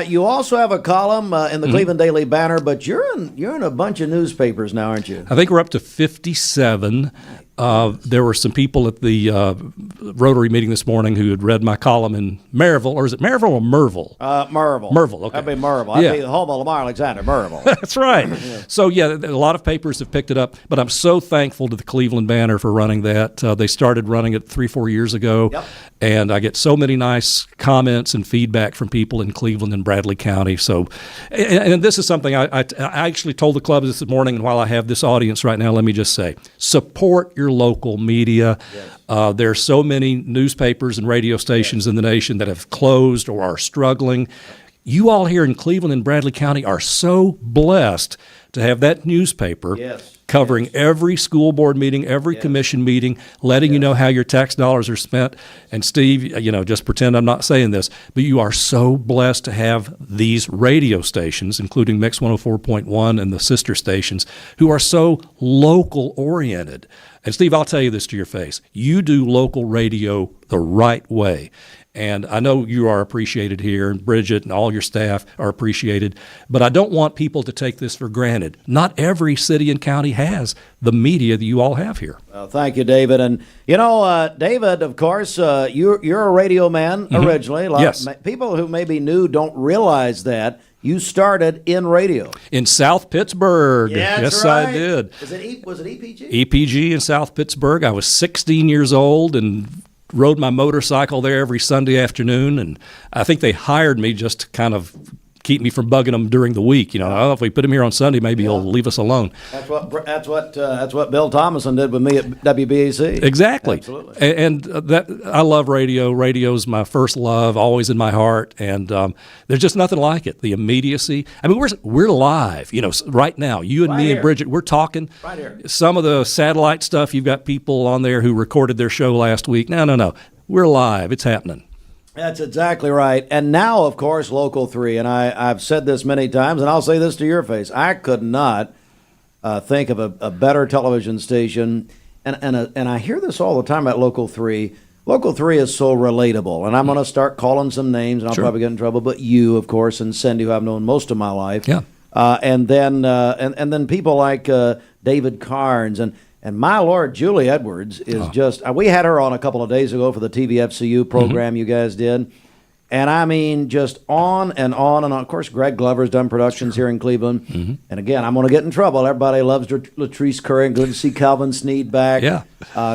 You also have a column in the Cleveland Daily Banner, but you're in a bunch of newspapers now, aren't you? I think we're up to 57. There were some people at the Rotary meeting this morning who had read my column in Maryville, or is it Maryville or Merville? Merville. Merville, okay. That'd be Merville. I'd be home of Lamar Alexander, Merville. That's right. So, a lot of papers have picked it up, but I'm so thankful to the Cleveland Banner for running that. They started running it 3-4 years ago, and I get so many nice comments and feedback from people in Cleveland and Bradley County. So, and this is something I actually told the club this morning, and while I have this audience right now, let me just say, support your local media. There are so many newspapers and radio stations in the nation that have closed or are struggling. You all here in Cleveland and Bradley County are so blessed to have that newspaper covering every school board meeting, every commission meeting, letting you know how your tax dollars are spent. And Steve, just pretend I'm not saying this, but you are so blessed to have these radio stations, including Mix 104.1 and the sister stations, who are so local oriented. And Steve, I'll tell you this to your face. You do local radio the right way. And I know you are appreciated here, and Bridget and all your staff are appreciated, but I don't want people to take this for granted. Not every city and county has the media that you all have here. Well, thank you, David. And, David, of course, you're a radio man originally. Yes. People who maybe new don't realize that. You started in radio. In South Pittsburgh. Yeah, yes, right. I did. Was it EPG? EPG in South Pittsburgh. I was 16 years old and rode my motorcycle there every Sunday afternoon, and I think they hired me just to kind of keep me from bugging them during the week. If we put him here on Sunday, maybe he'll leave us alone. That's what Bill Thomason did with me at WBAC. Exactly. Absolutely. And I love radio. Radio's my first love, always in my heart, and there's just nothing like it. The immediacy. I mean, we're live. Right now, you and right me here. and Bridget, we're talking. Right here. Some of the satellite stuff, you've got people on there who recorded their show last week. No. We're live. It's happening. That's exactly right. And now, of course, Local 3, and I've said this many times, and I'll say this to your face. I could not think of a better television station, and I hear this all the time about Local 3. Local 3 is so relatable, and I'm going to start calling some names, and I'll probably get in trouble, but you, of course, and Cindy, who I've known most of my life. Yeah. And then people like David Carnes, and my Lord, Julie Edwards is just, we had her on a couple of days ago for the TVFCU program you guys did. And I mean, just on and on and on. Of course, Greg Glover's done productions here in Cleveland. And again, I'm going to get in trouble. Everybody loves Latrice Curry. Good to see Calvin Sneed back. Yeah.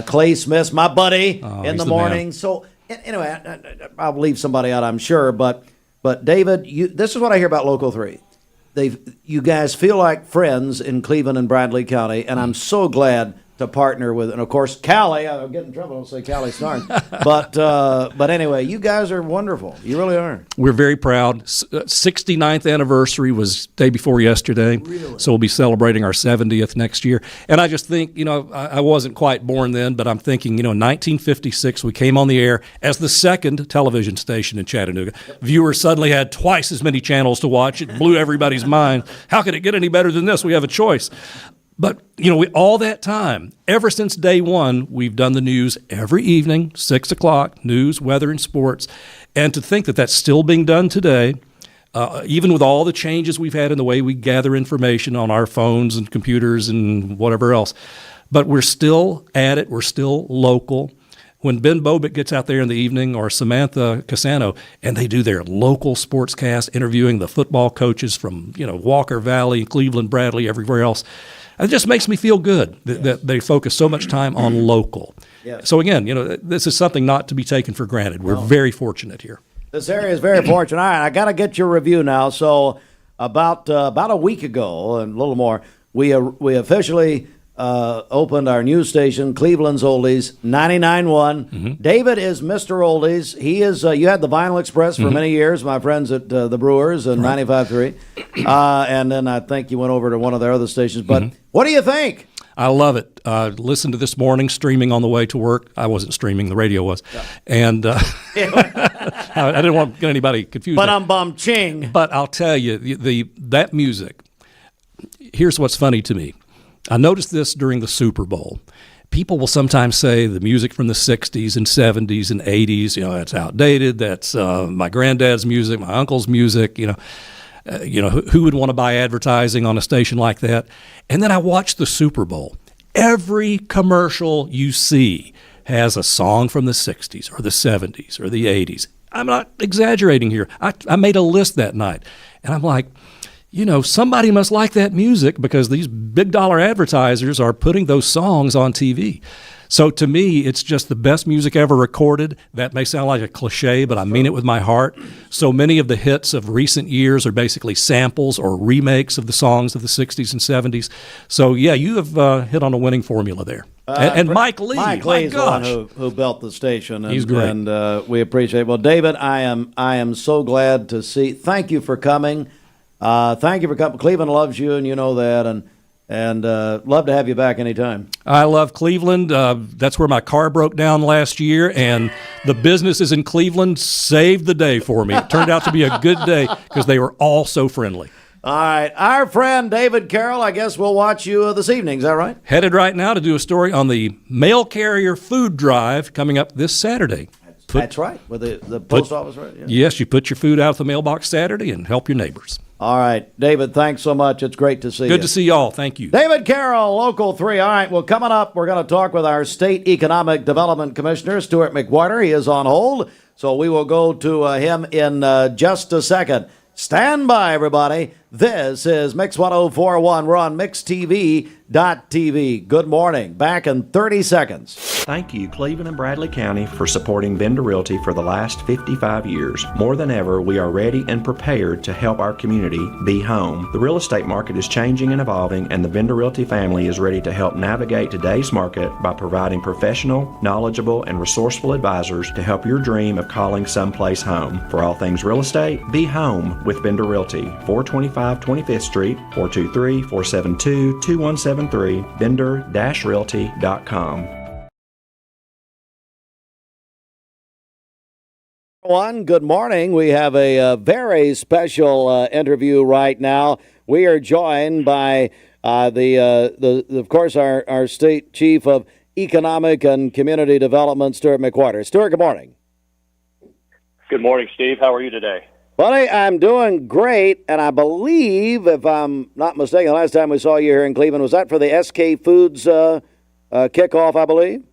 Clay Smith's my buddy in the he's morning. man. So anyway, I'll leave somebody out, I'm sure. But David, this is what I hear about Local 3. You guys feel like friends in Cleveland and Bradley County, and I'm so glad to partner with, and of course, Callie. I'll get in trouble. I'll say Callie Starnes. but anyway, you guys are wonderful. You really are. We're very proud. 69th anniversary was day before yesterday. Really? So we'll be celebrating our 70th next year. And I just think, I wasn't quite born then, but I'm thinking, in 1956, we came on the air as the second television station in Chattanooga. Viewers suddenly had twice as many channels to watch. It blew everybody's mind. How could it get any better than this? We have a choice. But, all that time, ever since day one, we've done the news every evening, 6 o'clock, news, weather, and sports. And to think that that's still being done today, even with all the changes we've had in the way we gather information on our phones and computers and whatever else. But we're still at it. We're still local. When Ben Bobick gets out there in the evening, or Samantha Casano, and they do their local sportscast, interviewing the football coaches from, Walker Valley, Cleveland, Bradley, everywhere else, it just makes me feel good that they focus so much time on local. Yes. So again, this is something not to be taken for granted. We're very fortunate here. This area is very fortunate. All right, I got to get your review now. So about a week ago and a little more, we officially opened our news station, Cleveland's Oldies, 99.1. Mm-hmm. David is Mr. Oldies. He is. You had the Vinyl Express for many years, my friends at the Brewers and 95.3. And then I think you went over to one of their other stations. But what do you think? I love it. Listened to this morning, streaming on the way to work. I wasn't streaming, the radio was. Yeah. And I didn't want to get anybody confused. But I'm bum-ching. But I'll tell you, that music, here's what's funny to me. I noticed this during the Super Bowl. People will sometimes say the music from the 60s and 70s and 80s, that's outdated. That's my granddad's music, my uncle's music, who would want to buy advertising on a station like that? And then I watched the Super Bowl. Every commercial you see has a song from the 60s or the 70s or the 80s. I'm not exaggerating here. I made a list that night, and I'm like, somebody must like that music because these big dollar advertisers are putting those songs on TV. So to me, it's just the best music ever recorded. That may sound like a cliche, but I mean it with my heart. So many of the hits of recent years are basically samples or remakes of the songs of the 60s and 70s. So, yeah, you have hit on a winning formula there. And Mike Lee. Mike Lee's the one who built the station. And, he's great. And we appreciate it. Well, David, I am so glad to see. Thank you for coming. Thank you for coming. Cleveland loves you, and you know that. And love to have you back anytime. I love Cleveland. That's where my car broke down last year, and the businesses in Cleveland saved the day for me. It turned out to be a good day because they were all so friendly. All right. Our friend David Carroll, I guess we'll watch you this evening. Is that right? Headed right now to do a story on the mail carrier food drive coming up this Saturday. That's right, with the post office, right? Yeah. Yes, you put your food out of the mailbox Saturday and help your neighbors. All right, David, thanks so much. It's great to see you. Good to see you all. Thank you. David Carroll, Local 3. All right, well, coming up, we're going to talk with our State Economic Development Commissioner, Stuart McWheter. He is on hold, so we will go to him in just a second. Stand by, everybody. This is Mix 104.1. We're on MixTV.tv. Good morning. Back in 30 seconds. Thank you, Cleveland and Bradley County, for supporting Vendor Realty for the last 55 years. More than ever, we are ready and prepared to help our community be home. The real estate market is changing and evolving, and the Vendor Realty family is ready to help navigate today's market by providing professional, knowledgeable, and resourceful advisors to help your dream of calling someplace home. For all things real estate, be home with Vendor Realty, 425 25th Street, 423-472-2173, vendor-realty.com. Good morning. We have a very special interview right now. We are joined by of course, our State Chief of Economic and Community Development, Stuart McWheter. Stuart, good morning. Good morning, Steve. How are you today? Buddy, I'm doing great, and I believe, if I'm not mistaken, the last time we saw you here in Cleveland, was that for the SK Foods kickoff, I believe?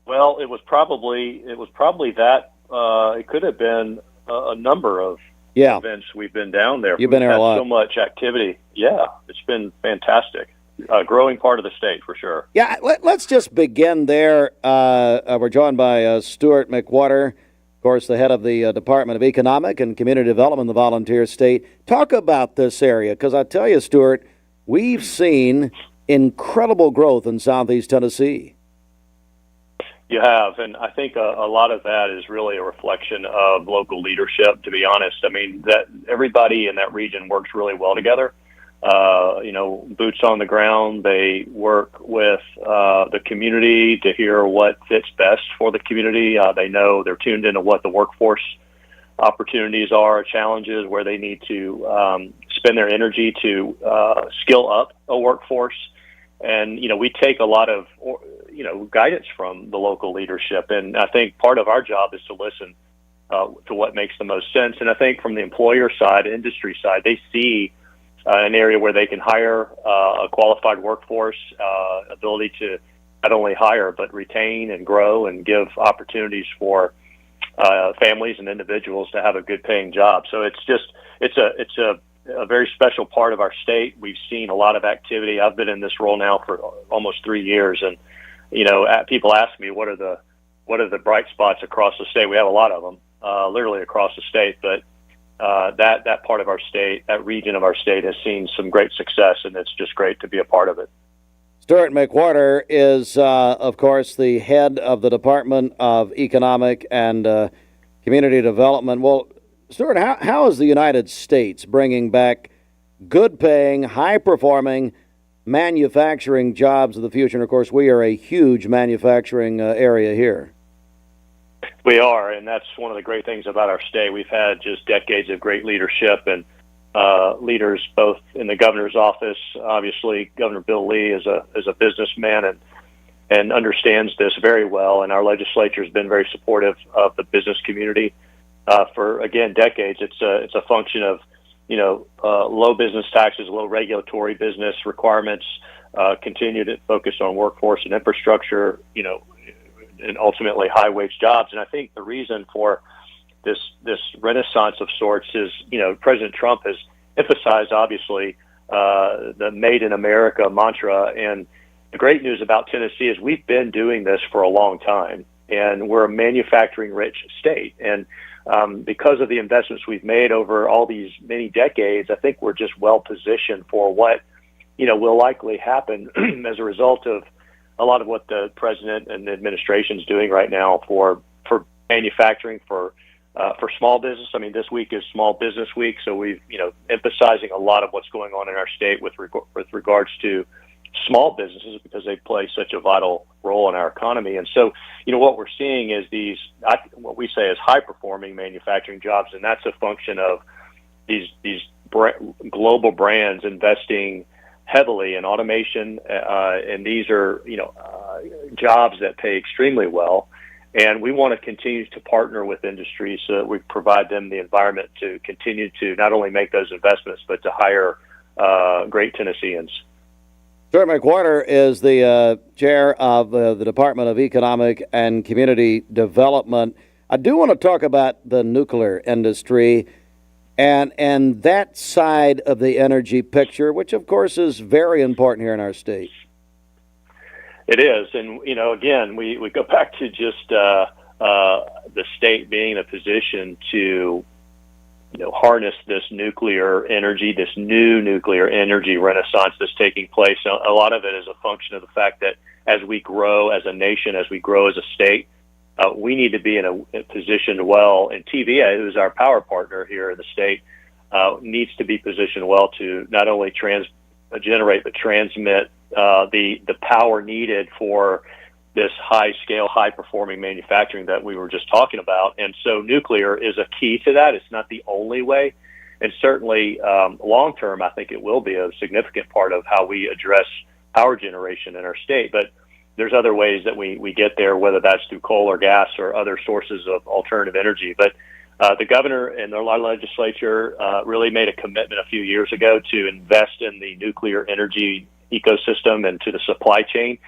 Well, it was probably that. It could have been a number of events we've been down there. You've been there a lot. So much activity. Yeah, it's been fantastic. Growing part of the state, for sure. Yeah, let's just begin there. We're joined by Stuart McWheter, of course, the head of the Department of Economic and Community Development in the Volunteer State. Talk about this area, because I tell you, Stuart, we've seen incredible growth in Southeast Tennessee. You have, and I think a lot of that is really a reflection of local leadership, to be honest. I mean, that everybody in that region works really well together. Boots on the ground. They work with the community to hear what fits best for the community. They know they're tuned into what the workforce opportunities are, challenges, where they need to spend their energy to skill up a workforce. And, we take a lot of, guidance from the local leadership. And I think part of our job is to listen to what makes the most sense. And I think from the employer side, industry side, they see an area where they can hire a qualified workforce, ability to not only hire but retain and grow and give opportunities for families and individuals to have a good paying job. So it's a very special part of our state. We've seen a lot of activity. I've been in this role now for almost 3 years, and people ask me what are the bright spots across the state. We have a lot of them. literally across the state. But that part of our state, that region of our state, has seen some great success, and it's just great to be a part of it. Stuart McWheter is, of course, the head of the Department of Economic and Community Development. Well, Stuart, how is the United States bringing back good-paying, high-performing manufacturing jobs of the future? And, of course, we are a huge manufacturing area here. We are, and that's one of the great things about our state. We've had just decades of great leadership and leaders both in the governor's office. Obviously, Governor Bill Lee is a businessman and understands this very well, and our legislature has been very supportive of the business community for, again, decades. It's a function of low business taxes, low regulatory business requirements, continued focus on workforce and infrastructure, and ultimately high-wage jobs. And I think the reason for this renaissance of sorts is, President Trump has emphasized, obviously, the Made in America mantra. And the great news about Tennessee is we've been doing this for a long time, and we're a manufacturing-rich state. And because of the investments we've made over all these many decades, I think we're just well-positioned for what, will likely happen as a result of a lot of what the president and the administration is doing right now for manufacturing, for small business. I mean, this week is Small Business Week, so we've emphasizing a lot of what's going on in our state with regards to small businesses because they play such a vital role in our economy. And so, what we're seeing is these what we say is high-performing manufacturing jobs, and that's a function of these global brands investing heavily in automation, and these are jobs that pay extremely well. And we want to continue to partner with industries so that we provide them the environment to continue to not only make those investments, but to hire great Tennesseans. Stuart McWheter is the chair of the Department of Economic and Community Development. I do want to talk about the nuclear industry and that side of the energy picture, which, of course, is very important here in our state. It is, and again, we go back to just the state being in a position to harness this nuclear energy, this new nuclear energy renaissance that's taking place. A lot of it is a function of the fact that as we grow as a nation, as we grow as a state, we need to be in a position well, and TVA, who's our power partner here in the state, needs to be positioned well to not only generate but transmit the power needed for this high-scale, high-performing manufacturing that we were just talking about. And so nuclear is a key to that. It's not the only way. And certainly long-term, I think it will be a significant part of how we address power generation in our state. But there's other ways that we get there, whether that's through coal or gas or other sources of alternative energy. But the governor and our legislature really made a commitment a few years ago to invest in the nuclear energy ecosystem and to the supply chain,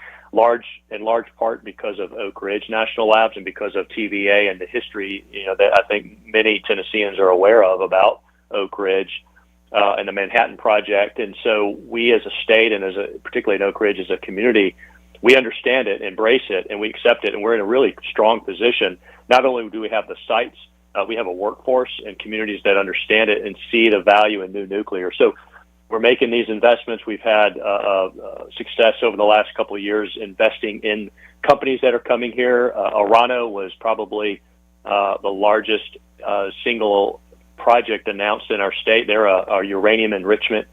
in large part because of Oak Ridge National Labs and because of TVA and the history, that I think many Tennesseans are aware of about Oak Ridge and the Manhattan Project. And so we as a state and particularly in Oak Ridge as a community, we understand it, embrace it, and we accept it, and we're in a really strong position. Not only do we have the sites, we have a workforce and communities that understand it and see the value in new nuclear. So we're making these investments. We've had success over the last couple of years investing in companies that are coming here. Orano was probably the largest single project announced in our state. They're a uranium enrichment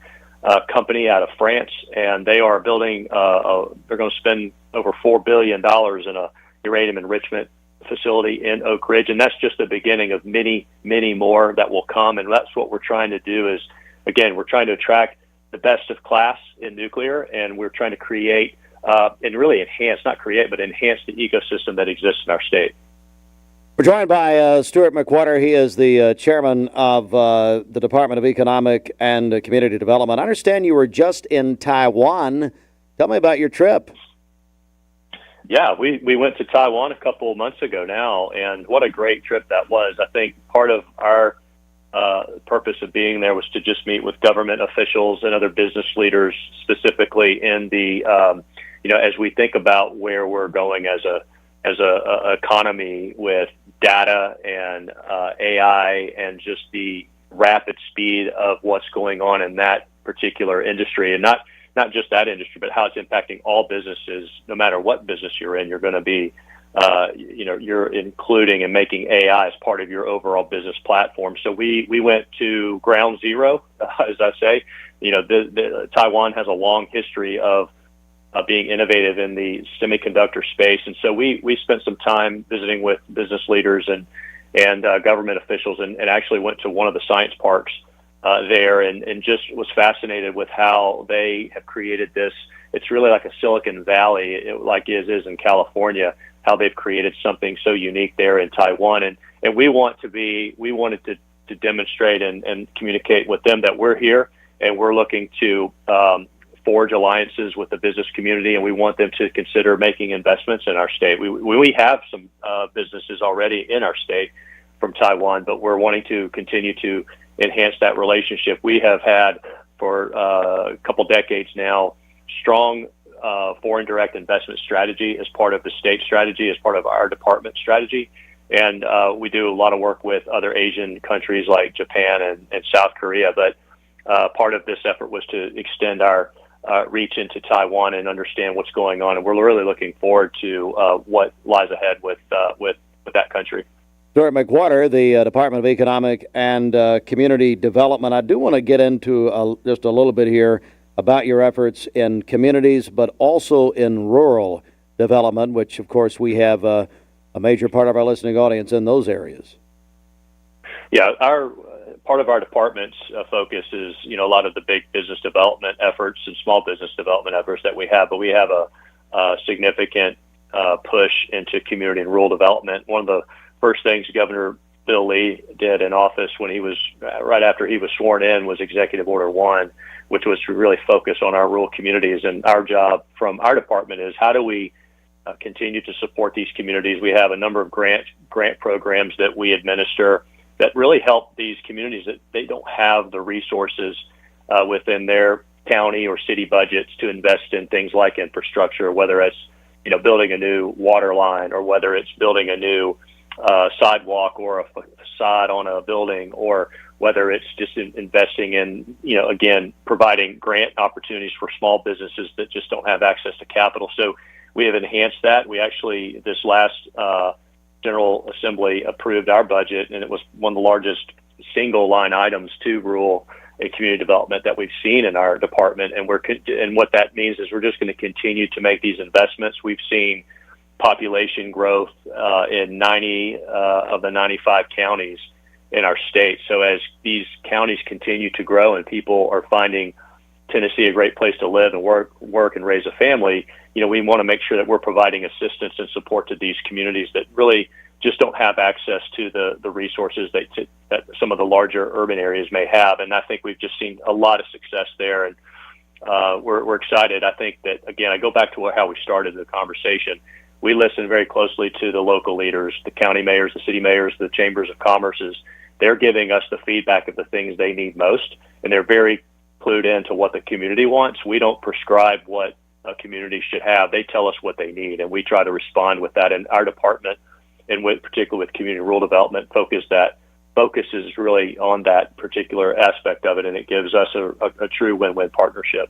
company out of France, and they are building, they're going to spend over $4 billion in a uranium enrichment facility in Oak Ridge, and that's just the beginning of many, many more that will come. And that's what we're trying to do is, again, we're trying to attract the best of class in nuclear, and we're trying to create and really enhance the ecosystem that exists in our state. We're joined by Stuart McWheter. He is the chairman of the Department of Economic and Community Development. I understand you were just in Taiwan. Tell me about your trip. Yeah, we went to Taiwan a couple of months ago now, and what a great trip that was. I think part of our purpose of being there was to just meet with government officials and other business leaders, specifically in the, as we think about where we're going as as a economy with data and AI and just the rapid speed of what's going on in that particular industry, and not just that industry, but how it's impacting all businesses. No matter what business you're in, you're going to be, you're including and making AI as part of your overall business platform. So we went to ground zero, as I say. Taiwan has a long history of being innovative in the semiconductor space, and so we spent some time visiting with business leaders and government officials, and actually went to one of the science parks there, and just was fascinated with how they have created this. It's really like a Silicon Valley, like is in California, how they've created something so unique there in Taiwan. And we wanted to demonstrate and communicate with them that we're here, and we're looking to forge alliances with the business community, and we want them to consider making investments in our state. We have some businesses already in our state from Taiwan, but we're wanting to continue to enhance that relationship. We have had for a couple decades now strong foreign direct investment strategy as part of the state strategy, as part of our department strategy. And we do a lot of work with other Asian countries like Japan and South Korea. But part of this effort was to extend our reach into Taiwan and understand what's going on. And we're really looking forward to what lies ahead with that country. Stuart McWheter, the Department of Economic and Community Development. I do want to get into just a little bit here about your efforts in communities, but also in rural development, which, of course, we have a major part of our listening audience in those areas. Yeah, part of our department's focus is, a lot of the big business development efforts and small business development efforts that we have, but we have a significant push into community and rural development. One of the first things Governor Bill Lee did in office when he was, right after he was sworn in, was Executive Order 1, which was to really focus on our rural communities. And our job from our department is how do we continue to support these communities. We have a number of grant programs that we administer that really help these communities that they don't have the resources within their county or city budgets to invest in things like infrastructure, whether it's building a new water line, or whether it's building a new sidewalk or a facade on a building, or whether it's just investing in, again, providing grant opportunities for small businesses that just don't have access to capital. So we have enhanced that. We actually, this last General Assembly approved our budget, and it was one of the largest single line items to rural and community development that we've seen in our department. And what that means is we're just going to continue to make these investments. We've seen population growth in 90 of the 95 counties in our state. So as these counties continue to grow and people are finding Tennessee a great place to live and work and raise a family, we want to make sure that we're providing assistance and support to these communities that really just don't have access to the resources that some of the larger urban areas may have. And I think we've just seen a lot of success there, and we're excited. I think that, again, I go back to how we started the conversation. We listen very closely to the local leaders, the county mayors, the city mayors, the chambers of commerces. They're giving us the feedback of the things they need most, and they're very clued into what the community wants. We don't prescribe what a community should have. They tell us what they need, and we try to respond with that. And our department, and particularly with community rural development, focuses really on that particular aspect of it, and it gives us a true win-win partnership.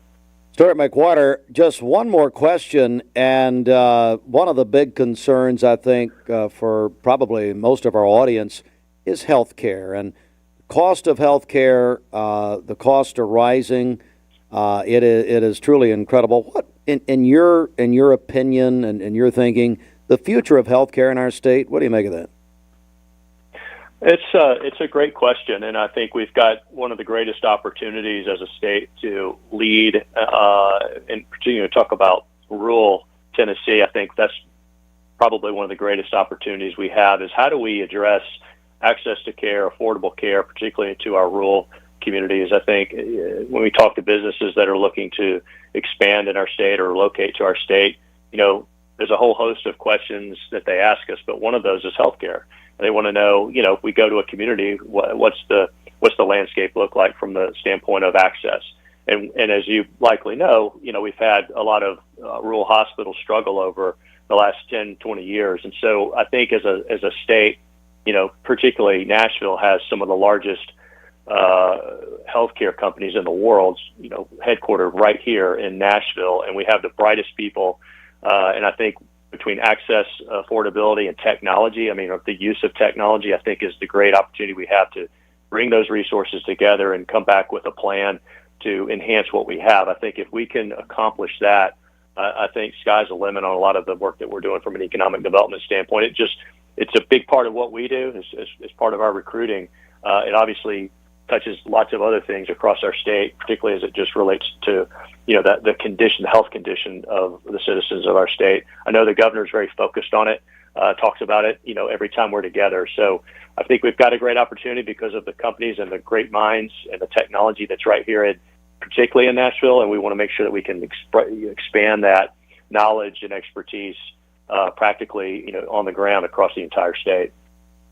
Stuart McWheter, just one more question, and one of the big concerns, I think, for probably most of our audience is health care. And the cost of health care, the costs are rising. It is truly incredible. What, in your opinion and in your thinking, the future of health care in our state, what do you make of that? It's a great question, and I think we've got one of the greatest opportunities as a state to lead and continue to talk about rural Tennessee. I think that's probably one of the greatest opportunities we have is how do we address access to care, affordable care, particularly to our rural communities. I think when we talk to businesses that are looking to expand in our state or locate to our state, there's a whole host of questions that they ask us, but one of those is healthcare. They want to know, if we go to a community, what's the landscape look like from the standpoint of access? And as you likely know, we've had a lot of rural hospitals struggle over the last 10, 20 years. And so I think as a state, particularly Nashville has some of the largest healthcare companies in the world, headquartered right here in Nashville, and we have the brightest people. And I think between access, affordability, and technology, the use of technology, I think is the great opportunity we have to bring those resources together and come back with a plan to enhance what we have. I think if we can accomplish that, I think sky's the limit on a lot of the work that we're doing from an economic development standpoint. It's a big part of what we do as part of our recruiting. It obviously touches lots of other things across our state, particularly as it just relates to, the health condition of the citizens of our state. I know the governor is very focused on it, talks about it, every time we're together. So I think we've got a great opportunity because of the companies and the great minds and the technology that's right here, particularly in Nashville, and we want to make sure that we can expand that knowledge and expertise practically, on the ground across the entire state.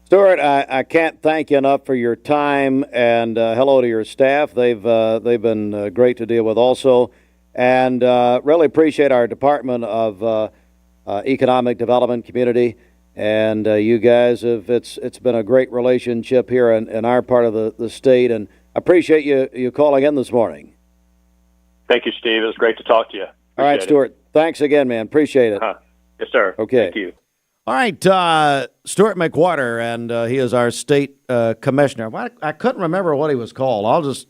Stuart, I can't thank you enough for your time, and hello to your staff. They've been great to deal with also, and really appreciate our Department of Economic Development Community, and you guys it's been a great relationship here in our part of the state, and I appreciate you calling in this morning. Thank you, Steve. It was great to talk to you. All right, Stuart. Thanks again, man. Appreciate it. Yes, sir. Okay. Thank you. All right, Stuart McWheter, and he is our state commissioner. I couldn't remember what he was called.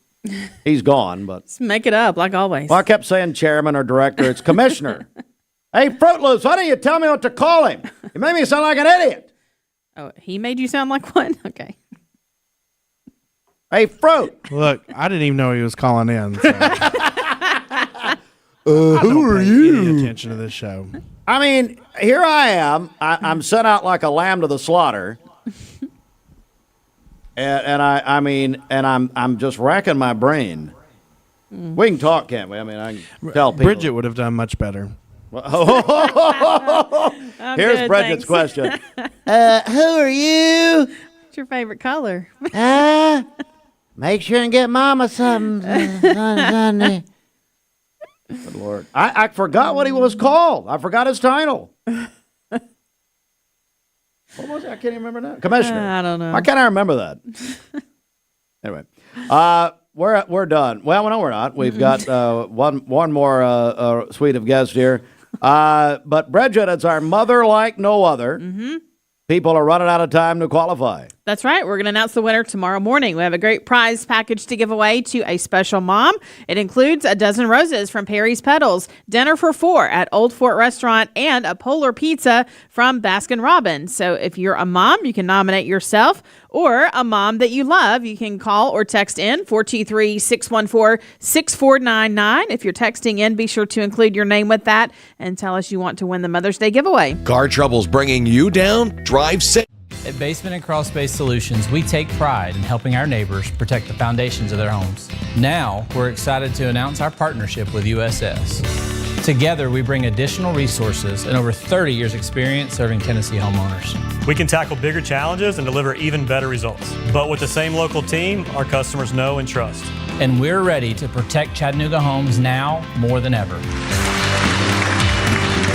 He's gone, but Just make it up like always. Well, I kept saying chairman or director. It's commissioner. Hey, Fruit Loops, why don't you tell me what to call him? You made me sound like an idiot. Oh, he made you sound like one? Okay. Hey, Fruit. Look, I didn't even know he was calling in. So. Who are you? Any attention to this show. I mean, here I am. I'm sent out like a lamb to the slaughter, and I'm just racking my brain. We can talk, can't we? I mean, I can tell people. Bridget would have done much better. Here's good, Bridget's thanks. question. Who are you? What's your favorite color? Make sure and get Mama something, Sunday. Good Lord. I forgot what he was called. I forgot his title. What was it? I can't even remember now. Commissioner. I don't know. Why can't I remember that? Anyway, we're done. Well, no, we're not. We've got one more suite of guests here. But Bridget, it's our mother like no other. Mm-hmm. People are running out of time to qualify. That's right. We're going to announce the winner tomorrow morning. We have a great prize package to give away to a special mom. It includes a dozen roses from Perry's Petals, dinner for 4 at Old Fort Restaurant, and a Polar Pizza from Baskin Robbins. So if you're a mom, you can nominate yourself, or a mom that you love. You can call or text in 423-614-6499. If you're texting in, be sure to include your name with that and tell us you want to win the Mother's Day giveaway. Car troubles bringing you down? Drive safe. At Basement and Crawl Space Solutions, we take pride in helping our neighbors protect the foundations of their homes. Now, we're excited to announce our partnership with USS. Together, we bring additional resources and over 30 years experience serving Tennessee homeowners. We can tackle bigger challenges and deliver even better results. But with the same local team, our customers know and trust. And we're ready to protect Chattanooga homes now more than ever.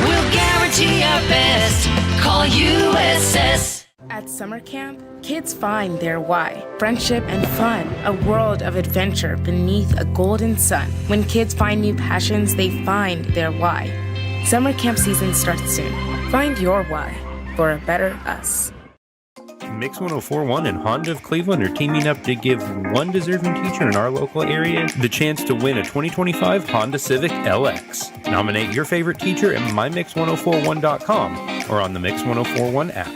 We'll guarantee our best. Call USS. At summer camp, kids find their why. Friendship and fun, a world of adventure beneath a golden sun. When kids find new passions, they find their why. Summer camp season starts soon. Find your why for a better us. Mix 104.1 and Honda of Cleveland are teaming up to give one deserving teacher in our local area the chance to win a 2025 Honda Civic LX. Nominate your favorite teacher at mymix1041.com or on the Mix 1041 app.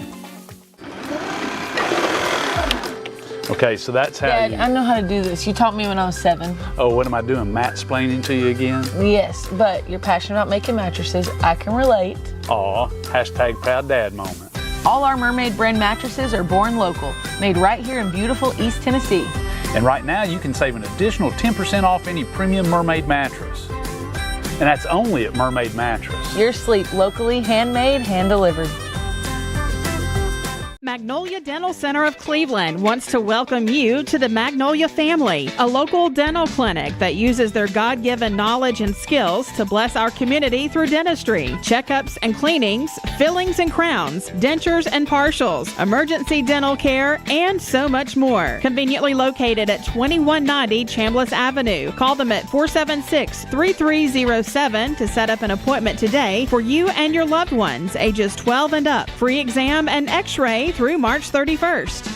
Okay, so that's how Dad, I know how to do this. You taught me when I was 7. Oh, what am I doing, matt-splaining to you again? Yes, but you're passionate about making mattresses. I can relate. Aw, hashtag proud dad moment. All our Mermaid brand mattresses are born local, made right here in beautiful East Tennessee. And right now you can save an additional 10% off any premium Mermaid mattress. And that's only at Mermaid Mattress. Your sleep locally, handmade, hand-delivered. Magnolia Dental Center of Cleveland wants to welcome you to the Magnolia family, a local dental clinic that uses their God-given knowledge and skills to bless our community through dentistry, checkups and cleanings, fillings and crowns, dentures and partials, emergency dental care, and so much more. Conveniently located at 2190 Chambliss Avenue. Call them at 476-3307 to set up an appointment today for you and your loved ones, ages 12 and up. Free exam and x-ray through March 31st.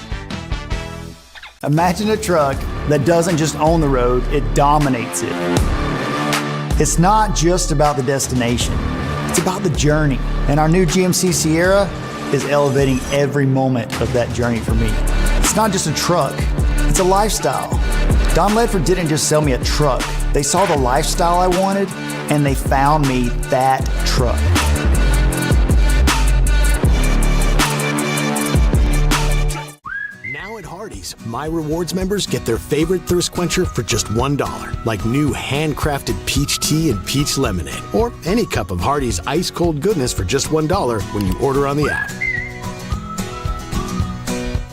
Imagine a truck that doesn't just own the road, it dominates it. It's not just about the destination, it's about the journey. And our new GMC Sierra is elevating every moment of that journey for me. It's not just a truck, it's a lifestyle. Don Ledford didn't just sell me a truck. They saw the lifestyle I wanted, and they found me that truck. Now at Hardee's, My Rewards members get their favorite thirst quencher for just $1, like new handcrafted peach tea and peach lemonade, or any cup of Hardee's ice cold goodness for just $1 when you order on the app.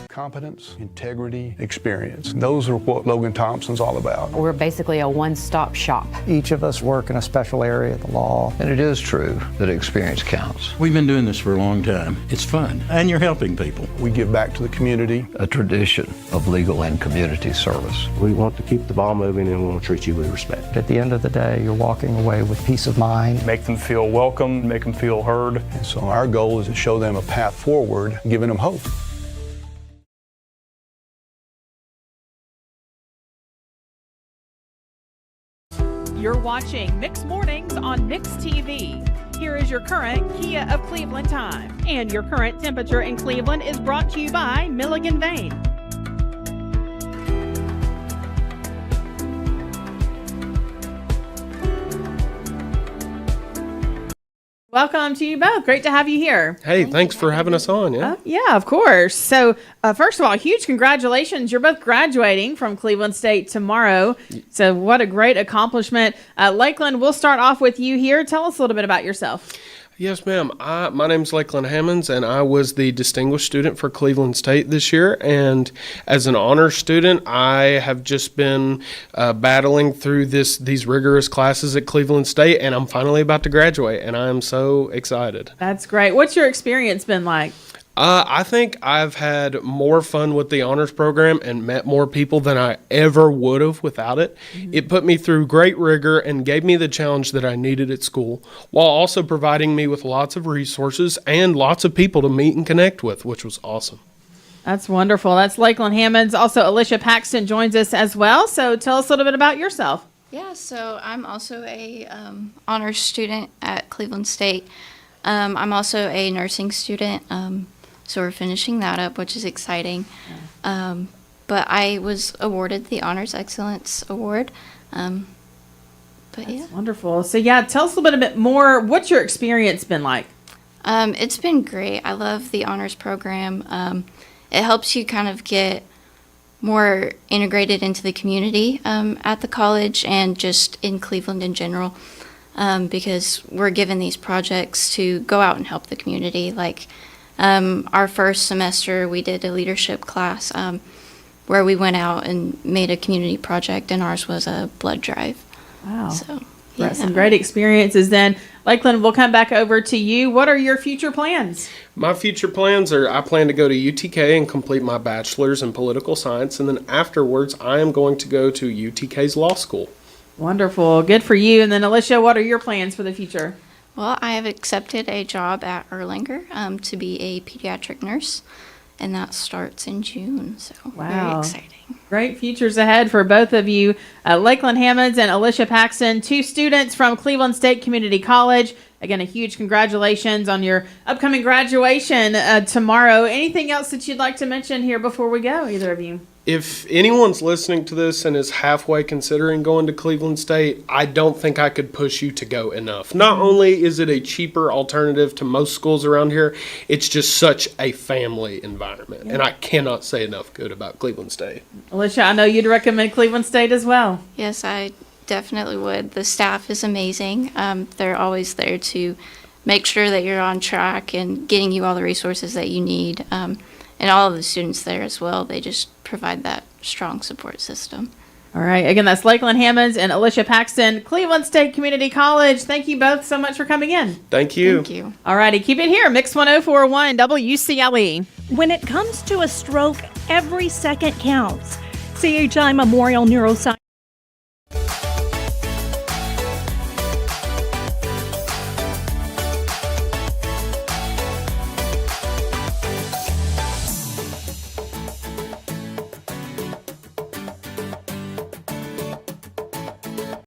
Competence, integrity, experience. Those are what Logan Thompson's all about. We're basically a one-stop shop. Each of us work in a special area of the law. And it is true that experience counts. We've been doing this for a long time. It's fun, and you're helping people. We give back to the community. A tradition of legal and community service. We want to keep the ball moving, and we want to treat you with respect. At the end of the day, you're walking away with peace of mind. Make them feel welcome, make them feel heard. And so our goal is to show them a path forward, giving them hope. You're watching Mix Mornings on Mix TV. Here is your current Kia of Cleveland time. And your current temperature in Cleveland is brought to you by Milligan Vane. Welcome to you both. Great to have you here. Hey, thanks for having us on. Yeah. Yeah, of course. So, first of all, huge congratulations. You're both graduating from Cleveland State tomorrow. So, what a great accomplishment. Lakeland, we'll start off with you here. Tell us a little bit about yourself. Yes, ma'am. My name's Lakeland Hammonds, and I was the distinguished student for Cleveland State this year. And as an honor student, I have just been battling through these rigorous classes at Cleveland State, and I'm finally about to graduate, and I am so excited. That's great. What's your experience been like? I think I've had more fun with the honors program and met more people than I ever would have without it. Mm-hmm. It put me through great rigor and gave me the challenge that I needed at school, while also providing me with lots of resources and lots of people to meet and connect with, which was awesome. That's wonderful. That's Lakeland Hammonds. Also, Alicia Paxton joins us as well. So tell us a little bit about yourself. Yeah, so I'm also a honors student at Cleveland State. I'm also a nursing student. So we're finishing that up, which is exciting. But I was awarded the Honors Excellence Award. That's wonderful. So yeah, tell us a little bit more. What's your experience been like? It's been great. I love the honors program. It helps you kind of get more integrated into the community at the college and just in Cleveland in general, because we're given these projects to go out and help the community. Like our first semester, we did a leadership class where we went out and made a community project, and ours was a blood drive. Wow. So, yeah. Some great experiences then. Lakeland, we'll come back over to you. What are your future plans? My future plans are I plan to go to UTK and complete my bachelor's in political science, and then afterwards I am going to go to UTK's law school. Wonderful. Good for you. And then Alicia, what are your plans for the future? Well, I have accepted a job at Erlanger to be a pediatric nurse, and that starts in June. So very exciting. Great futures ahead for both of you. Lakeland Hammonds and Alicia Paxton, two students from Cleveland State Community College. Again, a huge congratulations on your upcoming graduation tomorrow. Anything else that you'd like to mention here before we go, either of you? If anyone's listening to this and is halfway considering going to Cleveland State, I don't think I could push you to go enough. Not only is it a cheaper alternative to most schools around here, it's just such a family environment. Yeah. And I cannot say enough good about Cleveland State. Alicia, I know you'd recommend Cleveland State as well. Yes, I definitely would. The staff is amazing. They're always there to make sure that you're on track and getting you all the resources that you need. and all of the students there as well. They just provide that strong support system. All right. Again, that's Lakeland Hammonds and Alicia Paxton, Cleveland State Community College. Thank you both so much for coming in. Thank you. Thank you. All righty. Keep it here. Mix 1041 WCLE. When it comes to a stroke, every second counts. CHI Memorial Neuroscience